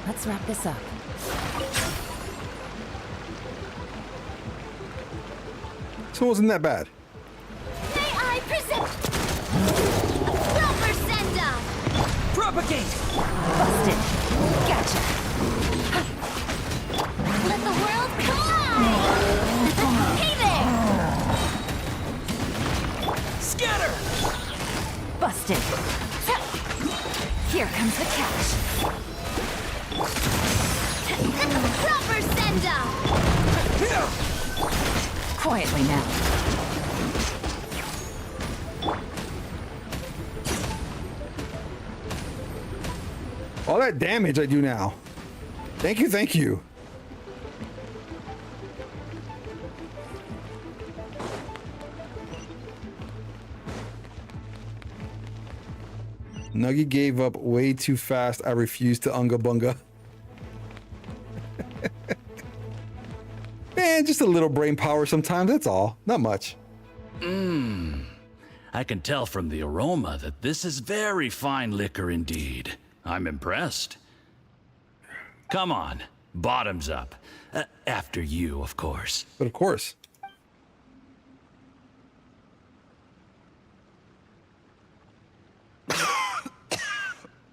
Let's wrap this up. This one wasn't that bad. May I present... Silver Send-Up! Propagate! Busted! Gotcha! Let the world collide! Hey there! Scatter! Busted! Here comes the catch. Proper Send-Up! Quietly now. All that damage I do now. Thank you, thank you. Nuggy gave up way too fast. I refuse to unga bunga. Man, just a little brain power sometimes, that's all. Not much. I can tell from the aroma that this is very fine liquor indeed. I'm impressed. Come on, bottoms up. After you, of course. But of course.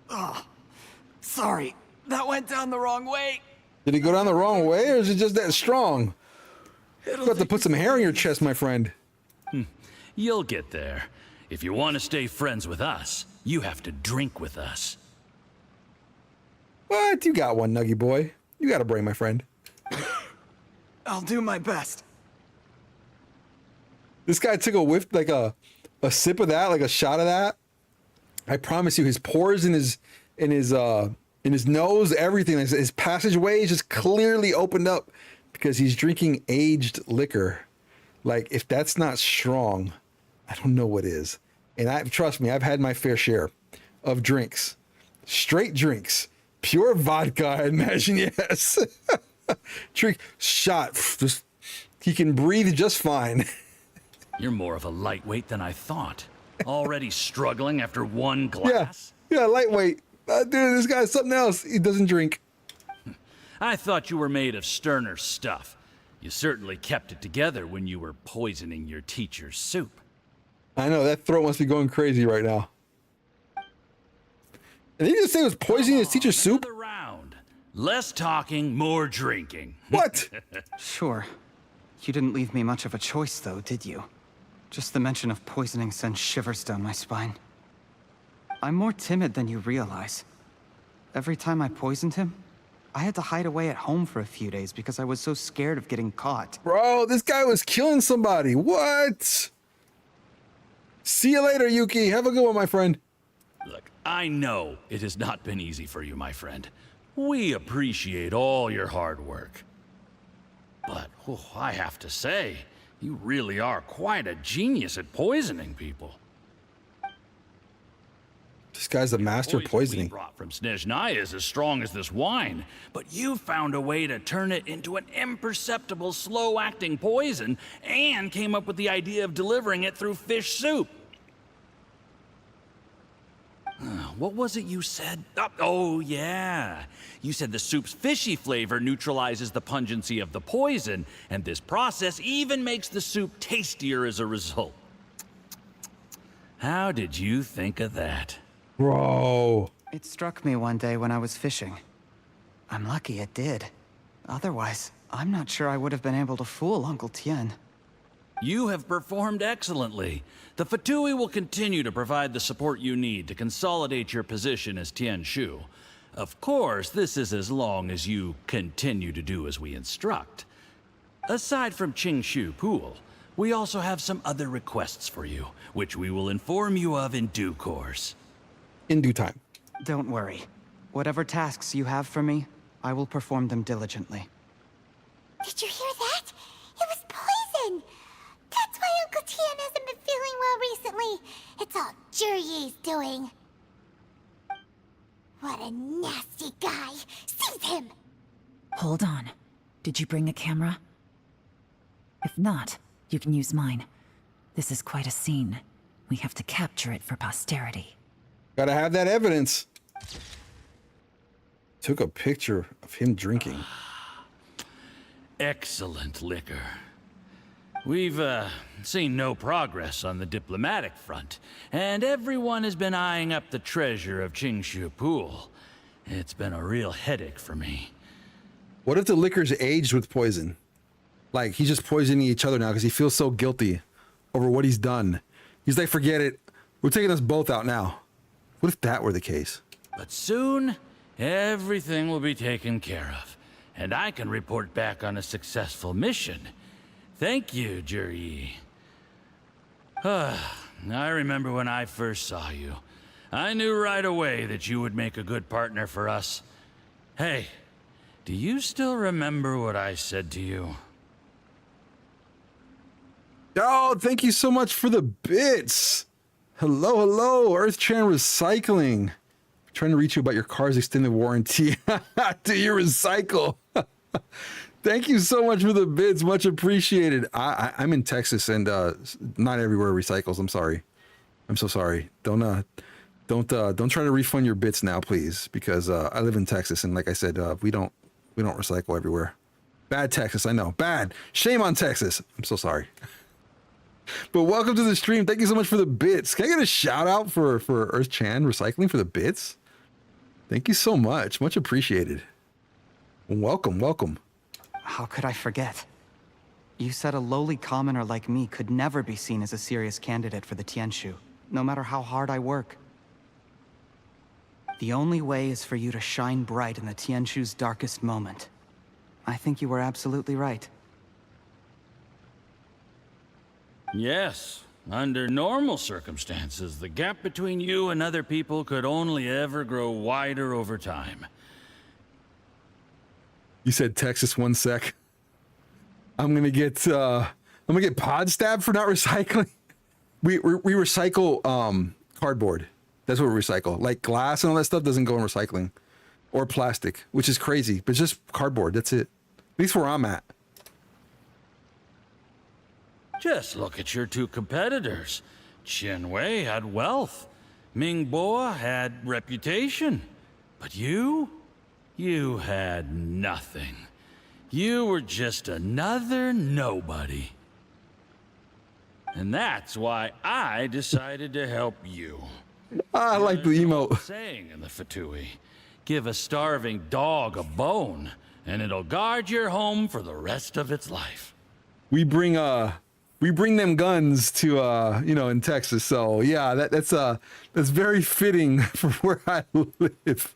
Oh, sorry, that went down the wrong way. Did it go down the wrong way, or is it just that strong? You have to put some hair on your chest, my friend. You'll get there. If you want to stay friends with us, You have to drink with us. What? You got one, Nuggy boy. You got a brain, my friend. I'll do my best. This guy took a whiff, like a sip of that, like a shot of that. I promise you, his pores in his nose, everything, his passageways just clearly opened up because he's drinking aged liquor. Like, if that's not strong, I don't know what is. And trust me, I've had my fair share of drinks, straight drinks, pure vodka. I imagine, yes. Drink shot. Just he can breathe just fine. You're more of a lightweight than I thought. Already struggling after one glass? Yeah, lightweight. Dude, this guy's something else. He doesn't drink. I thought you were made of sterner stuff. You certainly kept it together when you were poisoning your teacher's soup. I know, that throat must be going crazy right now. And he just say he was poisoning his teacher's soup? Another round. Less talking, more drinking. What? Sure. You didn't leave me much of a choice, though, did you? Just the mention of poisoning sends shivers down my spine. I'm more timid than you realize. Every time I poisoned him, I had to hide away at home for a few days because I was so scared of getting caught. Bro, this guy was killing somebody. What? See you later, Yuki. Have a good one, my friend. Look, I know it has not been easy for you, my friend. We appreciate all your hard work. But I have to say, you really are quite a genius at poisoning people. This guy's a master of poisoning. We brought from Snezhnaya is as strong as this wine, but you found a way to turn it into an imperceptible, slow-acting poison and came up with the idea of delivering it through fish soup. What was it you said? Oh, yeah. You said the soup's fishy flavor neutralizes the pungency of the poison, and this process even makes the soup tastier as a result. How did you think of that? Bro. It struck me one day when I was fishing. I'm lucky it did. Otherwise, I'm not sure I would have been able to fool Uncle Tien. You have performed excellently. The Fatui will continue to provide the support you need to consolidate your position as Tien Shu. Of course, this is as long as you continue to do as we instruct. Aside from Qing Shu Pool, we also have some other requests for you, which we will inform you of in due course. In due time. Don't worry. Whatever tasks you have for me, I will perform them diligently. Did you hear that? It was poison! That's why Uncle Tien hasn't been feeling well recently. It's all Jurye's doing. What a nasty guy! Seize him! Hold on. Did you bring a camera? If not, you can use mine. This is quite a scene. We have to capture it for posterity. Gotta have that evidence. Took a picture of him drinking. Excellent liquor. We've seen no progress on the diplomatic front, and everyone has been eyeing up the treasure of Qingshu Pool. It's been a real headache for me. What if the liquor's aged with poison? Like, he's just poisoning each other now because he feels so guilty over what he's done. He's like, forget it. We're taking us both out now. What if that were the case? But soon, everything will be taken care of, and I can report back on a successful mission. Thank you, Juryi. I remember when I first saw you. I knew right away that you would make a good partner for us. Hey, do you still remember what I said to you? Oh, thank you so much for the bits. Hello, hello, Earth-Chan Recycling. Trying to reach you about your car's extended warranty. Do you recycle? Thank you so much for the bits. Much appreciated. I'm in Texas and not everywhere recycles. I'm sorry. I'm so sorry. Don't try to refund your bits now, please, because I live in Texas and like I said, we don't recycle everywhere. Bad Texas, I know. Bad. Shame on Texas. I'm so sorry. But welcome to the stream. Thank you so much for the bits. Can I get a shout out for Earth-Chan Recycling for the bits? Thank you so much. Much appreciated. Welcome, welcome. How could I forget? You said a lowly commoner like me could never be seen as a serious candidate for the Tianshu, no matter how hard I work. The only way is for you to shine bright in the Tianshu's darkest moment. I think you were absolutely right. Yes, under normal circumstances, the gap between you and other people could only ever grow wider over time. You said Texas 1 sec. I'm gonna get pod stabbed for not recycling. We recycle cardboard. That's what we recycle. Like glass and all that stuff doesn't go in recycling, or plastic, which is crazy. But just cardboard. That's it. At least where I'm at. Just look at your two competitors. Qianwei had wealth. Mingbo had reputation. But you had nothing. You were just another nobody. And that's why I decided to help you. I like the emote. Saying in the Fatui, give a starving dog a bone, and it'll guard your home for the rest of its life. We bring them guns to in Texas. So yeah, that's very fitting for where I live.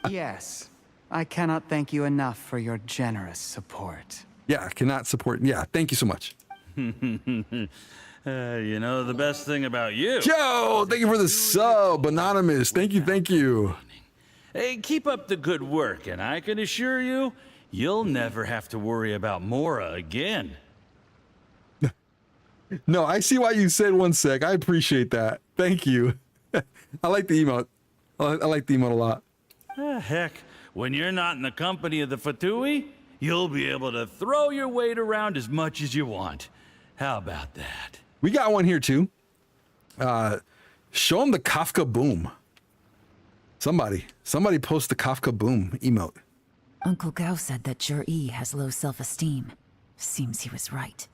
Yes. I cannot thank you enough for your generous support. Yeah, cannot support. Yeah, thank you so much. You know the best thing about you. Yo, thank you for the sub, Anonymous. Thank you. Hey, keep up the good work, and I can assure you, you'll never have to worry about Mora again. No, I see why you said 1 sec. I appreciate that. Thank you. I like the emote. I like the emote a lot. Heck, when you're not in the company of the Fatui, you'll be able to throw your weight around as much as you want. How about that? We got one here too. Show him the Kafka boom. Somebody post the Kafka boom emote. Uncle Gao said that Jur-E has low self-esteem. Seems he was right.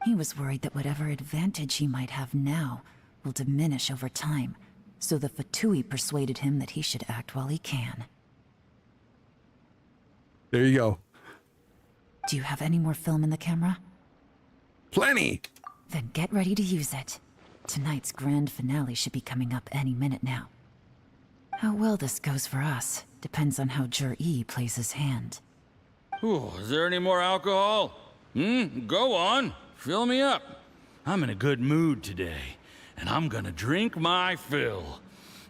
He was worried that whatever advantage he might have now will diminish over time, so the Fatui persuaded him that he should act while he can. There you go. Do you have any more film in the camera? Plenty! Then get ready to use it. Tonight's grand finale should be coming up any minute now. How well this goes for us depends on how Jur-E plays his hand. Ooh, is there any more alcohol? Go on. Fill me up. I'm in a good mood today, and I'm gonna drink my fill.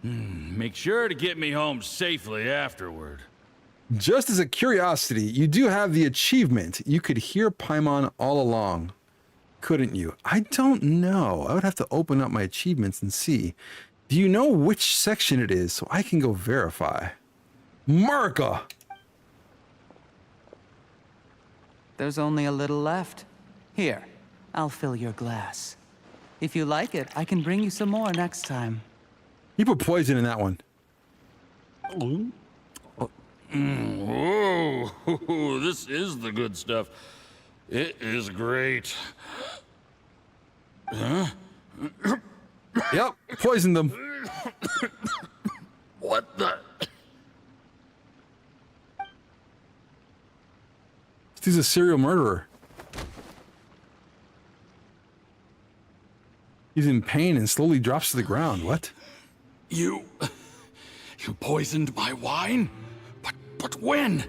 Make sure to get me home safely afterward. Just as a curiosity, you do have the achievement. You could hear Paimon all along, couldn't you? I don't know. I would have to open up my achievements and see. Do you know which section it is so I can go verify? Marka! There's only a little left. Here, I'll fill your glass. If you like it, I can bring you some more next time. You put poison in that one. Whoa, this is the good stuff. It is great. Huh? Yep, poisoned them. What the? He's a serial murderer. He's in pain and slowly drops to the ground. What? You poisoned my wine? But when?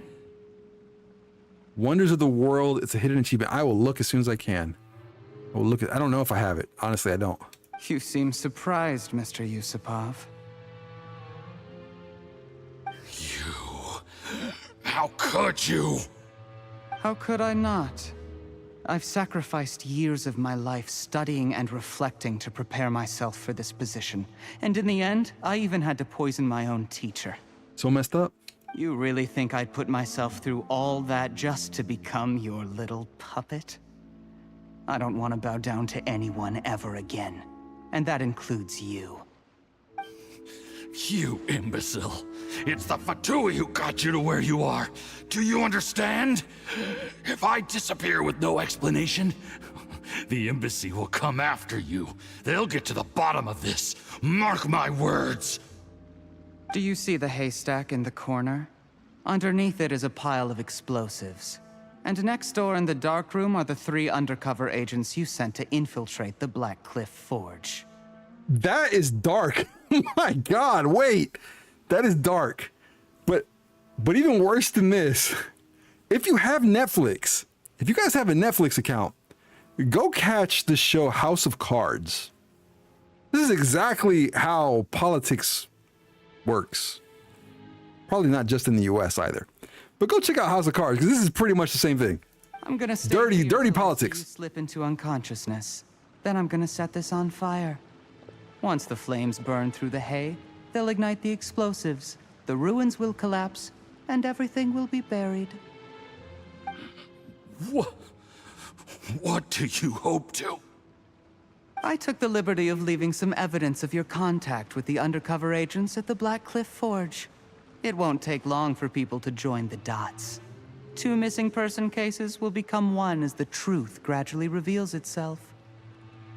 Wonders of the World. It's a hidden achievement. I will look as soon as I can. I will look at. I don't know if I have it. Honestly, I don't. You seem surprised, Mr. Yusupov. How could you? How could I not? I've sacrificed years of my life studying and reflecting to prepare myself for this position. And in the end, I even had to poison my own teacher. So messed up? You really think I'd put myself through all that just to become your little puppet? I don't want to bow down to anyone ever again. And that includes you. You imbecile. It's the Fatui who got you to where you are. Do you understand? If I disappear with no explanation, the embassy will come after you. They'll get to the bottom of this. Mark my words. Do you see the haystack in the corner? Underneath it is a pile of explosives. And next door in the dark room are the 3 undercover agents you sent to infiltrate the Black Cliff Forge. That is dark. My God, wait. That is dark. But even worse than this, if you have Netflix, if you guys have a Netflix account, go catch the show House of Cards. This is exactly how politics works. Probably not just in the US either. But go check out House of Cards, because this is pretty much the same thing. I'm gonna stay dirty here till I see politics. you slip into unconsciousness. Then I'm gonna set this on fire. Once the flames burn through the hay, they'll ignite the explosives. The ruins will collapse, and everything will be buried. What do you hope to? I took the liberty of leaving some evidence of your contact with the undercover agents at the Black Cliff Forge. It won't take long for people to join the dots. 2 missing person cases will become one as the truth gradually reveals itself.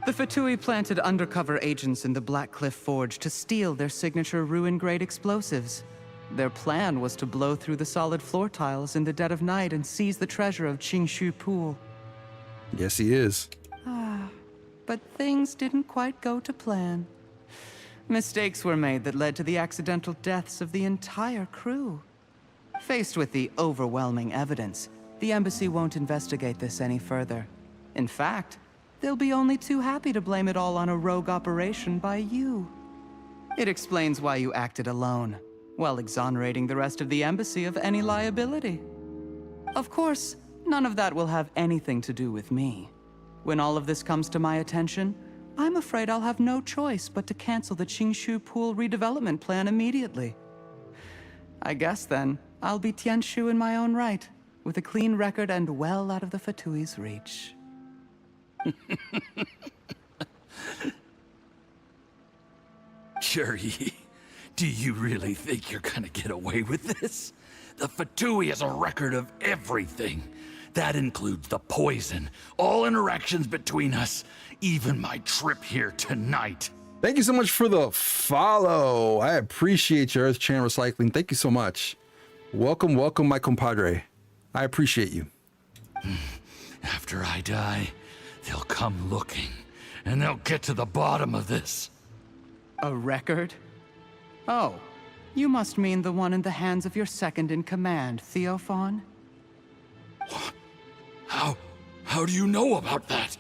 The Fatui planted undercover agents in the Black Cliff Forge to steal their signature ruin-grade explosives. Their plan was to blow through the solid floor tiles in the dead of night and seize the treasure of Qingshu Pool. Yes, he is. But things didn't quite go to plan. Mistakes were made that led to the accidental deaths of the entire crew. Faced with the overwhelming evidence, the embassy won't investigate this any further. In fact, they'll be only too happy to blame it all on a rogue operation by you. It explains why you acted alone, while exonerating the rest of the embassy of any liability. Of course, none of that will have anything to do with me. When all of this comes to my attention, I'm afraid I'll have no choice but to cancel the Qingshu Pool redevelopment plan immediately. I guess then, I'll be Tianshu in my own right, with a clean record and well out of the Fatui's reach. Jerry, do you really think you're gonna get away with this? The Fatui has a record of everything. That includes the poison, all interactions between us, even my trip here tonight. Thank you so much for the follow. I appreciate your Earth Chain Recycling. Thank you so much. Welcome, welcome, my compadre. I appreciate you. After I die, they'll come looking, and they'll get to the bottom of this. A record? Oh, you must mean the one in the hands of your second-in-command, Theophan? How do you know about that?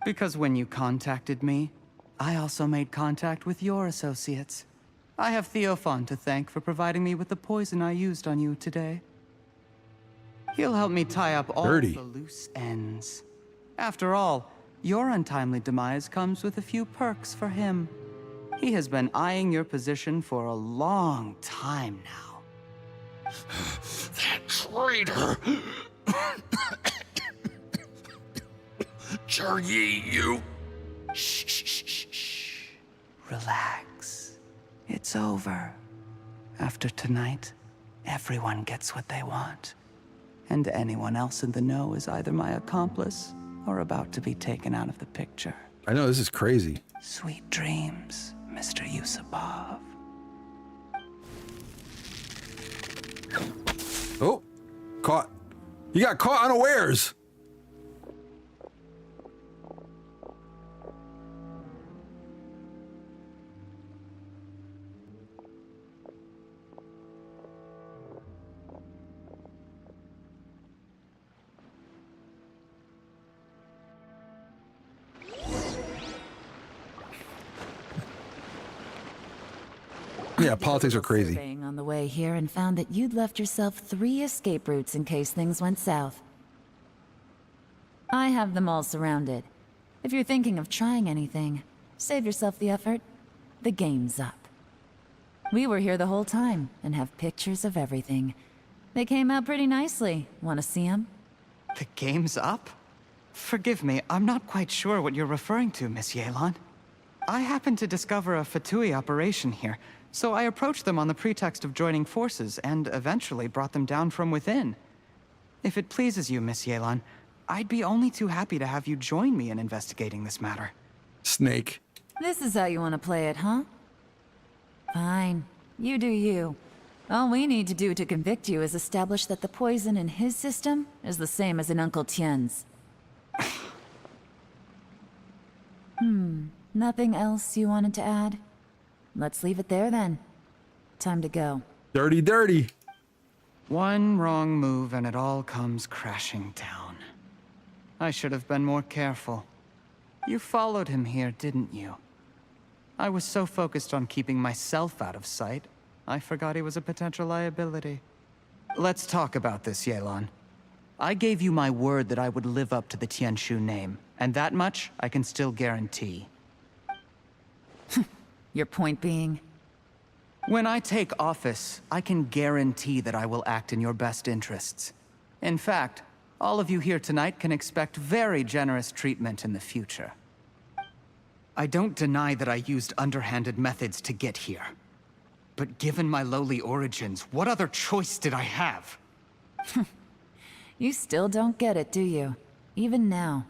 Because when you contacted me, I also made contact with your associates. I have Theophan to thank for providing me with the poison I used on you today. He'll help me tie up all the loose ends. After all, your untimely demise comes with a few perks for him. He has been eyeing your position for a long time now. That traitor! Jerry, you... Shh. Relax. It's over. After tonight, everyone gets what they want. And anyone else in the know is either my accomplice or about to be taken out of the picture. I know, this is crazy. Sweet dreams, Mr. Yusupov. Oh, caught. You got caught unawares. Yeah, politics are crazy. Surveying on the way here and found that you'd left yourself 3 escape routes in case things went south. I have them all surrounded. If you're thinking of trying anything, save yourself the effort. The game's up. We were here the whole time and have pictures of everything. They came out pretty nicely. Want to see them? The game's up? Forgive me, I'm not quite sure what you're referring to, Miss Yelan. I happened to discover a Fatui operation here, so I approached them on the pretext of joining forces and eventually brought them down from within. If it pleases you, Miss Yelan, I'd be only too happy to have you join me in investigating this matter. Snake. This is how you want to play it, huh? Fine. You do you. All we need to do to convict you is establish that the poison in his system is the same as in Uncle Tien's. Nothing else you wanted to add? Let's leave it there then. Time to go. Dirty, dirty. One wrong move and it all comes crashing down. I should have been more careful. You followed him here, didn't you? I was so focused on keeping myself out of sight, I forgot he was a potential liability. Let's talk about this, Yelan. I gave you my word that I would live up to the Tianshu name, and that much I can still guarantee. Your point being? When I take office, I can guarantee that I will act in your best interests. In fact, all of you here tonight can expect very generous treatment in the future. I don't deny that I used underhanded methods to get here. But given my lowly origins, what other choice did I have? You still don't get it, do you? Even now.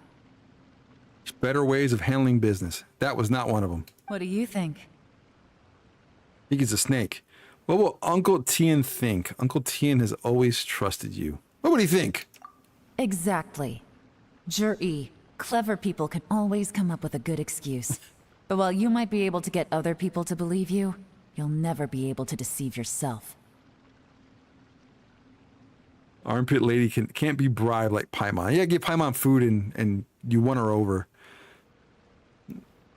There's better ways of handling business. That was not one of them. What do you think? I think he's a snake. What will Uncle Tien think? Uncle Tien has always trusted you. What would he think? Exactly. Jur-E, clever people can always come up with a good excuse. But while you might be able to get other people to believe you, you'll never be able to deceive yourself. Armpit lady can't be bribed like Paimon. Yeah, give Paimon food and you won her over.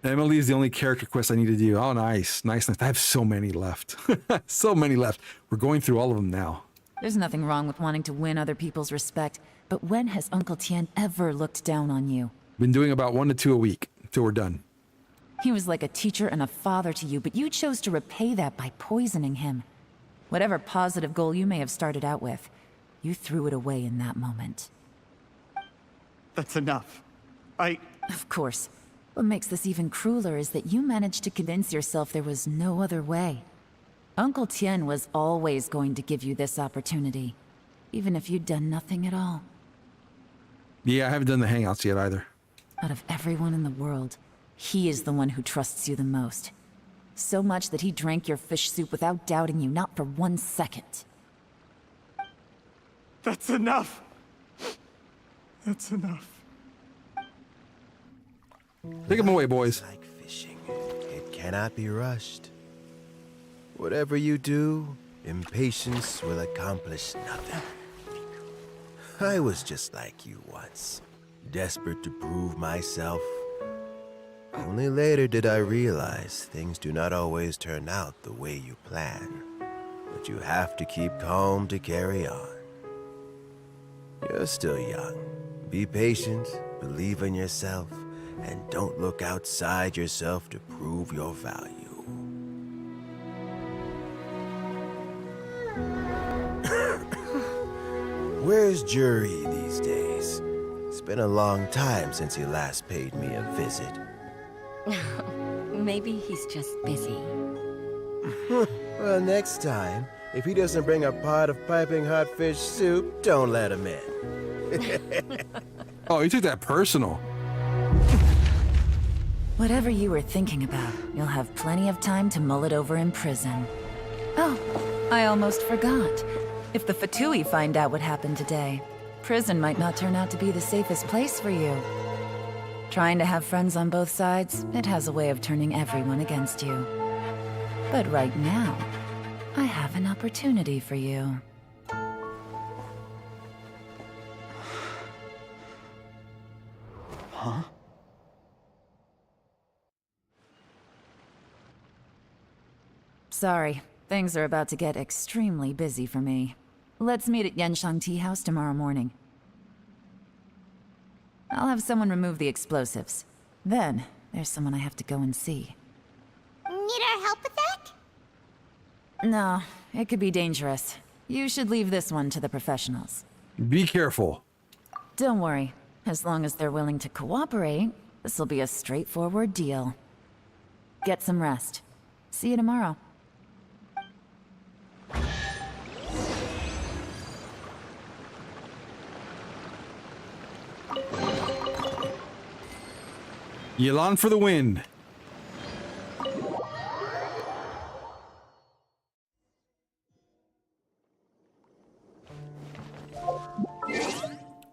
Emily is the only character quest I need to do. Oh, nice. Nice. I have so many left. So many left. We're going through all of them now. There's nothing wrong with wanting to win other people's respect, but when has Uncle Tien ever looked down on you? Been doing about 1 to 2 a week until we're done. He was like a teacher and a father to you, but you chose to repay that by poisoning him. Whatever positive goal you may have started out with, you threw it away in that moment. That's enough. Of course. What makes this even crueler is that you managed to convince yourself there was no other way. Uncle Tien was always going to give you this opportunity, even if you'd done nothing at all. Yeah, I haven't done the hangouts yet either. Out of everyone in the world, he is the one who trusts you the most. So much that he drank your fish soup without doubting you, not for 1 second. That's enough. That's enough. Take him away, boys. Like fishing, it cannot be rushed. Whatever you do, impatience will accomplish nothing. I was just like you once, desperate to prove myself. Only later did I realize things do not always turn out the way you plan. But you have to keep calm to carry on. You're still young. Be patient, believe in yourself, and don't look outside yourself to prove your value. Where's Jur-E these days? It's been a long time since he last paid me a visit. Maybe he's just busy. Well, next time, if he doesn't bring a pot of piping hot fish soup, don't let him in. Oh, you took that personal. Whatever you were thinking about, you'll have plenty of time to mull it over in prison. Oh, I almost forgot. If the Fatui find out what happened today, prison might not turn out to be the safest place for you. Trying to have friends on both sides, it has a way of turning everyone against you. But right now, I have an opportunity for you. Huh? Sorry, things are about to get extremely busy for me. Let's meet at Yanshang Tea House tomorrow morning. I'll have someone remove the explosives. Then, there's someone I have to go and see. Need our help with that? No, it could be dangerous. You should leave this one to the professionals. Be careful. Don't worry. As long as they're willing to cooperate, this'll be a straightforward deal. Get some rest. See you tomorrow. Yelan for the win.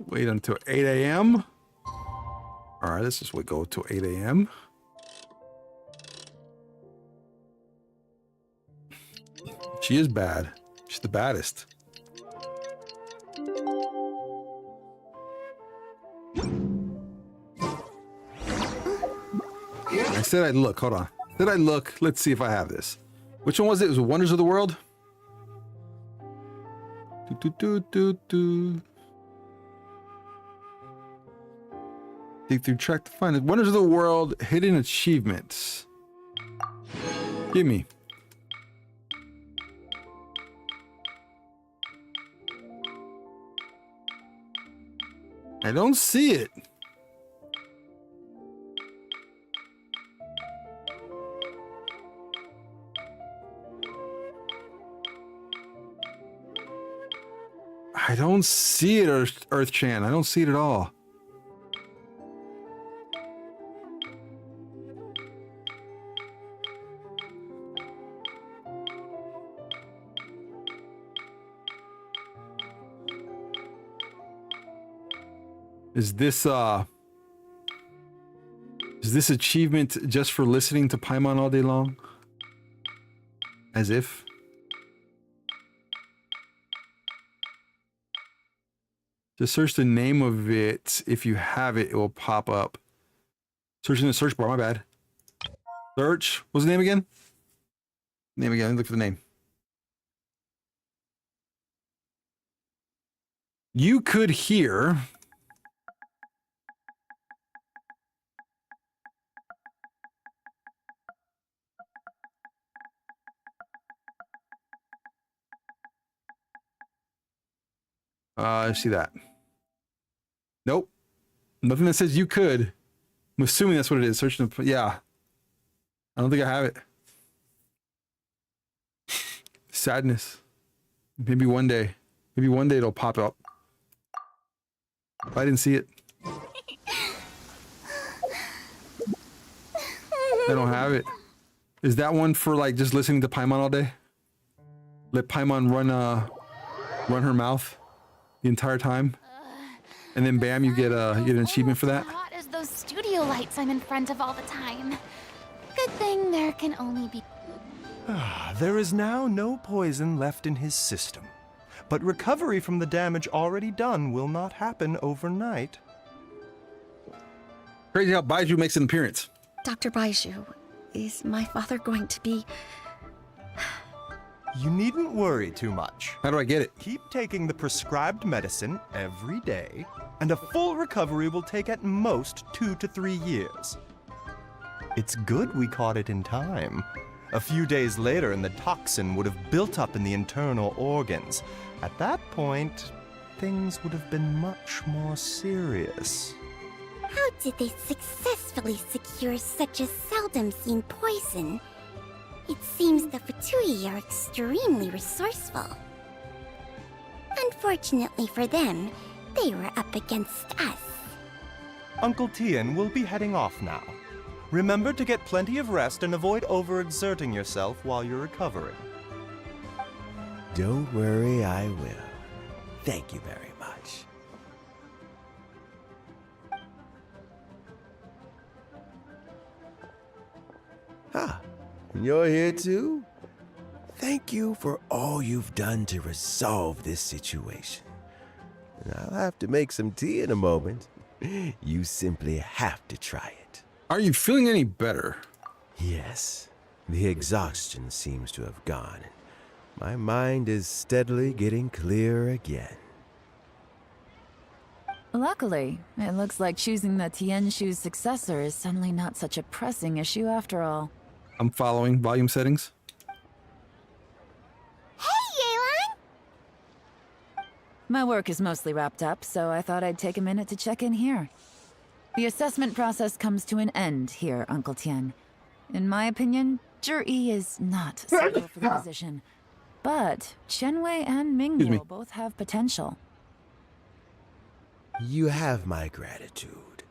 Wait until 8 a.m. All right, let's just go till 8 a.m. She is bad. She's the baddest. I said I'd look. Hold on. I said I'd look. Let's see if I have this. Which one was it? It was Wonders of the World? Dig through track to find it. Wonders of the World, hidden achievements. Give me. I don't see it. I don't see it, Earth-chan. I don't see it at all. Is this achievement just for listening to Paimon all day long? As if. Just search the name of it. If you have it, it will pop up. Search in the search bar, my bad. Search. What's the name again? Name again. Look for the name. You could hear. I see that. Nope. Nothing that says you could. I'm assuming that's what it is. Search the, yeah. I don't think I have it. Sadness. Maybe one day. Maybe one day it'll pop up. I didn't see it. I don't have it. Is that one for like just listening to Paimon all day? Let Paimon run her mouth the entire time, and then bam, you get an achievement for that. Hot as those studio lights I'm in front of all the time. Good thing there can only be. There is now no poison left in his system, but recovery from the damage already done will not happen overnight. Crazy how Baiju makes an appearance. Dr. Baiju, is my father going to be... You needn't worry too much. How do I get it? Keep taking the prescribed medicine every day, and a full recovery will take at most 2 to 3 years. It's good we caught it in time. A few days later, and the toxin would have built up in the internal organs. At that point, things would have been much more serious. How did they successfully secure such a seldom-seen poison? It seems the Fatui are extremely resourceful. Unfortunately for them, they were up against us. Uncle Tien will be heading off now. Remember to get plenty of rest and avoid overexerting yourself while you're recovering. Don't worry, I will. Thank you very much. Ah, you're here too? Thank you for all you've done to resolve this situation. I'll have to make some tea in a moment. You simply have to try it. Are you feeling any better? Yes. The exhaustion seems to have gone. My mind is steadily getting clearer again. Luckily, it looks like choosing the Tianshu's successor is suddenly not such a pressing issue after all. I'm following volume settings. Hey, Yelan! My work is mostly wrapped up, so I thought I'd take a minute to check in here. The assessment process comes to an end here, Uncle Tien. In my opinion, Zhi is not suitable for the position. But Qianwei and Mingguo both have potential. You have my gratitude.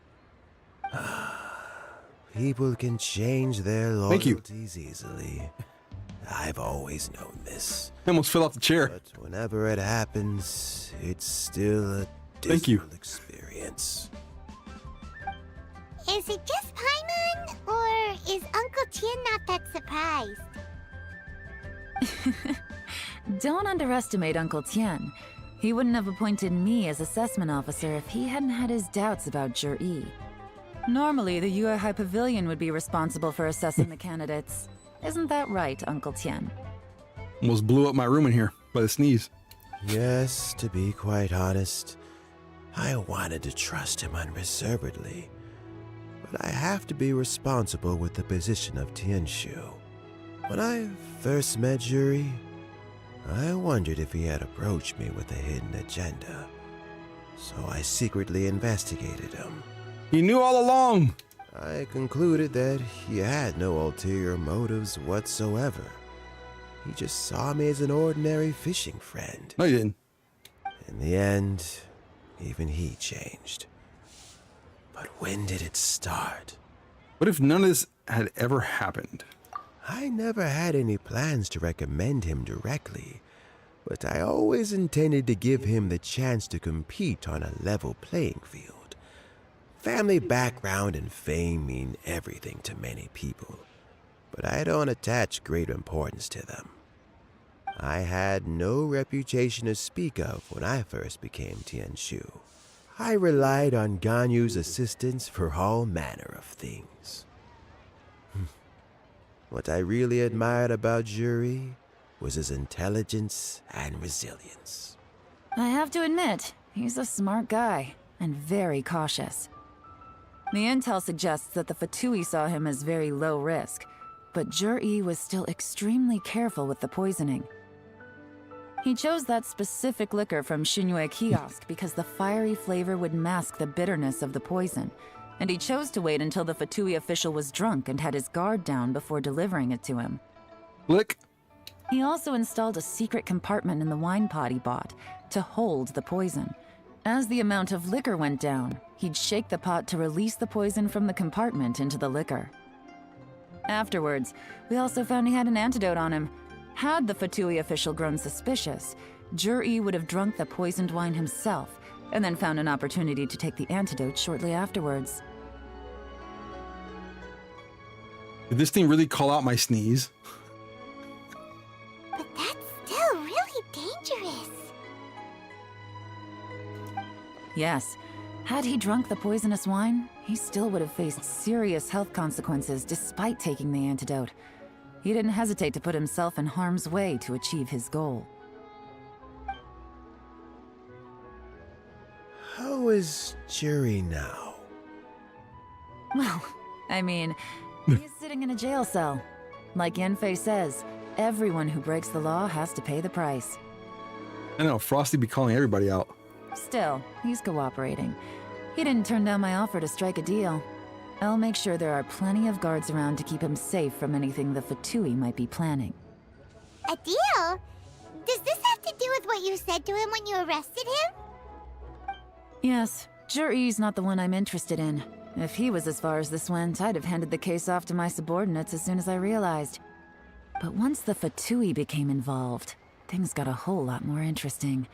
People can change their loyalties easily. I've always known this. I almost fell off the chair. But whenever it happens, it's still a dismal experience. Is it just Paimon, or is Uncle Tien not that surprised? Don't underestimate Uncle Tian. He wouldn't have appointed me as assessment officer if he hadn't had his doubts about Zhi. Normally, the Yuehai Pavilion would be responsible for assessing the candidates. Isn't that right, Uncle Tian? Almost blew up my room in here by the sneeze. Yes, to be quite honest, I wanted to trust him unreservedly. But I have to be responsible with the position of Tianshu. When I first met Zhi, I wondered if he had approached me with a hidden agenda. So I secretly investigated him. He knew all along. I concluded that he had no ulterior motives whatsoever. He just saw me as an ordinary fishing friend. No, you didn't. In the end, even he changed. But when did it start? What if none of this had ever happened? I never had any plans to recommend him directly, but I always intended to give him the chance to compete on a level playing field. Family background and fame mean everything to many people, but I don't attach great importance to them. I had no reputation to speak of when I first became Tianshu. I relied on Ganyu's assistance for all manner of things. What I really admired about Zhi was his intelligence and resilience. I have to admit, he's a smart guy, and very cautious. The intel suggests that the Fatui saw him as very low risk, but Zhi was still extremely careful with the poisoning. He chose that specific liquor from Xinyue Kiosk because the fiery flavor would mask the bitterness of the poison, and he chose to wait until the Fatui official was drunk and had his guard down before delivering it to him. Lick. He also installed a secret compartment in the wine pot he bought to hold the poison. As the amount of liquor went down, he'd shake the pot to release the poison from the compartment into the liquor. Afterwards, we also found he had an antidote on him. Had the Fatui official grown suspicious, Zhi would have drunk the poisoned wine himself, and then found an opportunity to take the antidote shortly afterwards. Did this thing really call out my sneeze? But that's still really dangerous. Yes, had he drunk the poisonous wine, he still would have faced serious health consequences despite taking the antidote. He didn't hesitate to put himself in harm's way to achieve his goal. How is Zhi now? Well, I mean, he's sitting in a jail cell. Like Yanfei says, everyone who breaks the law has to pay the price. I know, Frosty be calling everybody out. Still, he's cooperating. He didn't turn down my offer to strike a deal. I'll make sure there are plenty of guards around to keep him safe from anything the Fatui might be planning. A deal? Does this have to do with what you said to him when you arrested him? Yes, Zhi's not the one I'm interested in. If he was as far as this went, I'd have handed the case off to my subordinates as soon as I realized. But once the Fatui became involved, things got a whole lot more interesting.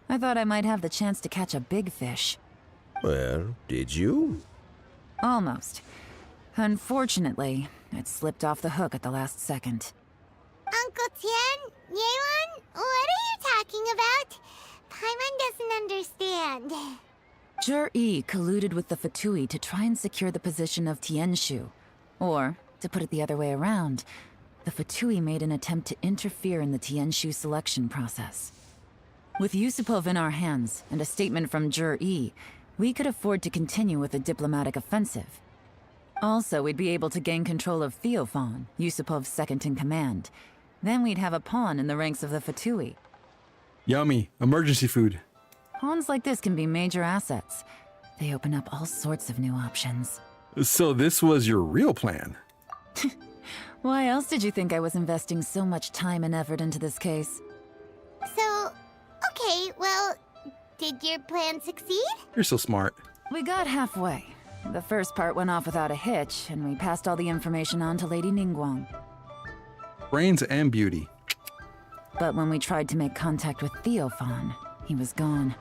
I thought I might have the chance to catch a big fish. Well, did you? Almost. Unfortunately, it slipped off the hook at the last second. Uncle Tian? Yelan? What are you talking about? Paimon doesn't understand. Zhi colluded with the Fatui to try and secure the position of Tianshu. Or, to put it the other way around, the Fatui made an attempt to interfere in the Tianshu selection process. With Yusupov in our hands, and a statement from Zhi, we could afford to continue with a diplomatic offensive. Also, we'd be able to gain control of Theophan, Yusupov's second-in-command. Then we'd have a pawn in the ranks of the Fatui. Yummy. Emergency food. Pawns like this can be major assets. They open up all sorts of new options. So this was your real plan? Why else did you think I was investing so much time and effort into this case? So, okay, well, did your plan succeed? You're so smart. We got halfway. The first part went off without a hitch, and we passed all the information on to Lady Ningguang. Brains and beauty. But when we tried to make contact with Theophan, he was gone,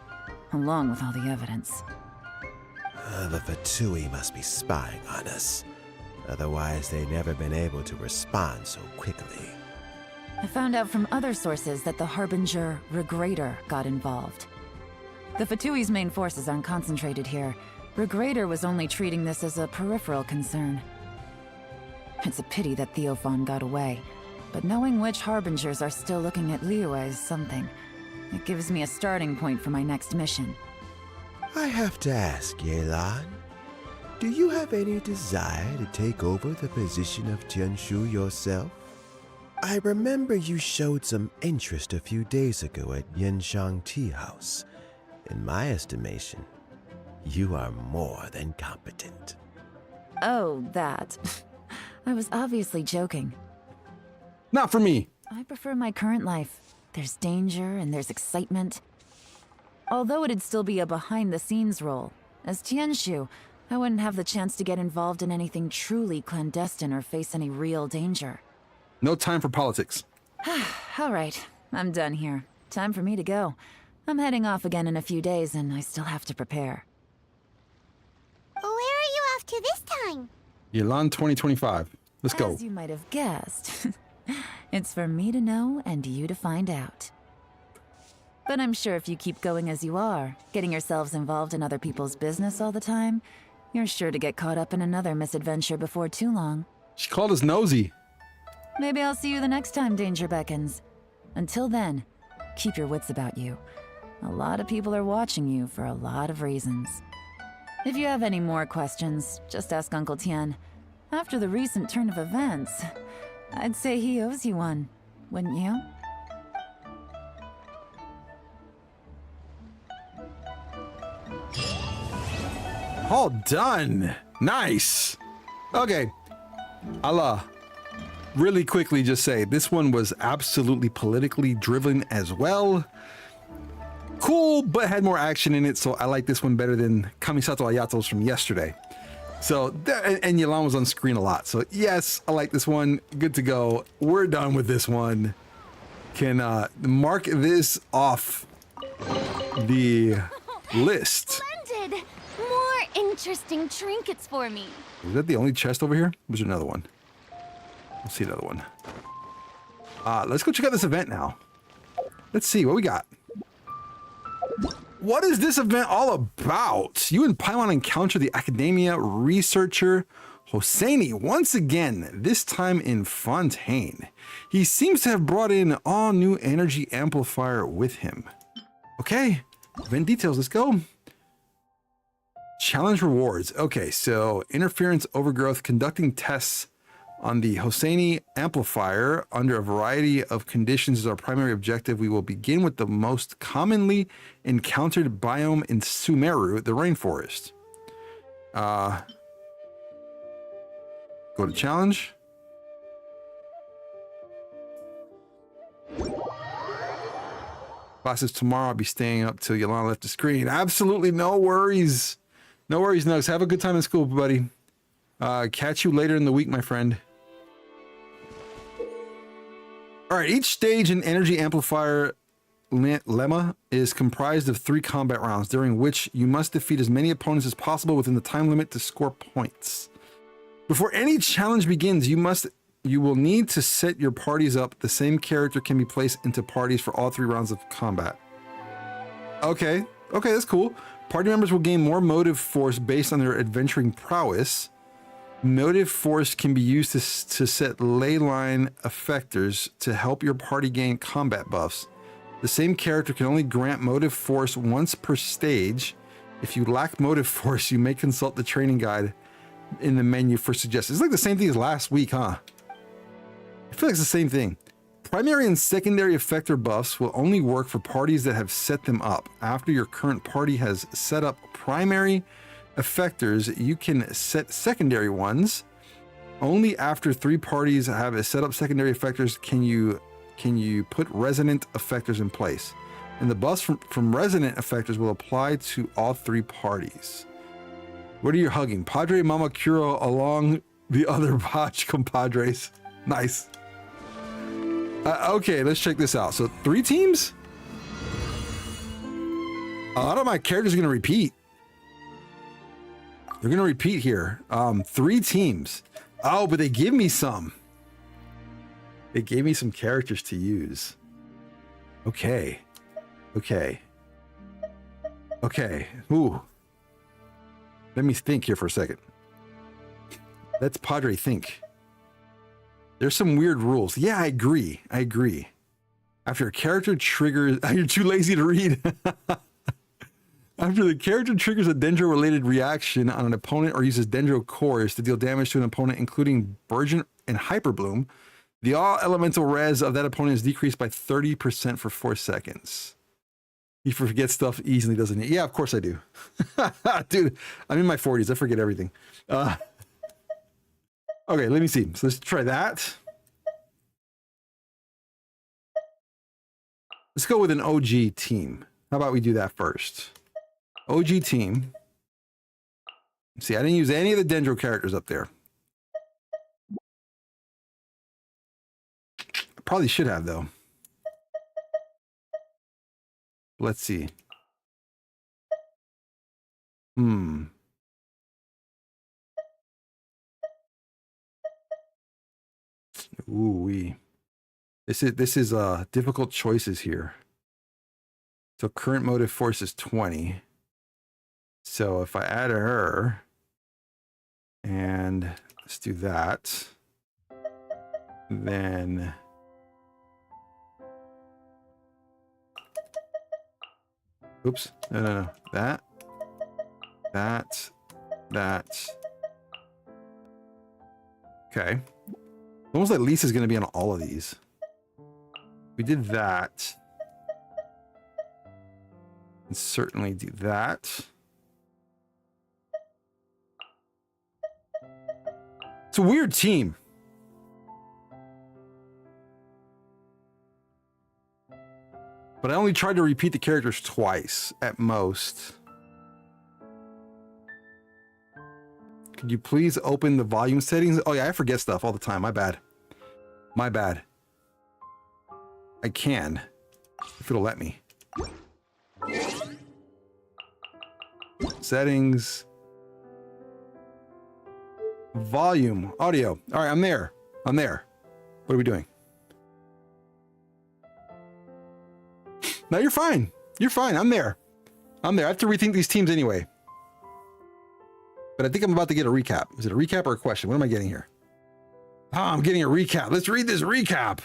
along with all the evidence. The Fatui must be spying on us. Otherwise, they'd never been able to respond so quickly. I found out from other sources that the Harbinger Regrator got involved. The Fatui's main forces aren't concentrated here. Regrator was only treating this as a peripheral concern. It's a pity that Theophan got away, but knowing which Harbingers are still looking at Liyue is something. It gives me a starting point for my next mission. I have to ask, Yelan, do you have any desire to take over the position of Tianshu yourself? I remember you showed some interest a few days ago at Yenshang Tea House. In my estimation, you are more than competent. Oh, that. I was obviously joking. Not for me. I prefer my current life. There's danger and there's excitement. Although it'd still be a behind-the-scenes role. As Tianshu, I wouldn't have the chance to get involved in anything truly clandestine or face any real danger. No time for politics. All right, I'm done here. Time for me to go. I'm heading off again in a few days, and I still have to prepare. Where are you off to this time? Yelan 2025. Let's go. As you might have guessed, it's for me to know and you to find out. But I'm sure if you keep going as you are, getting yourselves involved in other people's business all the time, you're sure to get caught up in another misadventure before too long. She called us nosy. Maybe I'll see you the next time danger beckons. Until then, keep your wits about you. A lot of people are watching you for a lot of reasons. If you have any more questions, just ask Uncle Tian. After the recent turn of events, I'd say he owes you one, wouldn't you? All done. Nice. Okay. Allah. Really quickly just say, this one was absolutely politically driven as well. Cool, but had more action in it, so I like this one better than Kamisato Ayato's from yesterday. So, and Yelan was on screen a lot. So yes, I like this one. Good to go. We're done with this one. Can mark this off the list. Splendid! More interesting trinkets for me. Is that the only chest over here? Was there another one? Let's see another one. Let's go check out this event now. Let's see what we got. What is this event all about? You and Paimon encounter the academia researcher Hosseini once again, this time in Fontaine. He seems to have brought in an all-new energy amplifier with him. Okay, event details, let's go. Challenge rewards. Okay, so interference overgrowth, conducting tests on the Hosseini amplifier under a variety of conditions is our primary objective. We will begin with the most commonly encountered biome in Sumeru, the rainforest. Go to challenge. Classes tomorrow. I'll be staying up till Yelan left the screen. Absolutely no worries. No worries, Nugs. Have a good time in school, buddy. Catch you later in the week, my friend. All right, each stage in Energy Amplifier Lemma is comprised of 3 combat rounds, during which you must defeat as many opponents as possible within the time limit to score points. Before any challenge begins, you will need to set your parties up. The same character can be placed into parties for all 3 rounds of combat. Okay, that's cool. Party members will gain more motive force based on their adventuring prowess. Motive force can be used to set ley line effectors to help your party gain combat buffs. The same character can only grant motive force once per stage. If you lack motive force, you may consult the training guide in the menu for suggestions. It's like the same thing as last week, huh? I feel like it's the same thing. Primary and secondary effector buffs will only work for parties that have set them up. After your current party has set up primary effectors, you can set secondary ones. Only after 3 parties have set up secondary effectors can you put resonant effectors in place. And the buffs from resonant effectors will apply to all 3 parties. What are you hugging? Padre Mama Kuro along the other Botch compadres. Nice. Okay, let's check this out. So 3 teams? A lot of my characters are going to repeat. They're going to repeat here. 3 teams. Oh, but they give me some. It gave me some characters to use. Okay. Okay. Okay. Ooh. Let me think here for a second. Let's Padre think. There's some weird rules. Yeah, I agree. I agree. After a character triggers... You're too lazy to read. After the character triggers a Dendro-related reaction on an opponent or uses Dendro cores to deal damage to an opponent, including Burgeon and Hyper Bloom, the all-elemental res of that opponent is decreased by 30% for 4 seconds. He forgets stuff easily, doesn't he? Yeah, of course I do. Dude, I'm in my 40s. I forget everything. Okay, let me see. So let's try that. Let's go with an OG team. How about we do that first? OG team. See, I didn't use any of the Dendro characters up there. Probably should have, though. Let's see. Ooh-wee. This is difficult choices here. So current motive force is 20. So if I add her, and let's do that, then oops, no. That. Okay. Almost like Lisa's going to be on all of these. We did that. And certainly do that. It's a weird team. But I only tried to repeat the characters twice at most. Could you please open the volume settings? Oh yeah, I forget stuff all the time. My bad. My bad. I can, if it'll let me. Settings. Volume. Audio. All right, I'm there. I'm there. What are we doing? No, you're fine. You're fine. I'm there. I'm there. I have to rethink these teams anyway. But I think I'm about to get a recap. Is it a recap or a question? What am I getting here? Oh, I'm getting a recap. Let's read this recap.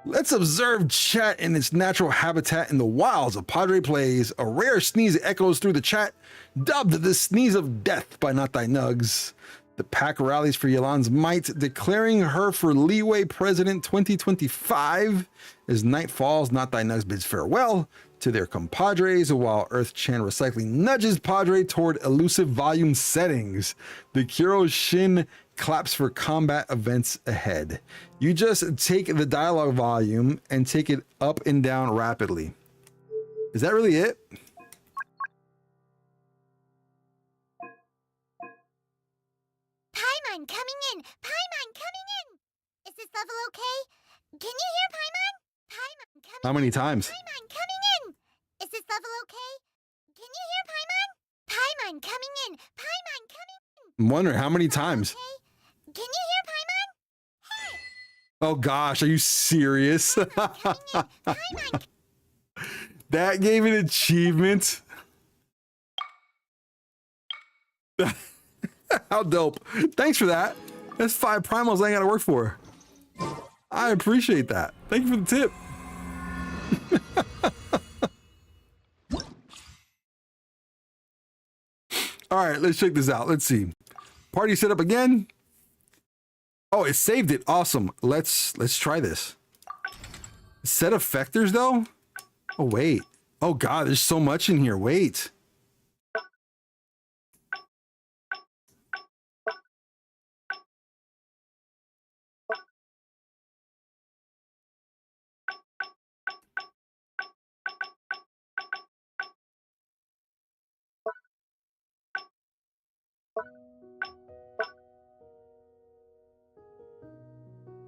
Let's observe chat in its natural habitat in the wilds of Padre Plays. A rare sneeze echoes through the chat, dubbed the sneeze of death by Not Thy Nugs. The pack rallies for Yelan's might, declaring her for Leeway President 2025. As night falls, Not Thy Nugs bids farewell to their compadres, while Earth Chan Recycling nudges Padre toward elusive volume settings. The Kuro Shin claps for combat events ahead. You just take the dialogue volume and take it up and down rapidly. Is that really it? Paimon coming in! Paimon coming in! Is this level okay? Can you hear Paimon? Paimon coming in! How many times? Paimon coming in! Is this level okay? Can you hear Paimon? Paimon coming in! Paimon coming in! I'm wondering how many times. Okay. Can you hear Paimon? Hey! Oh gosh, are you serious? Paimon! That gave an achievement. How dope. Thanks for that. That's 5 primals I ain't gotta work for. I appreciate that. Thank you for the tip. All right, let's check this out. Let's see. Party set up again. Oh, it saved it. Awesome. Let's try this. Set effectors though? Oh, wait. Oh God, there's so much in here. Wait.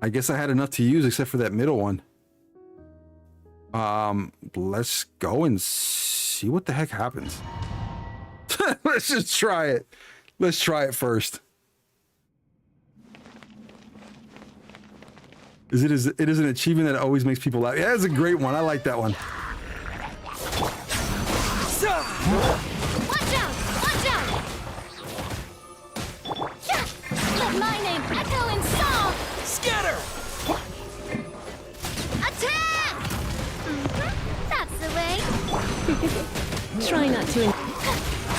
I guess I had enough to use except for that middle one. Let's go and see what the heck happens. Let's just try it. Let's try it first. It is an achievement that always makes people laugh. Yeah, it's a great one. I like that one. Watch out! Watch out! Let my name echo in song! Scatter! Attack! That's the way. Try not to.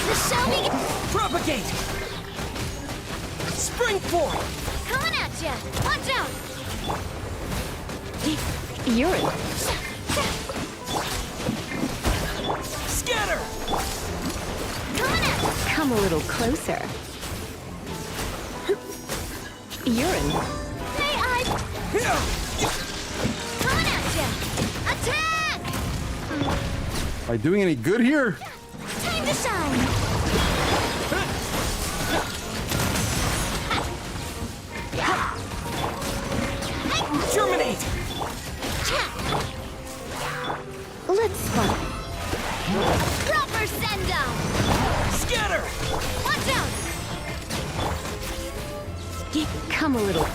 The show begins. Propagate! Spring forth! Coming at ya! Watch out! Urine. Scatter! Coming at ya! Come a little closer. Urine. May I? Coming at ya! Attack! Am I doing any good here? Time to shine! Germinate! Let's spot. Proper send-up! Scatter! Watch out! Come a little.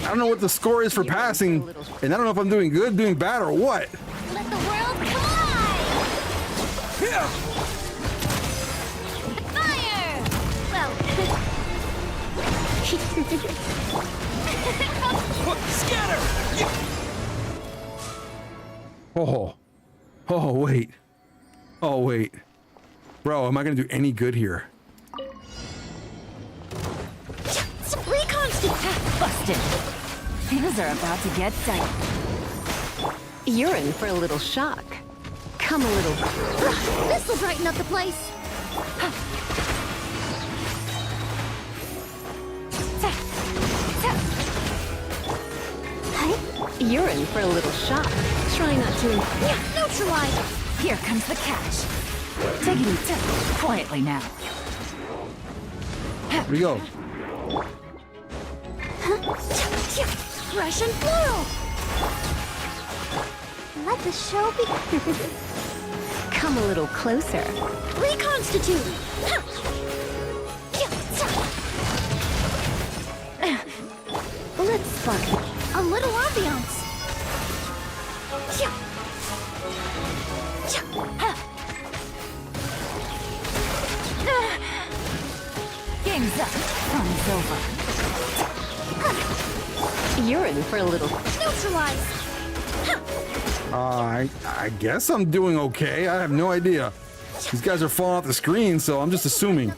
I don't know what the score is for passing, and I don't know if I'm doing good, doing bad, or what. Let the world collide! Fire! Well... Scatter! Oh, wait. Oh, wait. Bro, am I gonna do any good here? Busted. Things are about to get tight. Urine for a little shock. Come a little. This'll brighten up the place! Urine for a little shock. Try not to. Neutralize! Here comes the catch. Take it easy. Quietly now. Here we go. Fresh and floral! Let the show begin. Come a little closer. Reconstitute! Let's spark. A little ambiance! Game's up. Fun's over. Urine for a little. Neutralize! I guess I'm doing okay. I have no idea. These guys are falling off the screen, so I'm just assuming.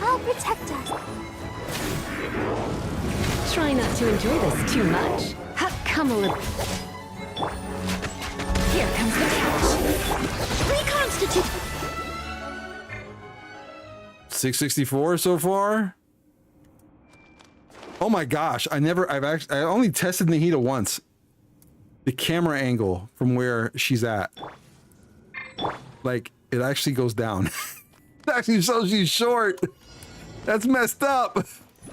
I'll protect us. Try not to enjoy this too much. Come a little. Here comes the catch. Reconstitute. 664 so far. Oh my gosh, I only tested Nahida once. The camera angle from where she's at. Like, it actually goes down. It actually shows she's short. That's messed up.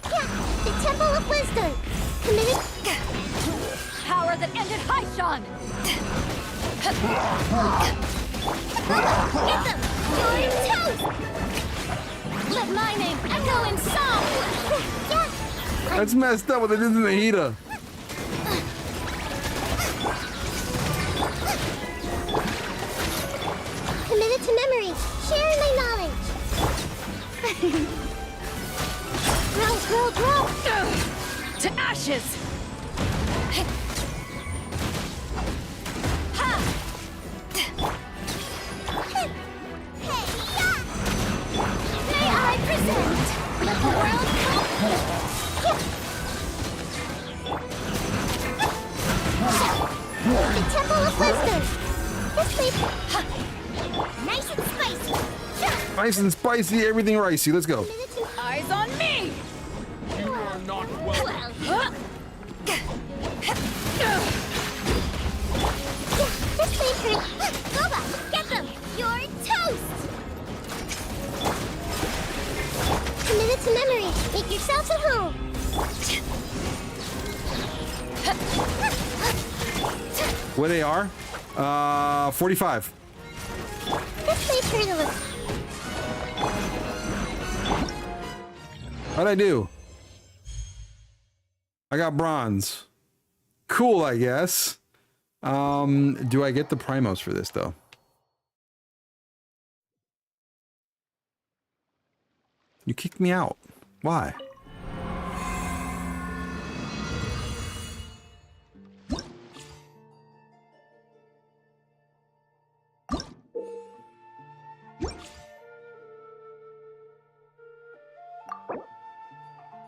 Yeah, the Temple of Wisdom. Committed. Power that ended Haishan! Get them! You're toast! Let my name echo in song! Yeah! That's messed up what they did to Nahida. Committed to memory, sharing my knowledge. Grow, grow, grow! To ashes! Ha! May I present? Let the world come. The Temple of Wisdom. This way. Nice and spicy. Nice and spicy, everything ricey. Let's go. Eyes on me! You are not welcome. This way, Kurt. Boba, get them. You're toast. Committed to memory. Make yourselves at home. Where they are? 45. This way, Turtle. How'd I do? I got bronze. Cool, I guess. Do I get the primos for this though? You kicked me out. Why?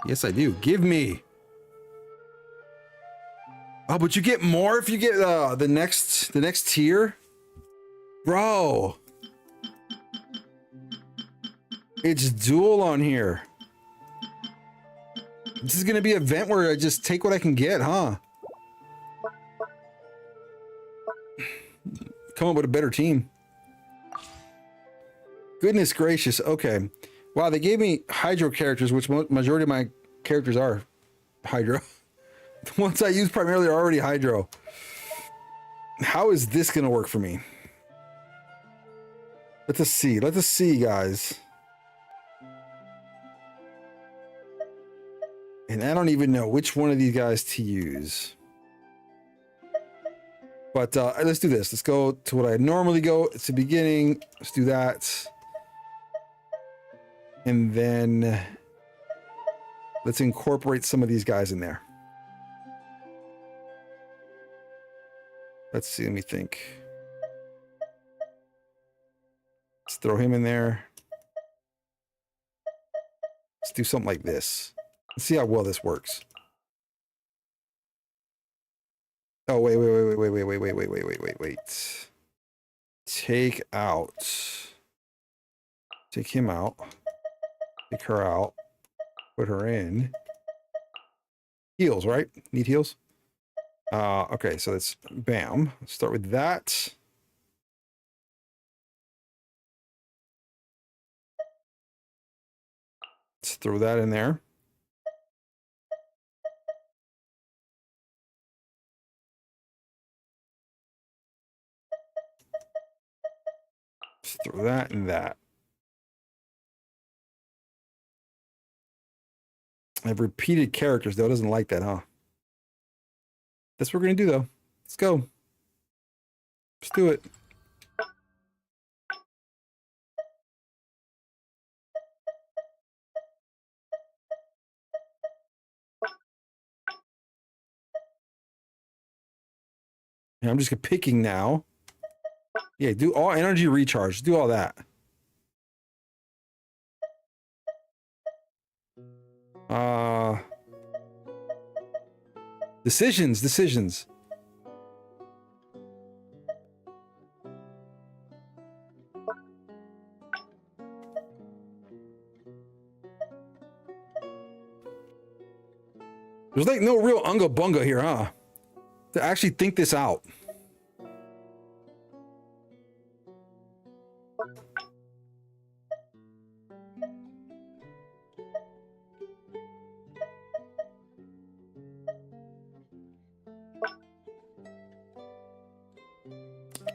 Yes, I do. Give me. Oh, but you get more if you get the next tier, bro. It's dual on here. This is gonna be an event where I just take what I can get, huh? Come up with a better team. Goodness gracious. Okay. Wow, they gave me Hydro characters, which majority of my characters are Hydro. The ones I use primarily are already Hydro. How is this gonna work for me? Let us see. Let us see, guys. And I don't even know which one of these guys to use. But let's do this. Let's go to what I normally go. It's the beginning. Let's do that. And then let's incorporate some of these guys in there. Let's see. Let me think. Let's throw him in there. Let's do something like this. Let's see how well this works. Oh, wait. Take out. Take him out. Take her out. Put her in. Heals, right? Need heals? Okay, so that's bam. Let's start with that. Let's throw that in there. Let's throw that and that. I have repeated characters, though. It doesn't like that, huh? That's what we're going to do, though. Let's go. Let's do it. And I'm just picking now. Yeah, do all energy recharge. Do all that. Decisions. There's like no real unga bunga here, huh? To actually think this out.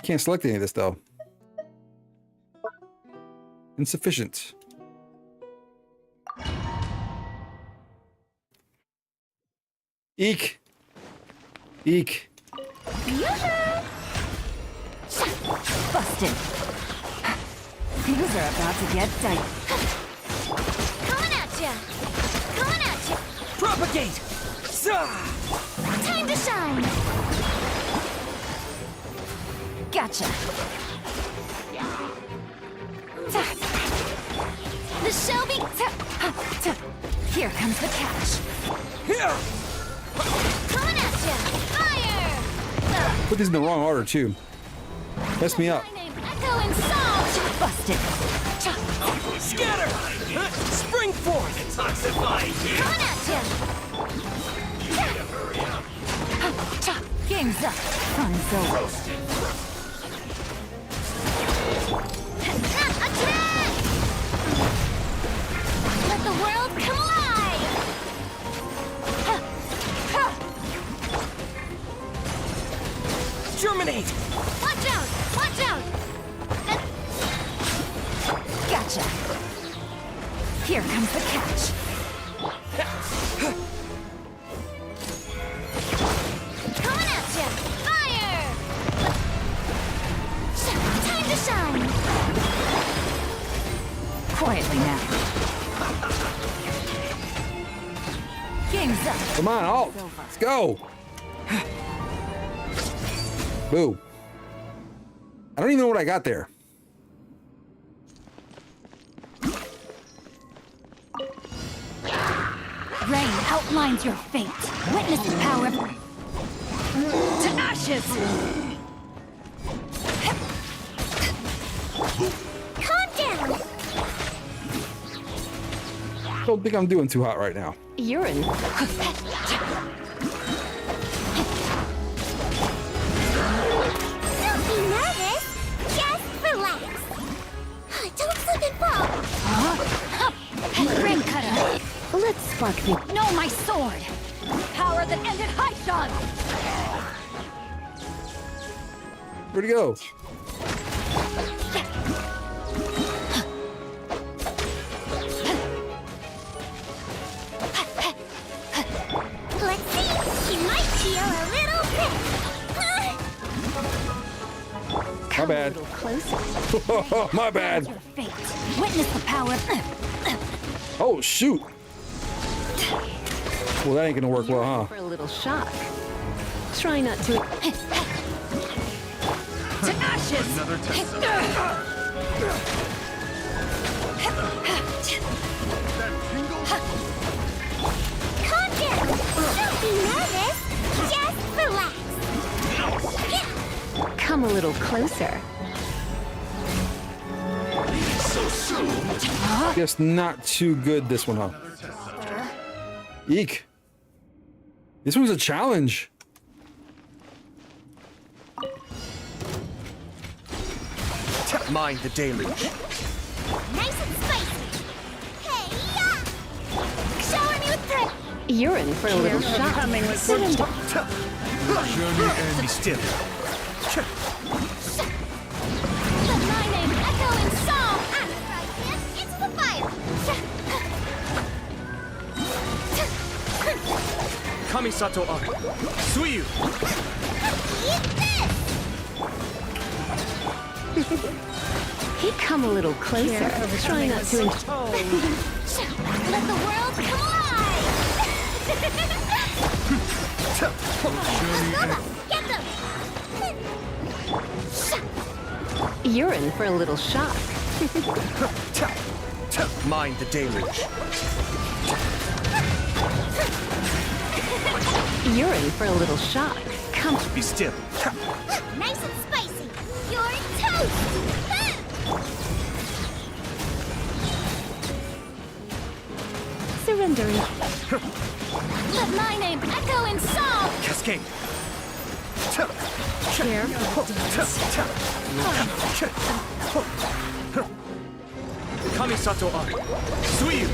Can't select any of this though. Insufficient. Eek. Eek. Busted. Things are about to get tight. Coming at ya! Coming at ya! Propagate! Time to shine! Gotcha. The Shelby... Here comes the catch. Coming at ya! Fire! Put these in the wrong order too. Mess me up. Echoing salt! Busted. Scatter! Spring forth! Detoxify! Coming at ya! Game's up. Fun's over. Attack! Let the world come alive! Germinate! Watch out! Watch out! Gotcha. Here comes the catch. Come on, alt. Let's go. Boo. I don't even know what I got there. Rain outlines your fate. Witness the power of... to ashes! Calm down! Don't think I'm doing too hot right now. Urine. Don't be nervous. Just relax. Don't slip and fall. Rain cutter! Let's spark the... No, my sword! Power that ended Haishan! Where'd he go? Let's see. She might feel a little bit. My bad. My bad. Your fate. Witness the power of... Oh, shoot. Well, that ain't gonna work well, huh? For a little shock. Try not to... to ashes! Another test. Calm down. Don't be nervous. Just relax. Come a little closer. So soon. Guess not too good, this one, huh? Eek. This one's a challenge. Mind the deluge. Nice and spicy. Hey, yeah. Shower me with thread. You're in for a little shock. Coming with Surrender. Be still. Let my name echo in song. Into the fire. Kamisato Ar. Suiyu! Eat this. He come a little closer. Try not to... Let the world collide. Azula, get them. You're in for a little shock. Mind the deluge. You're in for a little shock. Come. Be still. Nice and spicy. You're toast. Surrendering. Let my name echo in song. Cascade. Careful. Kamisato Ar. Suiyu!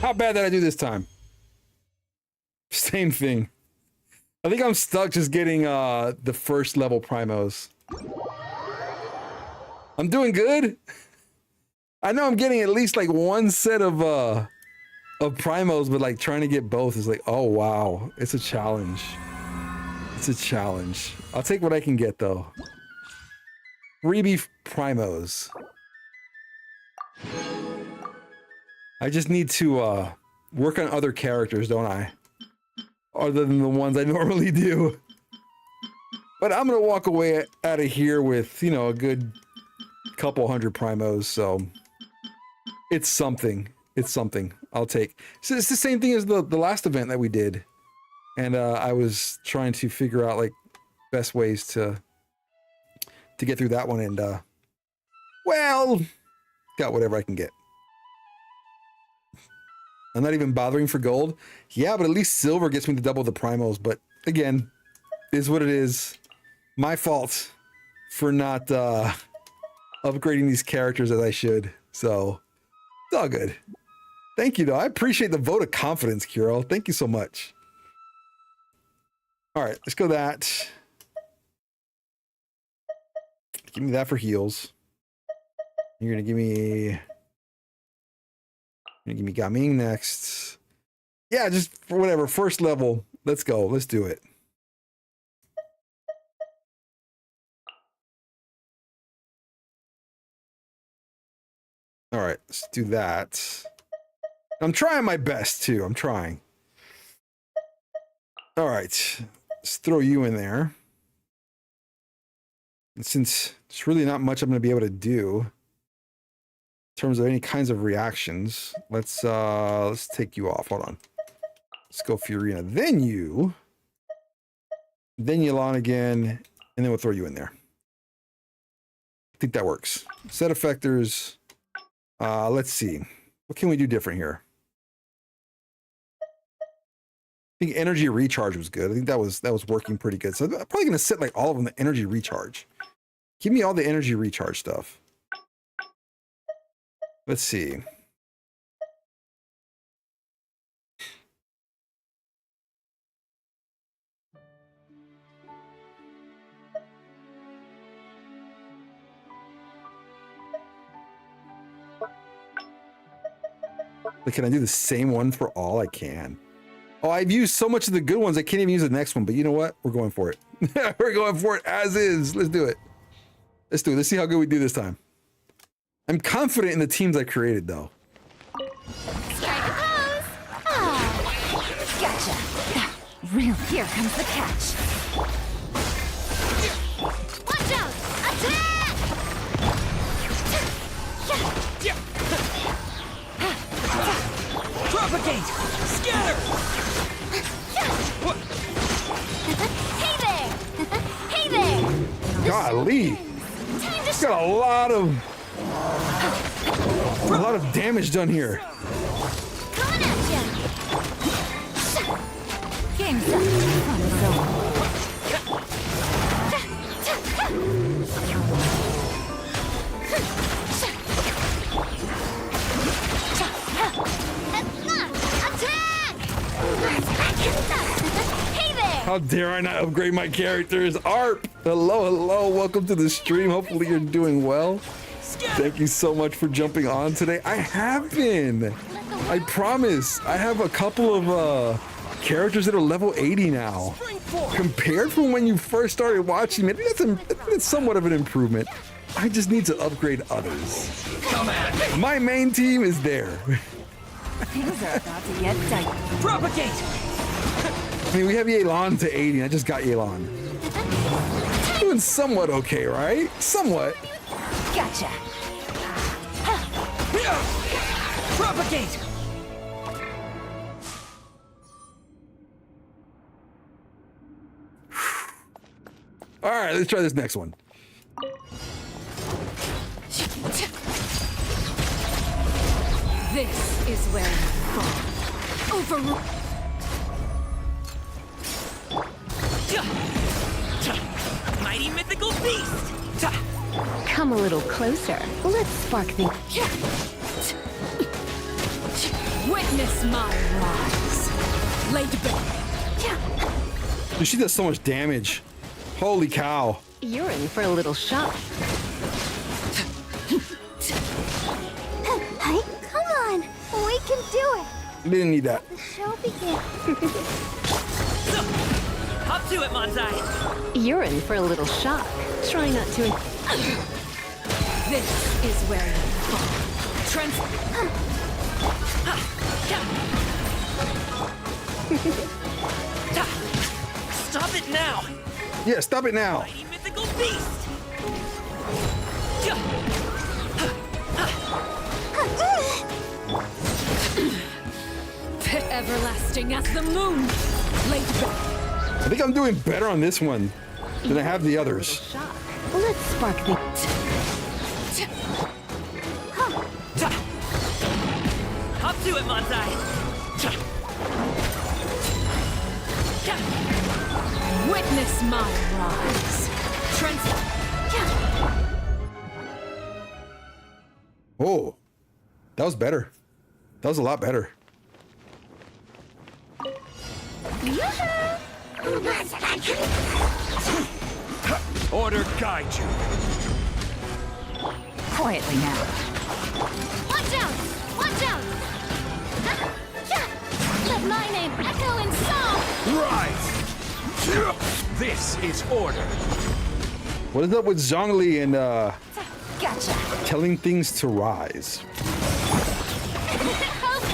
How bad did I do this time? Same thing. I think I'm stuck just getting the first level primos. I'm doing good. I know I'm getting at least like one set of primos, but like trying to get both is like, oh wow, it's a challenge. It's a challenge. I'll take what I can get though. Freebie primos. I just need to work on other characters, don't I? Other than the ones I normally do. But I'm gonna walk away out of here with, you know, a good couple hundred primos, so it's something. It's something. I'll take. So it's the same thing as the last event that we did. And I was trying to figure out like best ways to get through that one, and well, got whatever I can get. I'm not even bothering for gold. Yeah, but at least silver gets me to double the primos. But again, is what it is. My fault for not upgrading these characters as I should. So it's all good. Thank you, though. I appreciate the vote of confidence, Kiro. Thank you so much. All right, let's go that. Give me that for heals. You're gonna give me Gaming next. Yeah, just for whatever. First level. Let's go. Let's do it. All right, let's do that. I'm trying my best too. I'm trying. All right, let's throw you in there. And since there's really not much I'm going to be able to do in terms of any kinds of reactions, let's take you off. Hold on. Let's go Fiorina. Then you. Then Yelan again, and then we'll throw you in there. I think that works. Set effectors. Let's see. What can we do different here? I think energy recharge was good. I think that was working pretty good. So I'm probably gonna set like all of them the energy recharge. Give me all the energy recharge stuff. Let's see. Like, can I do the same one for all? I can. Oh, I've used so much of the good ones, I can't even use the next one. But you know what? We're going for it. We're going for it as is. Let's do it. Let's do it. Let's see how good we do this time. I'm confident in the teams I created, though. Strike a pose. Oh, gotcha. Really? Here comes the catch. Watch out! Attack! Propagate! Scatter! Hey there! Hey there! Golly. It's got a lot of damage done here. Coming at ya! Game's up. Fun is over. Hey there! How dare I not upgrade my characters? ARP! Hello, hello. Welcome to the stream. Hopefully you're doing well. Thank you so much for jumping on today. I have been. I promise. I have a couple of characters that are level 80 now. Compared from when you first started watching, maybe that's somewhat of an improvement. I just need to upgrade others. My main team is there. Things are about to get dicey. Propagate! I mean, we have Yelan to 80. I just got Yelan. Doing somewhat okay, right? Somewhat. Gotcha. Propagate! All right, let's try this next one. This is where you fall. Overrule. Mighty mythical beast! Come a little closer. Let's spark the... Witness my rise. Laid bare. Dude, she does so much damage. Holy cow. You're in for a little shock. Hey, come on. We can do it. Didn't need that. The show begins. Hop to it, Manzai! You're in for a little shock. Try not to... This is where you fall. Stop it now! Yeah, stop it now. Mighty mythical beast! Everlasting as the moon. Laid bare. I think I'm doing better on this one than I have the others. Let's spark the... Hop to it, Manzai! Witness my rise. Oh, that was better. That was a lot better. Order guide you. Quietly now. Watch out! Watch out! Let my name echo in song! Rise! This is order. What is up with Zhongli and Gotcha. Telling things to rise.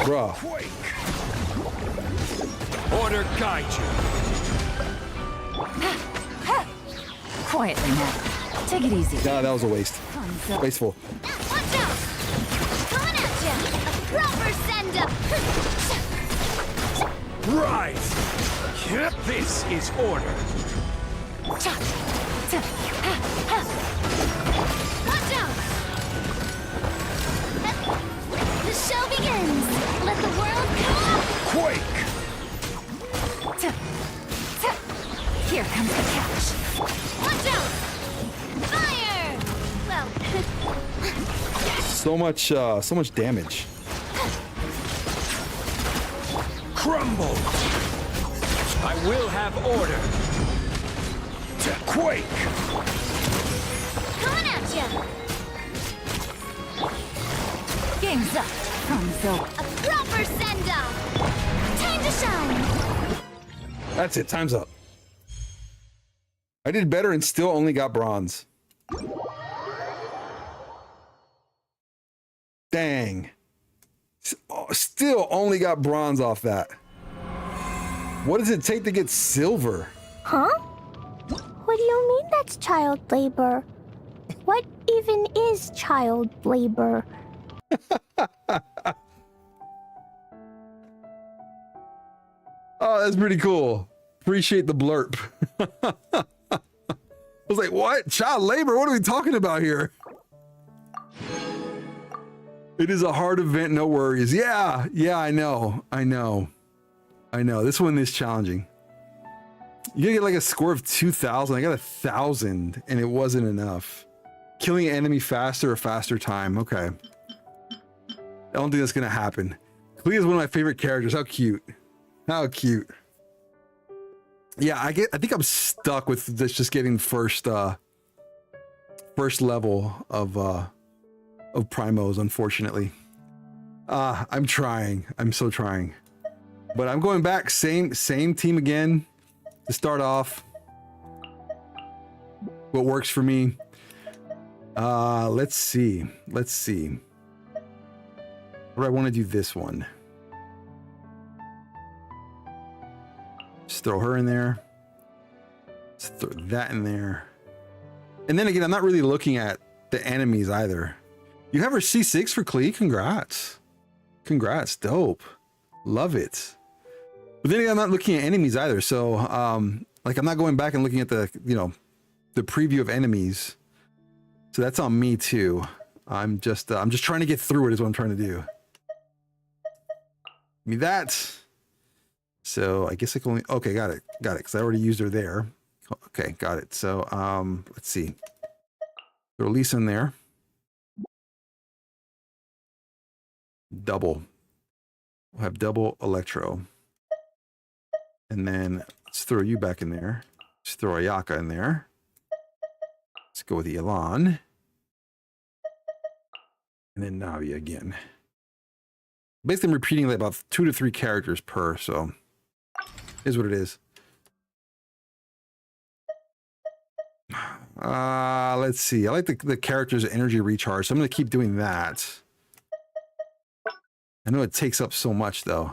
Bruh. Order guide you. Quietly now. Take it easy. Yeah, that was a waste. Wasteful. Watch out! Coming at ya! A proper send-up! Rise! This is order. Watch out! The show begins! Let the world come! Quake! Here comes the catch. Watch out! Fire! Well, So much damage. Crumble! I will have order. Quake! coming at ya! Game's up. Conzo. A proper send-up! Time to shine! That's it. Time's up. I did better and still only got bronze. Dang. Still only got bronze off that. What does it take to get silver? Huh? What do you mean that's child labor? What even is child labor? Oh, that's pretty cool. Appreciate the blurb. I was like, what? Child labor? What are we talking about here? It is a hard event, no worries. Yeah, I know. This one is challenging. You gotta get like a score of 2,000. I got 1,000 and it wasn't enough. Killing an enemy faster or faster time. Okay. I don't think that's gonna happen. Clea is one of my favorite characters. How cute. How cute. Yeah, I think I'm stuck with this, just getting first level of primos, unfortunately. I'm trying. I'm so trying. But I'm going back, same team again to start off. What works for me. Let's see. Or I want to do this one. Just throw her in there. Let's throw that in there. And then again, I'm not really looking at the enemies either. You have her C6 for Clee? Congrats. Congrats. Dope. Love it. But then again, I'm not looking at enemies either. So, like, I'm not going back and looking at the, the preview of enemies. So that's on me too. I'm just trying to get through it is what I'm trying to do. Give me that. So I guess I can only, okay, got it. Cause I already used her there. Okay, got it. So, let's see. Throw Lisa in there. Double. We'll have double Electro. And then let's throw you back in there. Let's throw Ayaka in there. Let's go with Yelan. And then Navi again. Basically, I'm repeating like about 2 to 3 characters per, so is what it is. Let's see. I like the character's energy recharge, so I'm going to keep doing that. I know it takes up so much, though.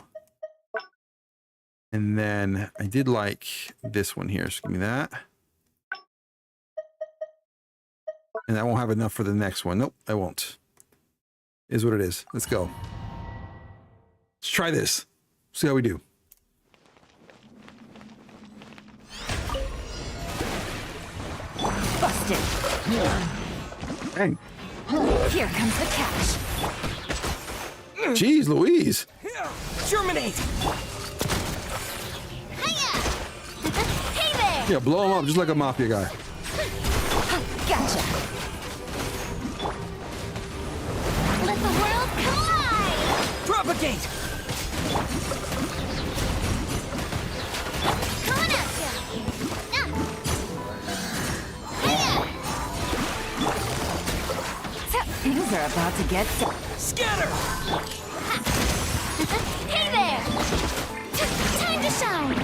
And then I did like this one here, so give me that. And I won't have enough for the next one. Nope, I won't. Is what it is. Let's go. Let's try this. See how we do. Busted. Dang. Here comes the catch. Jeez Louise. Germinate! Hey there! Yeah, blow him up just like a mafia guy. Gotcha. Let the world collide! Propagate! Coming at ya! Hiya! Things are about to get Scatter! Hey there! Time to shine!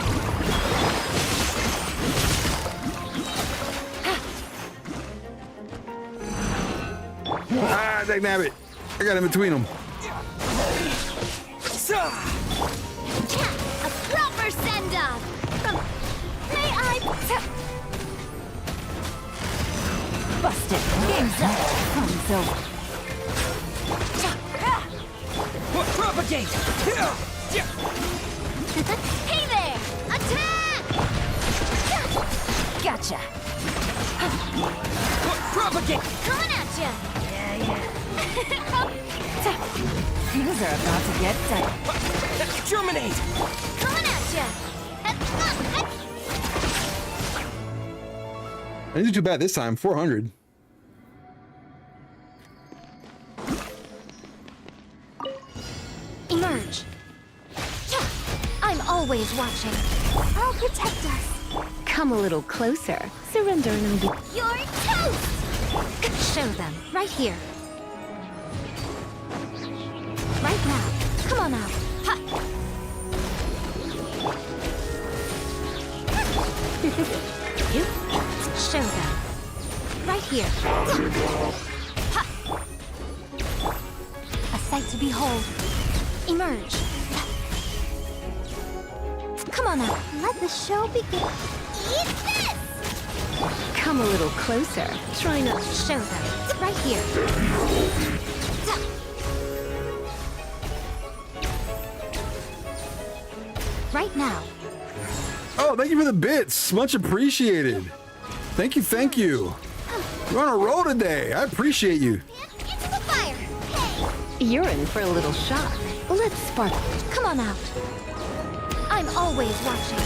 Ah, dagnabbit. I got him between them. A proper send-off. May I... Busted. Game's up. Fun's over. Propagate! Hey there! Attack! Gotcha. Propagate! Coming at ya! Things are about to get tight. Germinate! Coming at ya! I didn't do too bad this time. 400. Emerge. I'm always watching. I'll protect us. Come a little closer. Surrender and I'll be... You're toast! Show them. Right here. Right now. Come on out. Ha! You? Show them. Right here. Ha! A sight to behold. Emerge. Come on out. Let the show begin. Eat this! Come a little closer. Try not to show them. Right here. Right now. Oh, thank you for the bits. Much appreciated. Thank you, thank you. You're on a roll today. I appreciate you. Into the fire! Hey! You're in for a little shock. Let's spark. Come on out. I'm always watching.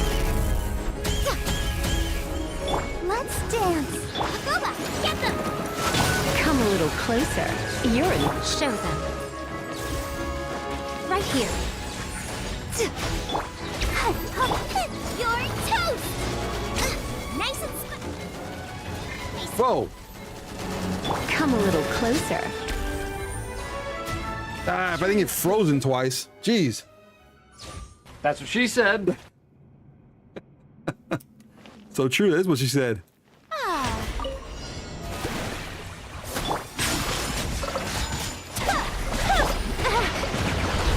Let's dance! Agoba, get them! Come a little closer. You're in. Show them. Right here. You're toast! Nice and Whoa. Come a little closer. Ah, if I didn't get frozen twice. Jeez. That's what she said. So true. That's what she said.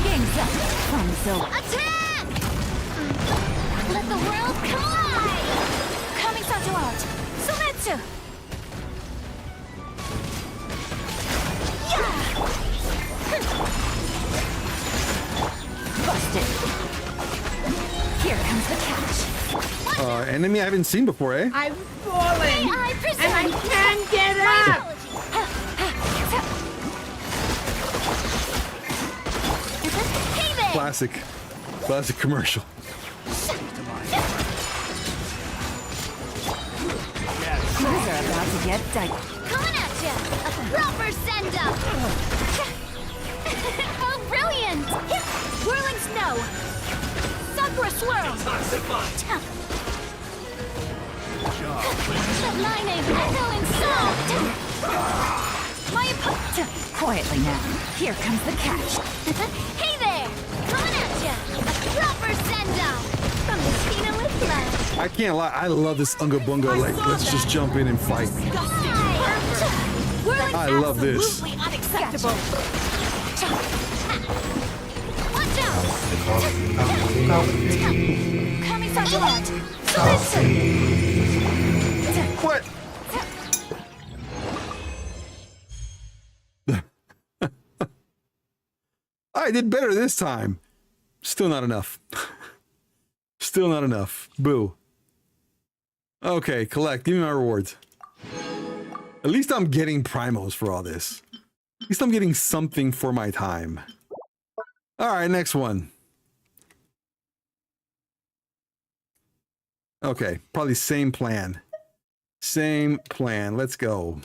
Game's up. Fun's over. attack! Let the world collide! Coming Sato out! Sumetsu! Busted. Here comes the catch. Enemy I haven't seen before, eh? I've fallen, I present and I can't get up. Hey there! Classic commercial. Things are about to get tight. Coming at ya! A proper send-up! Oh, brilliant! Whirling snow! Sakura swirl! That line ain't feeling so! My opponent! Quietly now. Here comes the catch. Hey there! Coming at ya! A proper send-up! From the Tina with love! I can't lie. I love this Unga Bunga. Like, let's just jump in and fight. I love this. Absolutely unacceptable! Watch out! Coming Sato out! What? I did better this time. Still not enough. Still not enough. Boo. Okay, collect. Give me my rewards. At least I'm getting primos for all this. At least I'm getting something for my time. Alright, next one. Okay, probably same plan. Same plan. Let's go.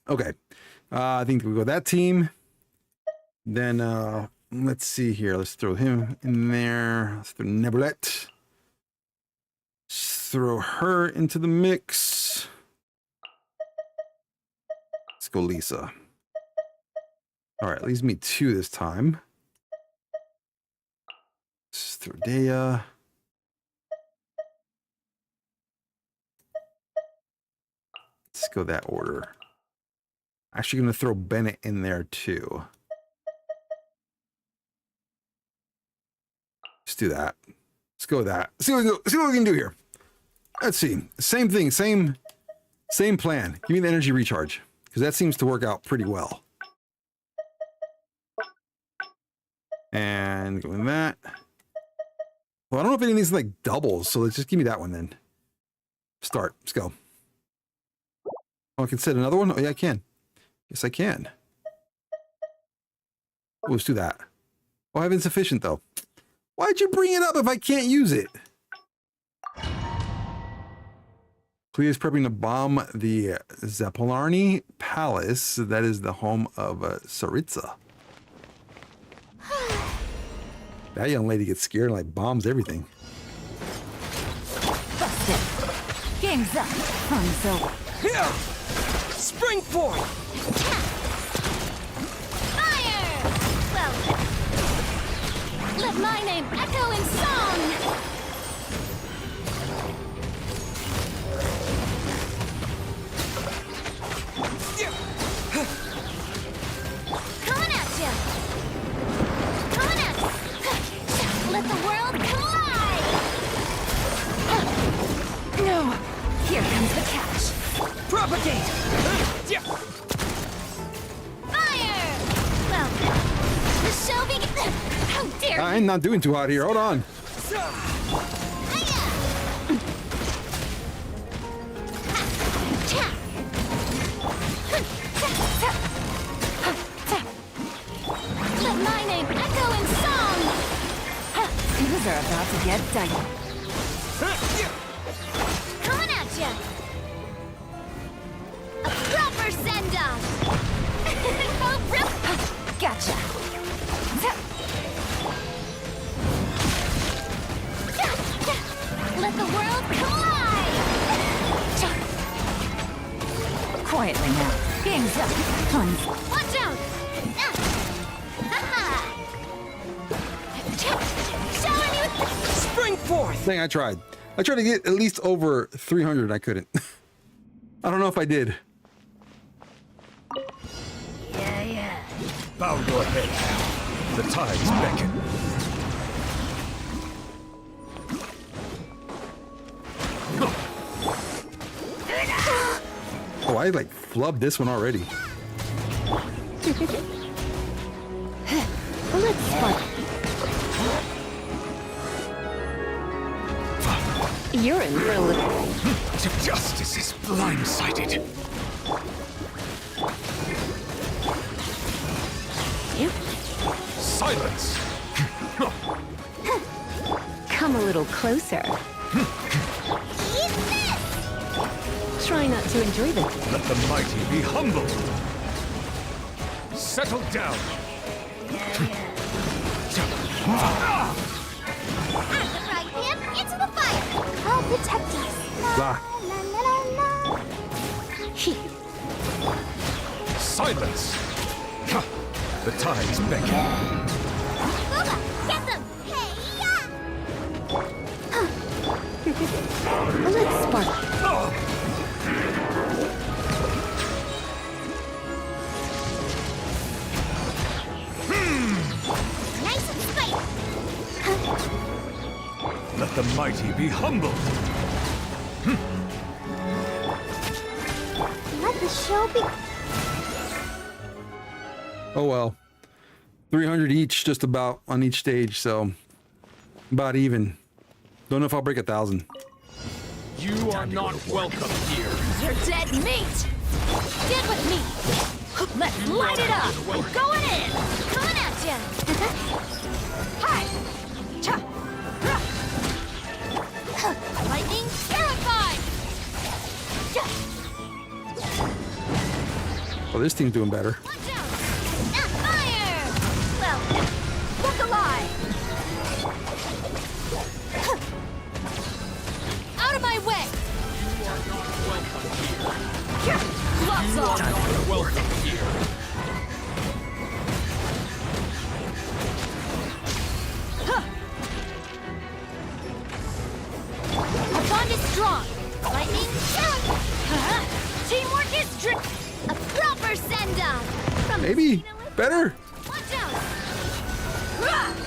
Okay. I think we go that team. Then let's see here. Let's throw him in there. Let's throw Nebulette. Let's throw her into the mix. Let's go Lisa. All right, leaves me 2 this time. Let's throw Dea. Let's go that order. Actually going to throw Bennett in there too. Let's do that. Let's go with that. See what we can do here. Let's see. Same thing. Same plan. Give me the energy recharge, because that seems to work out pretty well. And going that. Well, I don't know if any of these like doubles, so let's just give me that one then. Start. Let's go. Oh, I can set another one? Oh, yeah, I can. Yes, I can. Oh, let's do that. Oh, I have insufficient, though. Why'd you bring it up if I can't use it? Cleo's prepping to bomb the Zapolani Palace. That is the home of Saritsa. That young lady gets scared and like bombs everything. Busted. Game's up. Fun's over. Here! Spring forth! Fire! Well, let my name echo in song! Coming at ya! Coming at ya! Let the world collide! No! Here comes the catch. Propagate! Fire! Well, the show begins. How dare you! I'm not doing too hot here. Hold on. Let my name echo in song! Things are about to get dicey. Coming at ya! A proper send-off! Gotcha. Let the world collide! Quietly now. Game's up. Fun's. Watch out! Showing you! Spring forth! Thing I tried. I tried to get at least over 300. I couldn't. I don't know if I did. Yeah. Bow your head now. The tides beckon. Oh, I like flubbed this one already. Let's spark. You're in for a little. Justice is blindsided. Silence! Come a little closer. Try not to enjoy this. Let the mighty be humbled. Settle down. Right him into the fire! I'll protect us! Blah. Silence! The tides beckon. Booba, get them! Hey, Let's spark. Nice and spicy! Let the mighty be humbled. Let the show be... Oh well. 300 each, just about on each stage, so about even. Don't know if I'll break 1,000. You are not welcome here. You're dead meat! Get with me! Let's light it up! We're going in! Coming at ya! Hi! Cha! Lightning terrified! Oh, this team's doing better. Watch out! Fire! Well, look alive! Out of my way! Gloves off! Welcome here. Our bond is strong! Lightning terrified! Teamwork is a proper send-up. From Maybe better. Watch out.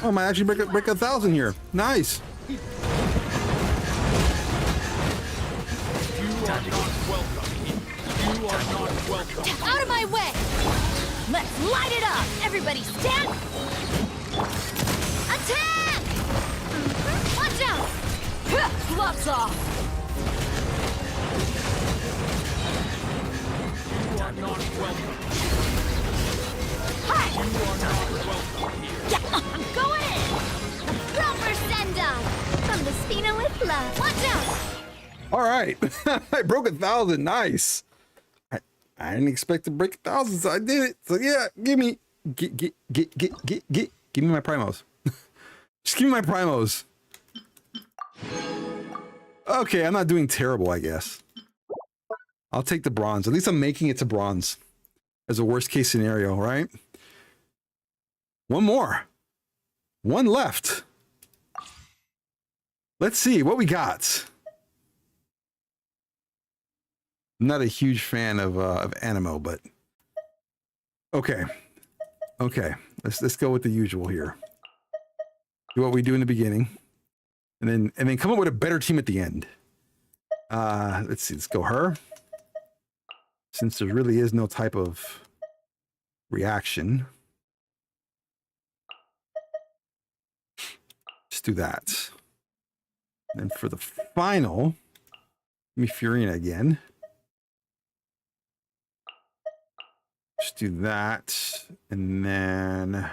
Oh, I might actually break 1,000 here. Nice. Out of my way! Let's light it up! Everybody stand! Attack! Watch out! Gloves off! You are not welcome. Hi! You are not welcome here. Yeah, I'm going in! Proper send-up! From the Spina with love. Watch out! All right. I broke 1,000. Nice. I didn't expect to break 1,000, so I did it. So yeah, give me my primos. Just give me my primos. Okay, I'm not doing terrible, I guess. I'll take the bronze. At least I'm making it to bronze as a worst case scenario, right? One more. One left. Let's see what we got. I'm not a huge fan of Animo, but okay. Let's go with the usual here. Do what we do in the beginning, and then come up with a better team at the end. Let's see. Let's go her. Since there really is no type of reaction, just do that. And for the final, give me Furina again. Just do that, and then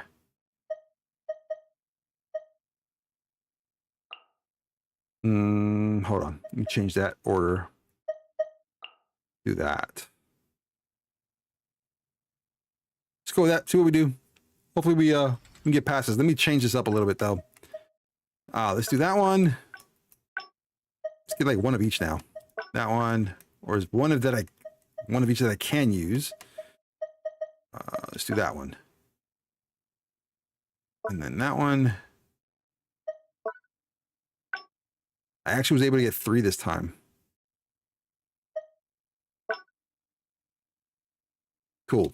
hold on. Let me change that order. Do that. Let's go with that. See what we do. Hopefully we can get past this. Let me change this up a little bit though. Let's do that one. Let's get like one of each now. That one, or is one of each that I can use. Let's do that one. And then that one. I actually was able to get 3 this time. Cool.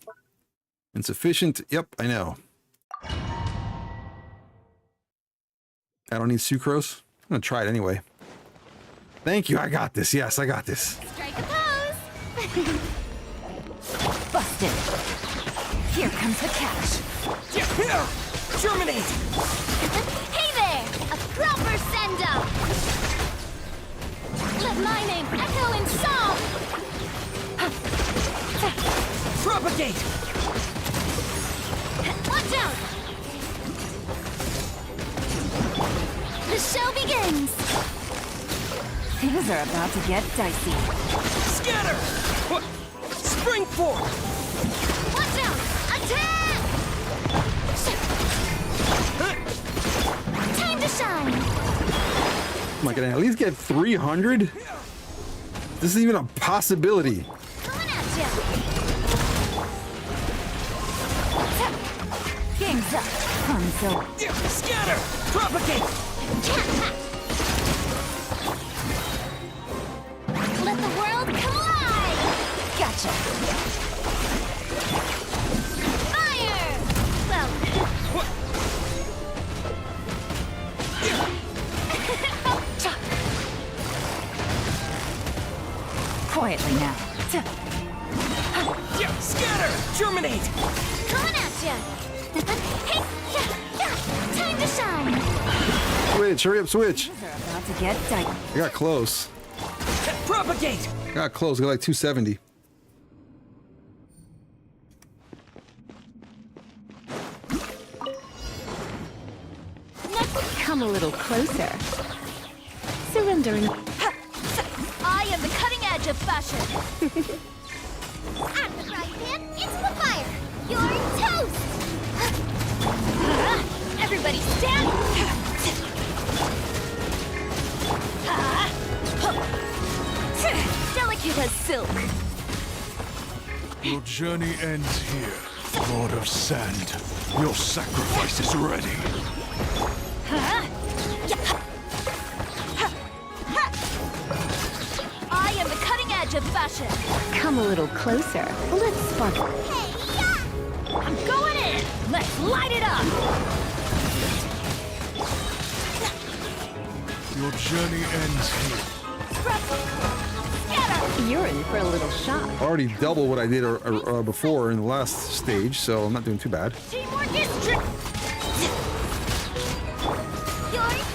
Insufficient. Yep, I know. I don't need sucrose. I'm going to try it anyway. Thank you. I got this. Yes, I got this. Strike a pose! Busted. Here comes the catch. Here! Germinate! Hey there! A proper send-up! Let my name echo in song! Propagate! Watch out! The show begins! Things are about to get dicey. Scatter! Spring forth! Watch out! Attack! Time to shine! Am I gonna at least get 300? This isn't even a possibility. Coming at ya! Game's up. Console. Scatter! Propagate! Let the world collide! Gotcha. Fire! Well... Quietly now. Scatter! Germinate! Coming at ya! Hey! Time to shine! Switch, hurry up, switch. Things are about to get dicey. I got close. Propagate! Got close. I got like 270. Come a little closer. Surrendering. I am the cutting edge of fashion! I'm the frying pan, it's the fire! You're toast! Everybody stand! Delicate as silk! Your journey ends here, Lord of Sand. Your sacrifice is ready. I am the cutting edge edge of fashion. Come a little closer. Let's spark. I'm going in. Let's light it up. Your journey ends here. You're in for a little shock. Already double what I did before in the last stage, so I'm not doing too bad. Teamwork is You're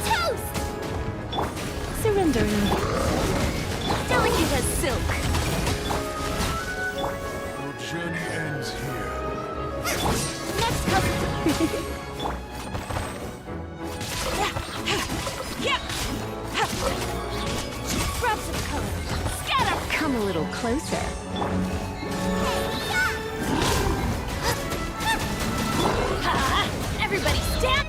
toast. Surrendering. Delicate as silk. Your journey ends here. Next couple. Scraps of color. Scatter. Come a little closer. Everybody stand.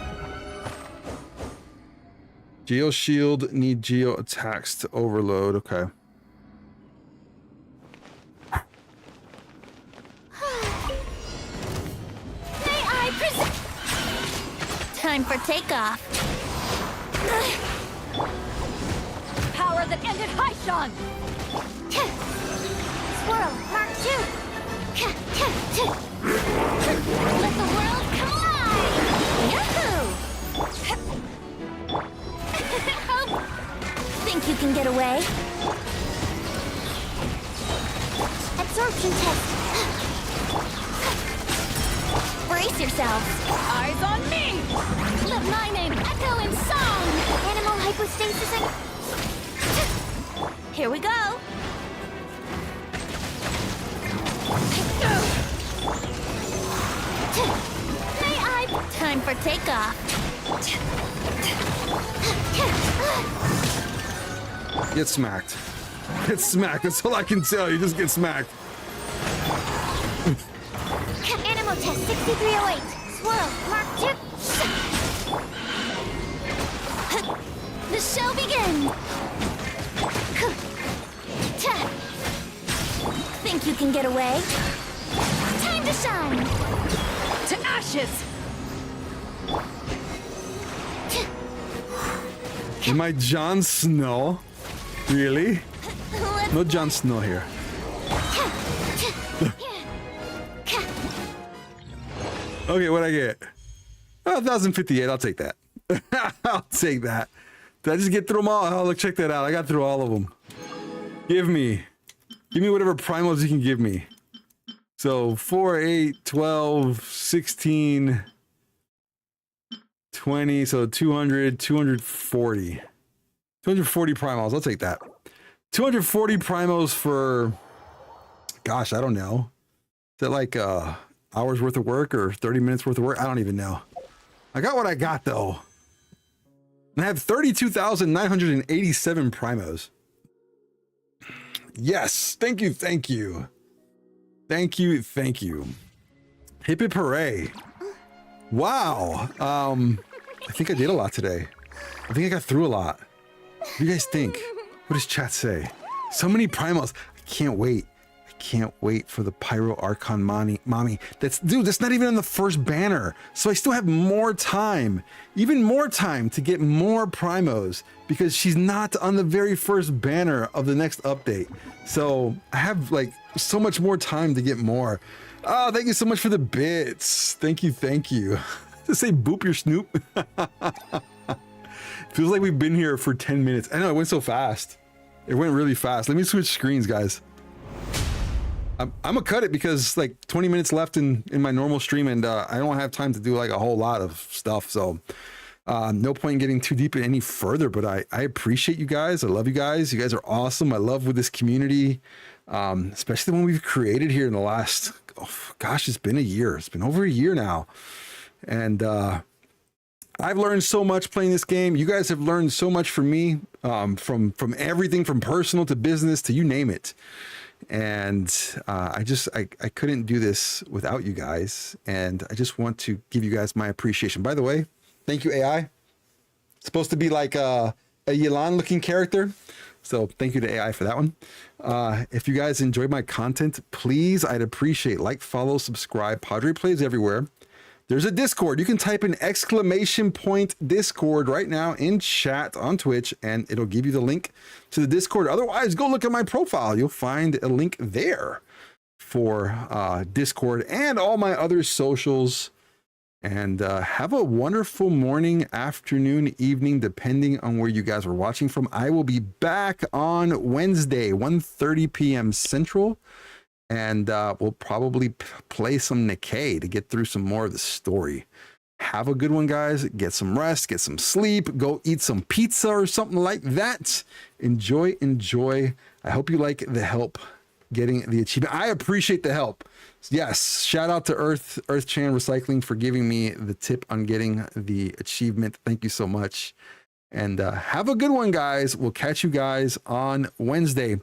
Geo shield, need geo attacks to overload. Okay. May I present? Time for takeoff. Power that ended Haishan. Swirl, Mark 2. Let the world collide. Yahoo! Think you can get away? Absorption test. Brace yourselves. Eyes on me. Let my name echo in song. Animal hypostasis and... Here we go. May I... Time for takeoff. Get smacked. Get smacked. That's all I can tell you. Just get smacked. Animal test 6308. Swirl, Mark 2. The show begins. Think you can get away? Time to shine. To ashes. Am I Jon Snow? Really? No Jon Snow here. Okay, what'd I get? Oh, 1,058. I'll take that. I'll take that. Did I just get through them all? Oh, look, check that out. I got through all of them. Give me whatever primals you can give me. So 4, 8, 12, 16, 20. So 200, 240. 240 primals. I'll take that. 240 primals for, gosh, I don't know. Is that like hours worth of work or 30 minutes worth of work? I don't even know. I got what I got though. And I have 32,987 primos. Yes, thank you, thank you. Thank you, thank you. Hip hip hooray. Wow. I think I did a lot today. I think I got through a lot. What do you guys think? What does chat say? So many primals. I can't wait. I can't wait for the Pyro Archon mommy. That's not even on the first banner. So I still have more time, even more time to get more primos because she's not on the very first banner of the next update. So I have like so much more time to get more. Oh, thank you so much for the bits. Thank you, thank you. To say boop your snoop. Feels like we've been here for 10 minutes. I know it went so fast. It went really fast. Let me switch screens, guys. I'm gonna cut it because like 20 minutes left in my normal stream and I don't have time to do like a whole lot of stuff. So no point in getting too deep any further, but I appreciate you guys. I love you guys. You guys are awesome. I love with this community, especially when we've created here in the last, oh, gosh, it's been a year. It's been over a year now. And I've learned so much playing this game. You guys have learned so much from me, from everything from personal to business to you name it. And I couldn't do this without you guys. And I just want to give you guys my appreciation. By the way, thank you, AI. It's supposed to be like a Yelan looking character. So thank you to AI for that one. If you guys enjoyed my content, please, I'd appreciate like, follow, subscribe. Padre plays everywhere. there's a Discord. You can type in !Discord right now in chat on Twitch, and it'll give you the link to the Discord. Otherwise, go look at my profile. You'll find a link there for Discord and all my other socials. And have a wonderful morning, afternoon, evening, depending on where you guys are watching from. I will be back on Wednesday, 1:30 p.m. Central. And we'll probably play some Nikkei to get through some more of the story. Have a good one, guys. Get some rest, get some sleep, go eat some pizza or something like that. Enjoy. I hope you like the help getting the achievement. I appreciate the help. Yes, shout out to Earth Chan Recycling for giving me the tip on getting the achievement. Thank you so much. And have a good one, guys. We'll catch you guys on Wednesday.